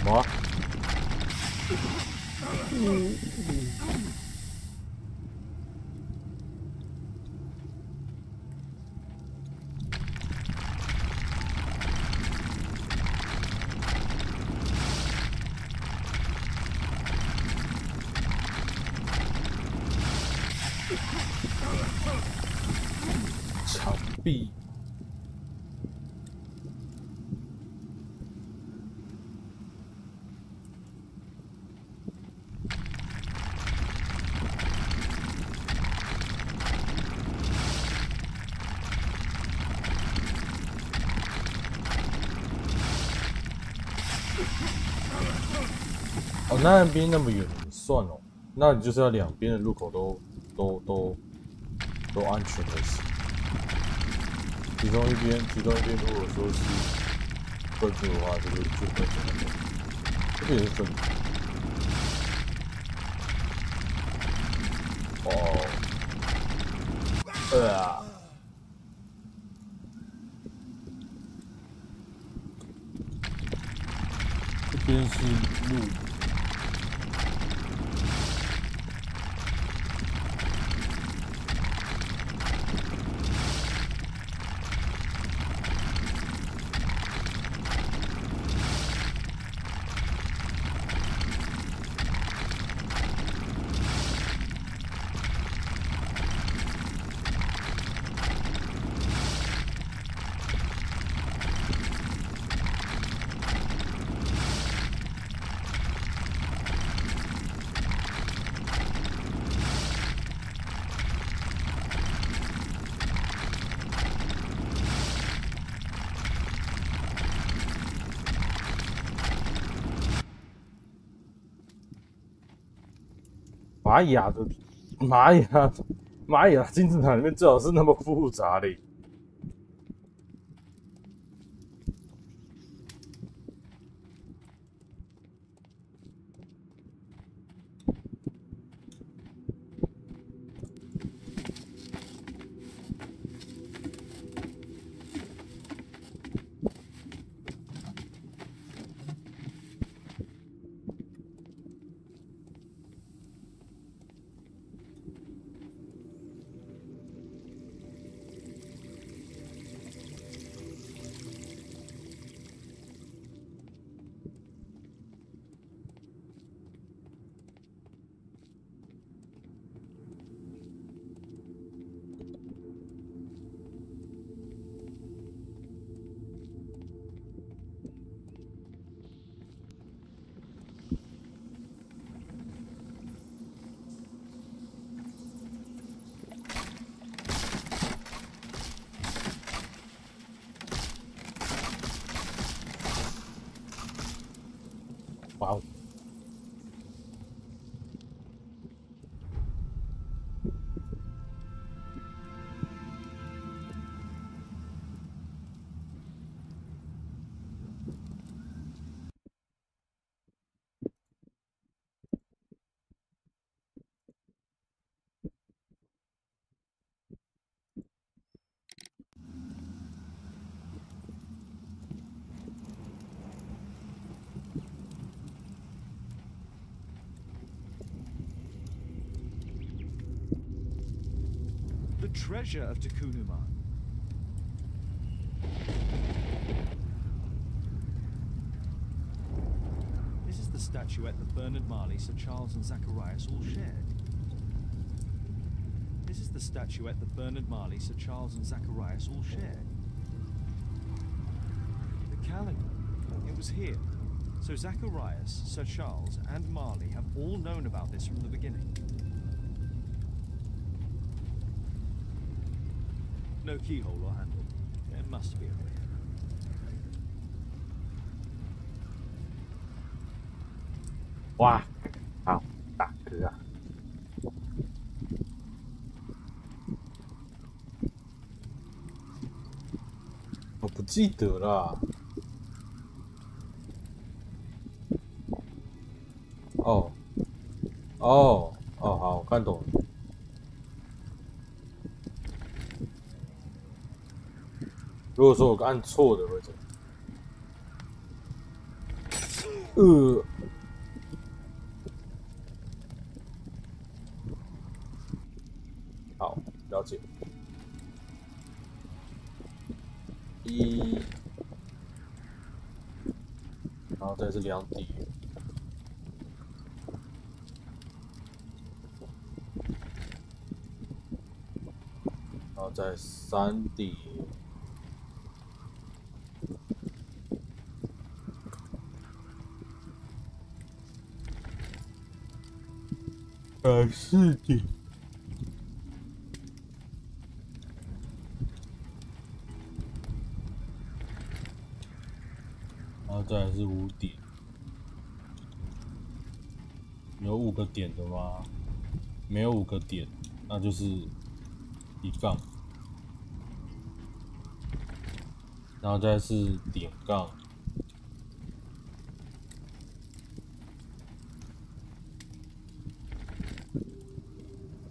什么？墙壁。哦，那边那么远，算了，那你就是要两边的路口都安全的行。其中一边如果说是分组的话，就分组。这边也是分组。哦，这边是路。玛雅金字塔里面最好是那么复杂的。哇哦！The treasure of Takunuman. This is the statuette that Bernard Marley, Sir Charles and Zacharias all shared. This is the statuette that Bernard Marley, Sir Charles, and Zacharias all shared. The calendar. It was here. So Zacharias, Sir Charles, and Marley have all known about this from the beginning. No keyhole or handle. There must be a way. 哇，好大哥啊！我不记得啦。哦，哦，哦，好，我看懂了。如果说我按错的会怎么？好，了解。然后再是2底，然后再3底，4底。然后再来是5点，有5个点的吗？没有5个点，那就是一杠，然后再是点杠，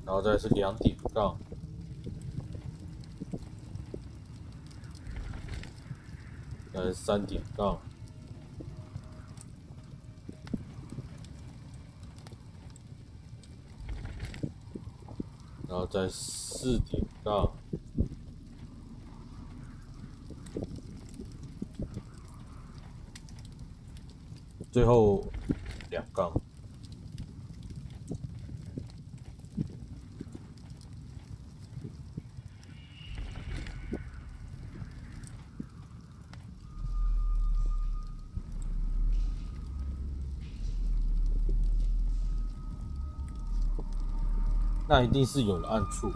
然后再是2点杠。再是3点杠。然后再4点杠，最后2杠。那一定是有了暗处。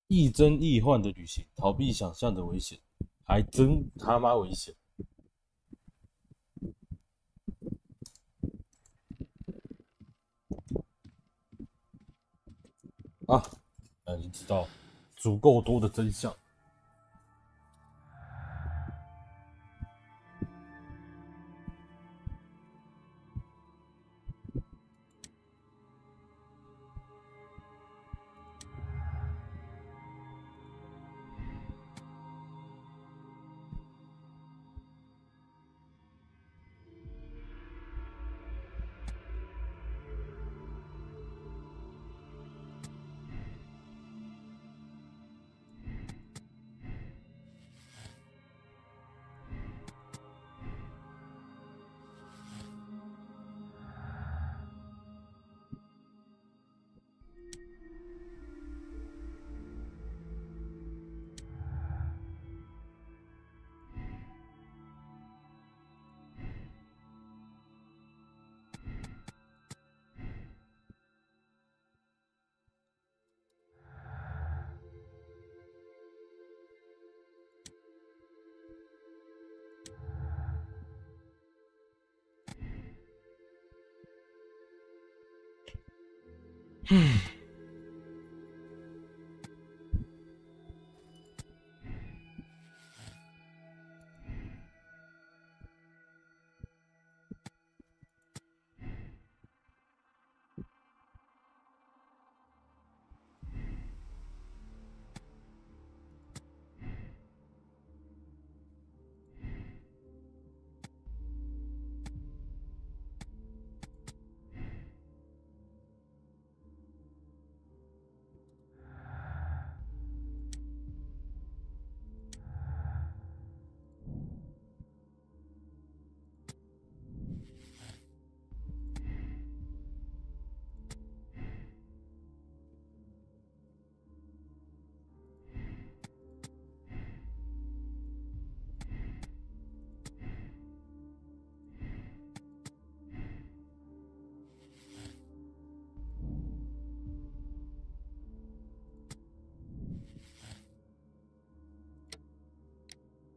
亦真亦幻的旅行，逃避想象的危险，还真他妈危险！啊，已经知道足够多的真相。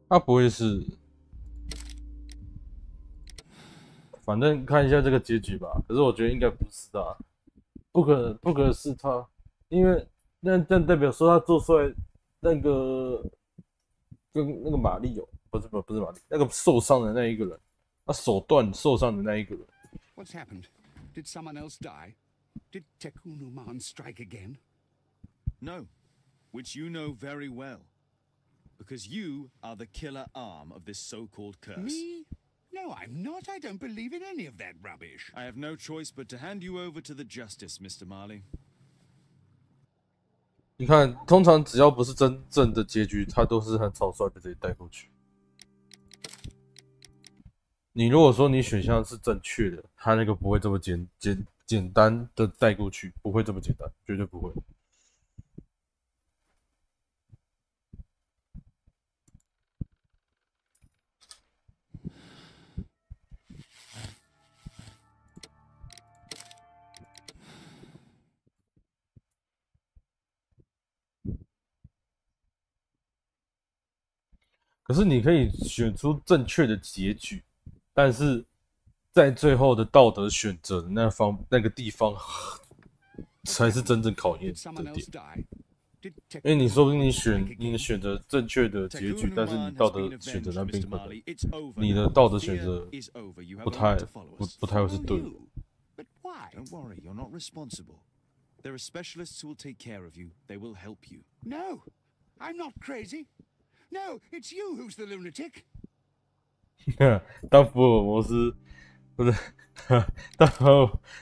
他不会是，反正看一下这个结局吧。可是我觉得应该不是他，不可能是他，因为那代表说他做出来那个跟那个玛丽不是玛丽，那个受伤的那一个人，他手段受伤的那一个人。What's happened? Did someone else die? Did Tekunuman strike again? No, which you know very well. Because you are the killer arm of this so-called curse. Me? No, I'm not. I don't believe in any of that rubbish. I have no choice but to hand you over to the justice, Mr. Marley. 你看，通常只要不是真正的结局，他都是很草率的直接带过去。你如果说你选项是正确的，他那个不会这么简单的带过去，不会这么简单，绝对不会。可是你可以选出正确的结局，但是在最后的道德选择的那个地方，才是真正考验的点。因为你说不定你选择正确的结局，但是你道德选择那边可能你的道德选择不太会是对的。Don't worry, you're not responsible. There are specialists who will take care of you. They will help you. No, I'm not crazy. No, it's you who's the lunatic. 当福尔摩斯不是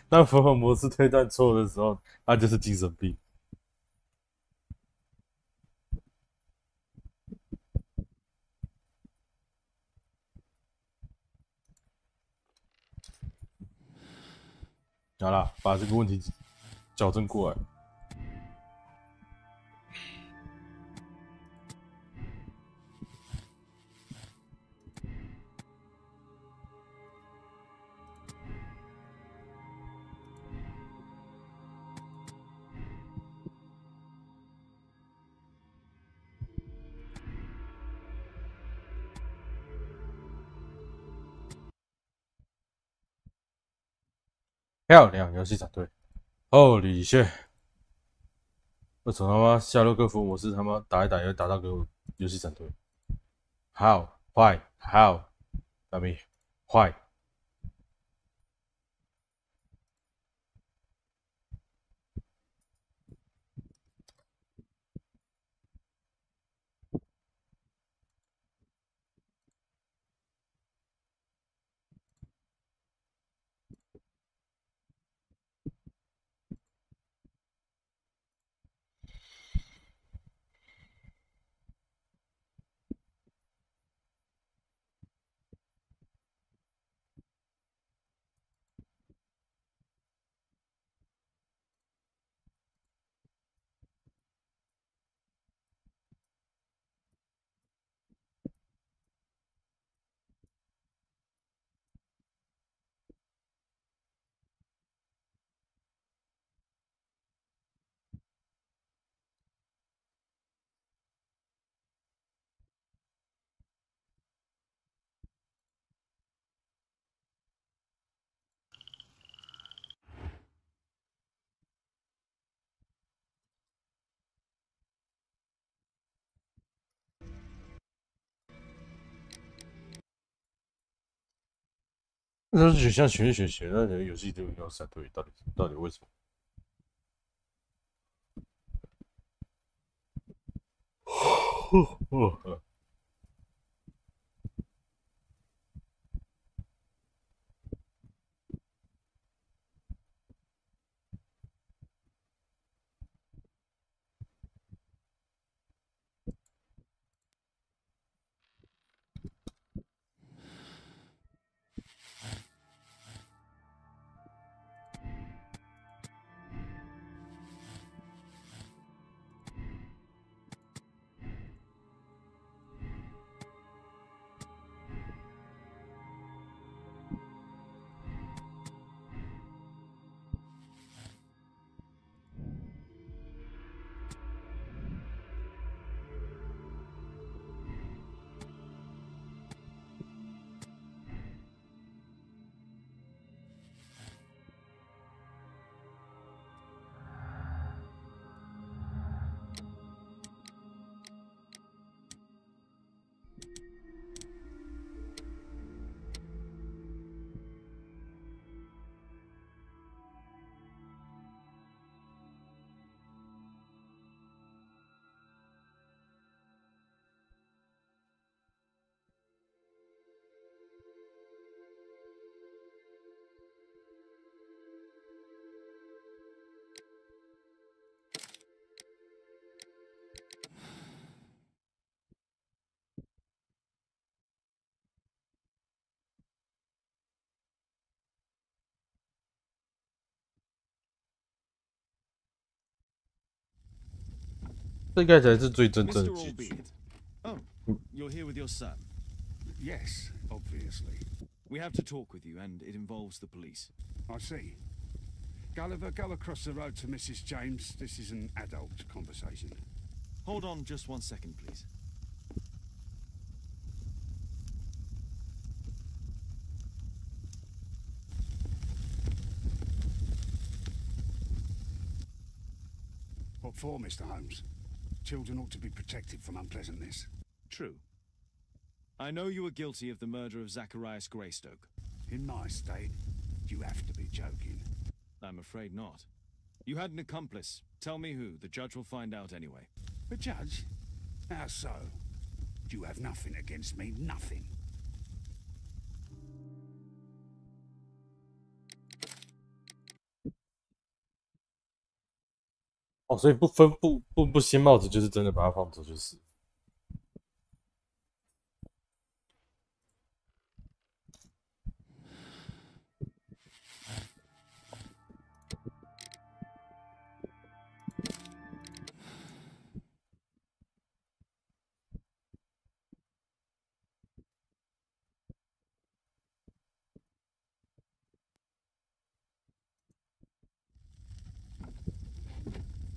当福尔摩斯推断错的时候，他就是精神病。好啦，把这个问题矫正过来。漂亮，游戏团队。Holy shit！ 为什么他妈夏洛克福尔摩斯他妈打一打也会打到个游戏团队 ？How? Why? How? 大咪 Why？ 那是选项选，那你的游戏就要闪退，到底为什么？这应该才是最真正 Mr. 的结局。 Allbeard. Oh, you're here with your son. Yes, obviously. We have to talk with you, and it involves the police. I see. Gulliver, go across the road to Mrs. James. This is an adult conversation. Hold on just 1 second, please. What for, Mr. Holmes? Children ought to be protected from unpleasantness. True. I know you were guilty of the murder of Zacharias Greystoke. In my state, you have to be joking. I'm afraid not. You had an accomplice. Tell me who. The judge will find out anyway. The judge? How so? You have nothing against me, nothing. 哦，所以不掀帽子，就是真的把它放走，就是。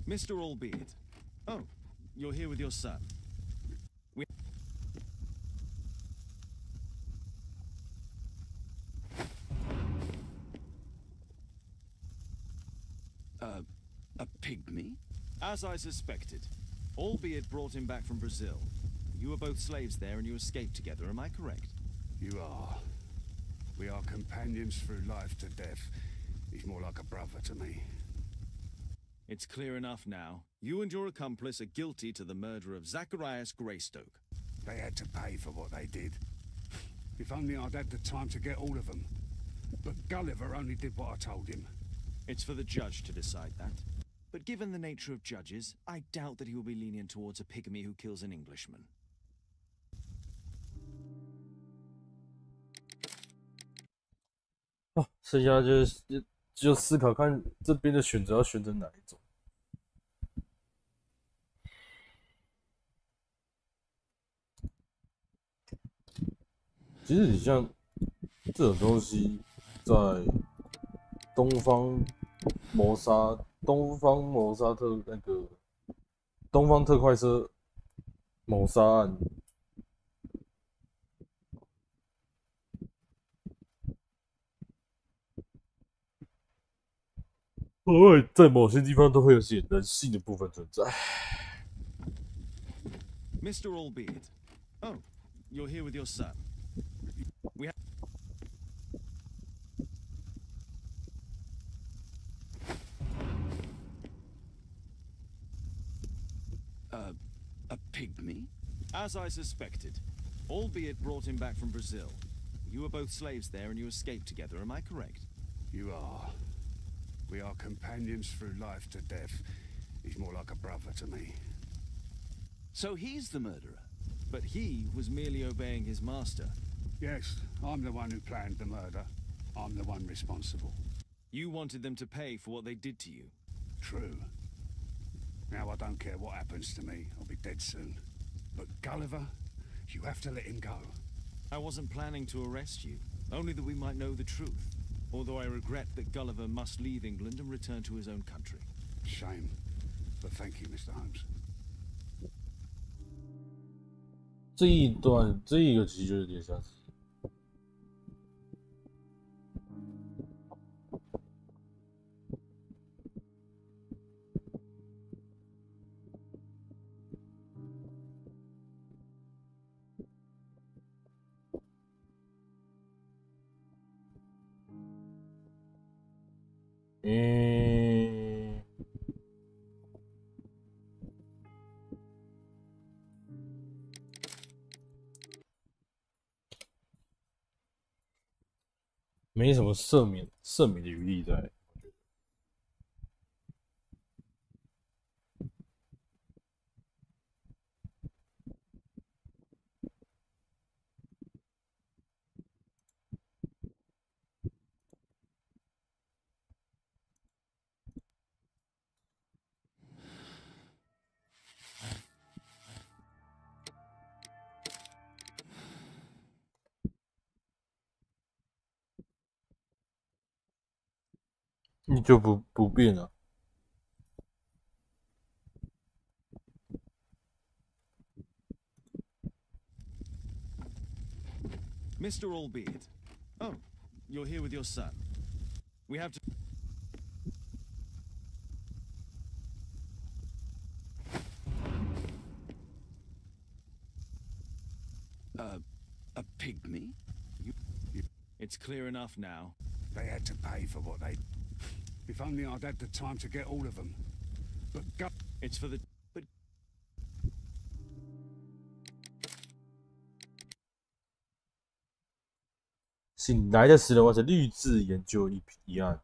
Mr. Allbeard. Oh, you're here with your son. We... A pygmy? As I suspected. Allbeard brought him back from Brazil. You were both slaves there and you escaped together, am I correct? You are. We are companions through life to death. He's more like a brother to me. It's clear enough now. You and your accomplice are guilty to the murder of Zacharias Greystoke. They had to pay for what they did. If only I'd had the time to get all of them. But Gulliver only did what I told him. It's for the judge to decide that. But given the nature of judges, I doubt that he will be lenient towards a pygmy who kills an Englishman. 哦，剩下就思考看这边的选择要选择哪一种。其实你像这种东西，在东方谋杀东方特快车谋杀案。偶尔在某些地方都会有些人性的部分存在。Mr. Allbeard. Oh, you're here with your son. We have... A pygmy? As I suspected. Allbeard brought him back from Brazil. You were both slaves there and you escaped together, am I correct? You are. We are companions through life to death. He's more like a brother to me. So he's the murderer? But he was merely obeying his master. Yes, I'm the one who planned the murder. I'm the one responsible. You wanted them to pay for what they did to you. True. Now I don't care what happens to me. I'll be dead soon. But Gulliver, you have to let him go. I wasn't planning to arrest you, only that we might know the truth. Although I regret that Gulliver must leave England and return to his own country. Shame. But thank you, Mr. Holmes. 这一个其实就有点像是。没什么赦免的余地在。你就不变了。Mr. Albeit. Oh, you're here with your son. We have to... A pygmy? It's clear enough now. They had to pay for what they... If only I'd had the time to get all of them. But go... It's for the... But... 醒来的时人完成律制研究一案，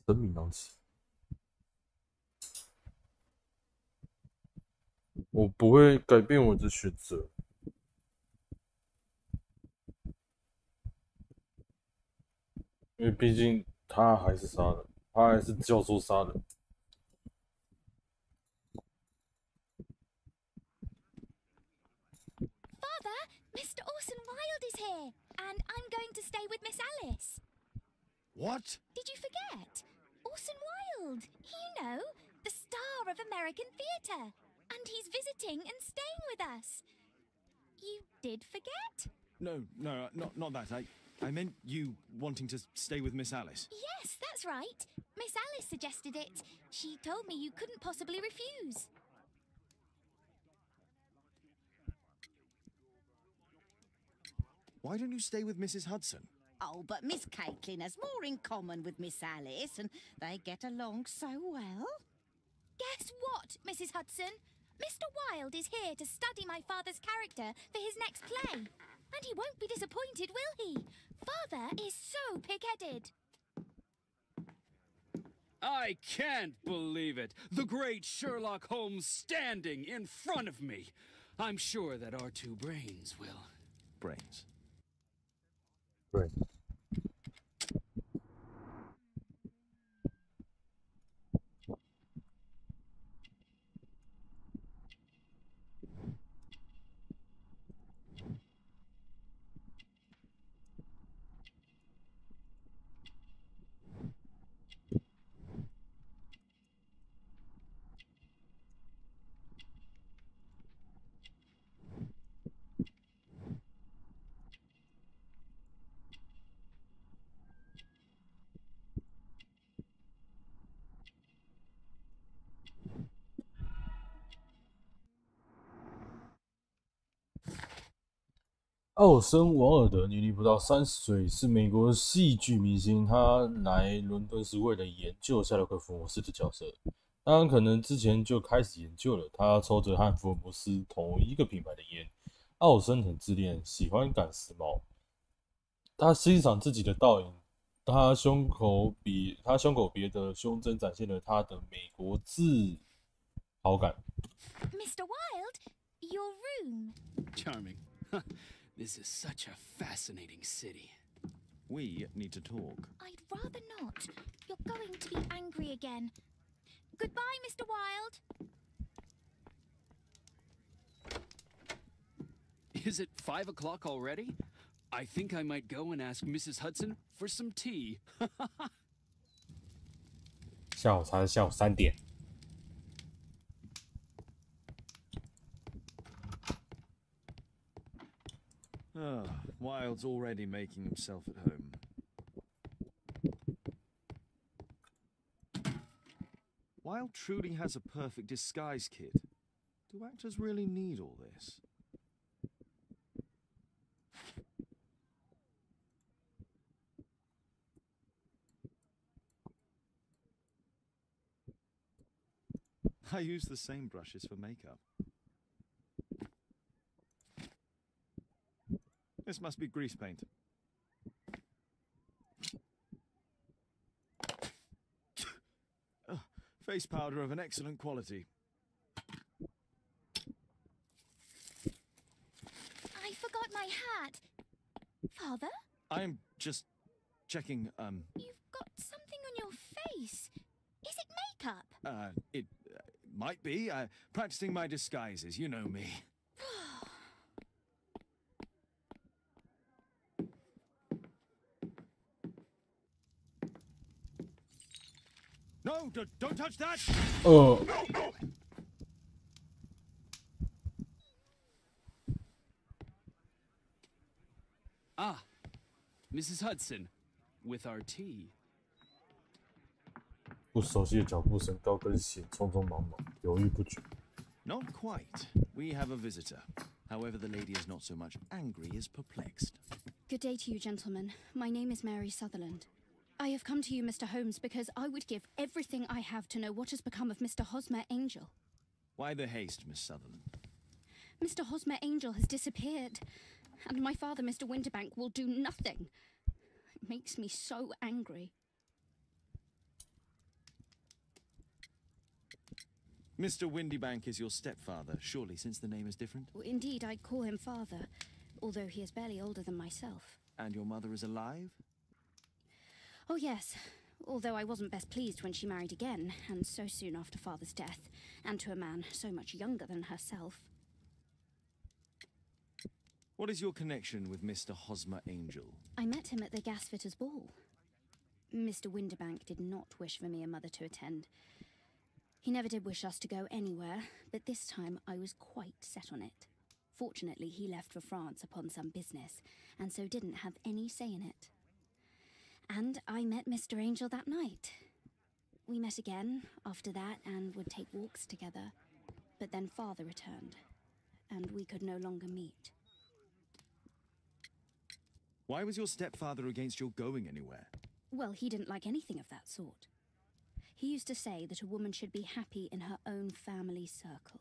神秘难题。我不会改变我的选择，因为毕竟他还是杀人，他还是教唆杀人。Father, Mr. Orson Wilde is here, and I'm going to stay with Miss Alice. What? Did you forget? Orson Wilde, you know, the star of American theatre. And he's visiting and staying with us. You did forget? No, not that. I meant you wanting to stay with Miss Alice. Yes, that's right. Miss Alice suggested it. She told me you couldn't possibly refuse. Why don't you stay with Mrs. Hudson? Oh, but Miss Caitlin has more in common with Miss Alice, and they get along so well. Guess what, Mrs. Hudson? Mr. Wilde is here to study my father's character for his next play. And he won't be disappointed, will he? Father is so pig-headed. I can't believe it. The great Sherlock Holmes standing in front of me. I'm sure that our two brains will... Brains. Brains.奥森·王尔德年龄不到30岁，是美国戏剧明星。他来伦敦是为了研究夏洛克·福尔摩斯的角色。当然，可能之前就开始研究了。他抽着和福尔摩斯同一个品牌的烟。奥森很自恋，喜欢赶时髦。他欣赏自己的倒影。他胸口别的胸针展现了他的美国自豪感。Mr. Wilde, your room. Charming. This is such a fascinating city. We need to talk. I'd rather not. You're going to be angry again. Goodbye, Mr. Wilde. Is it 5 o'clock already? I think I might go and ask Mrs. Hudson for some tea. 下午茶是下午3点。Wilde's already making himself at home. Wilde truly has a perfect disguise kit. Do actors really need all this? I use the same brushes for makeup. This must be grease paint. Face powder of an excellent quality. I forgot my hat. Father? I'm just checking, You've got something on your face. Is it makeup? It might be. Practicing my disguises, you know me. No, don't touch that. Ah, Mrs. Hudson, with our tea. 不熟悉的脚步声，高跟鞋匆匆忙忙，犹豫不决。Not quite. We have a visitor. However, the lady is not so much angry as perplexed. Good day to you, gentlemen. My name is Mary Sutherland. I have come to you, Mr. Holmes, because I would give everything I have to know what has become of Mr. Hosmer Angel. Why the haste, Miss Sutherland? Mr. Hosmer Angel has disappeared, and my father, Mr. Winterbank, will do nothing. It makes me so angry. Mr. Windybank is your stepfather, surely, since the name is different? Indeed, I call him father, although he is barely older than myself. And your mother is alive? Oh, yes. Although I wasn't best pleased when she married again, and so soon after father's death, and to a man so much younger than herself. What is your connection with Mr. Hosmer Angel? I met him at the gasfitter's ball. Mr. Winterbank did not wish for me and mother to attend. He never did wish us to go anywhere, but this time I was quite set on it. Fortunately, he left for France upon some business, and so didn't have any say in it. And I met Mr. Angel that night. We met again after that and would take walks together. But then father returned, and we could no longer meet. Why was your stepfather against your going anywhere? Well, he didn't like anything of that sort. He used to say that a woman should be happy in her own family circle.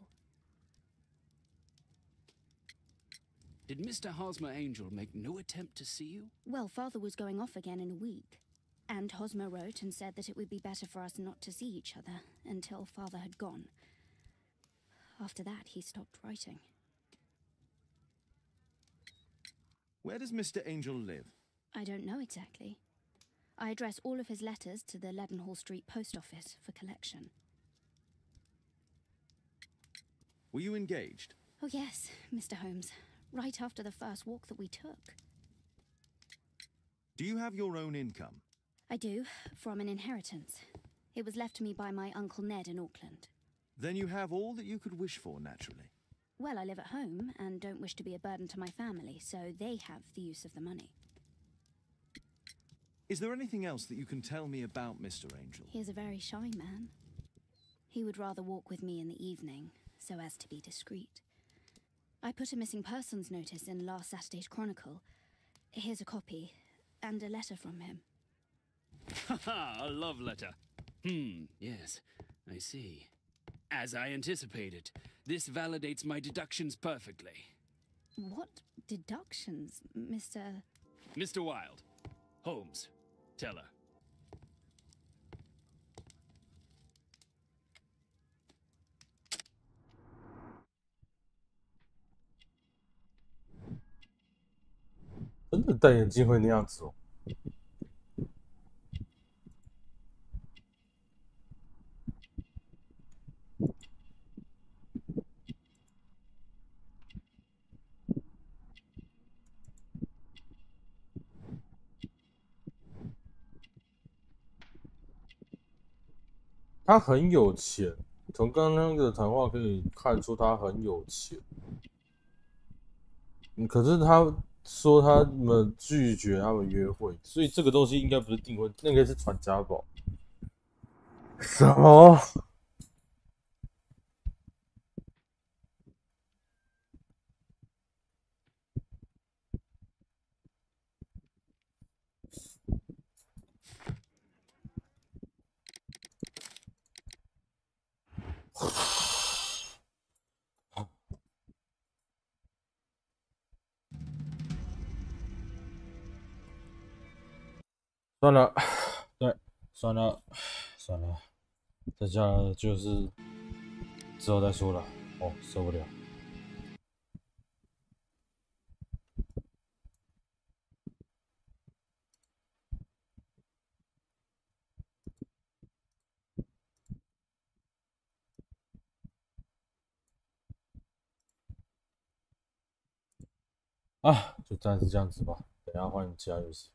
Did Mr. Hosmer Angel make no attempt to see you? Well, father was going off again in a week. And Hosmer wrote and said that it would be better for us not to see each other until father had gone. After that, he stopped writing. Where does Mr. Angel live? I don't know exactly. I address all of his letters to the Leadenhall Street Post Office for collection. Were you engaged? Oh yes, Mr. Holmes. Right after the first walk that we took. Do you have your own income? I do, from an inheritance. It was left to me by my Uncle Ned in Auckland. Then you have all that you could wish for, naturally. Well, I live at home and don't wish to be a burden to my family, so they have the use of the money. Is there anything else that you can tell me about Mr. Angel? He is a very shy man. He would rather walk with me in the evening, so as to be discreet. I put a missing persons notice in last Saturday's Chronicle. Here's a copy, and a letter from him. Haha, a love letter. Yes, I see. As I anticipated, this validates my deductions perfectly. What deductions, Mr. Mr. Wilde. Holmes, tell her.真的戴眼镜会那样子哦。他很有钱，从刚刚的谈话可以看出他很有钱。可是他说他们拒绝他们约会，所以这个东西应该不是订婚，那个是传家宝。什么？算了，对，算了，算了，这下就是之后再说了。哦，受不了。啊，就暂时这样子吧，等一下换其他游戏。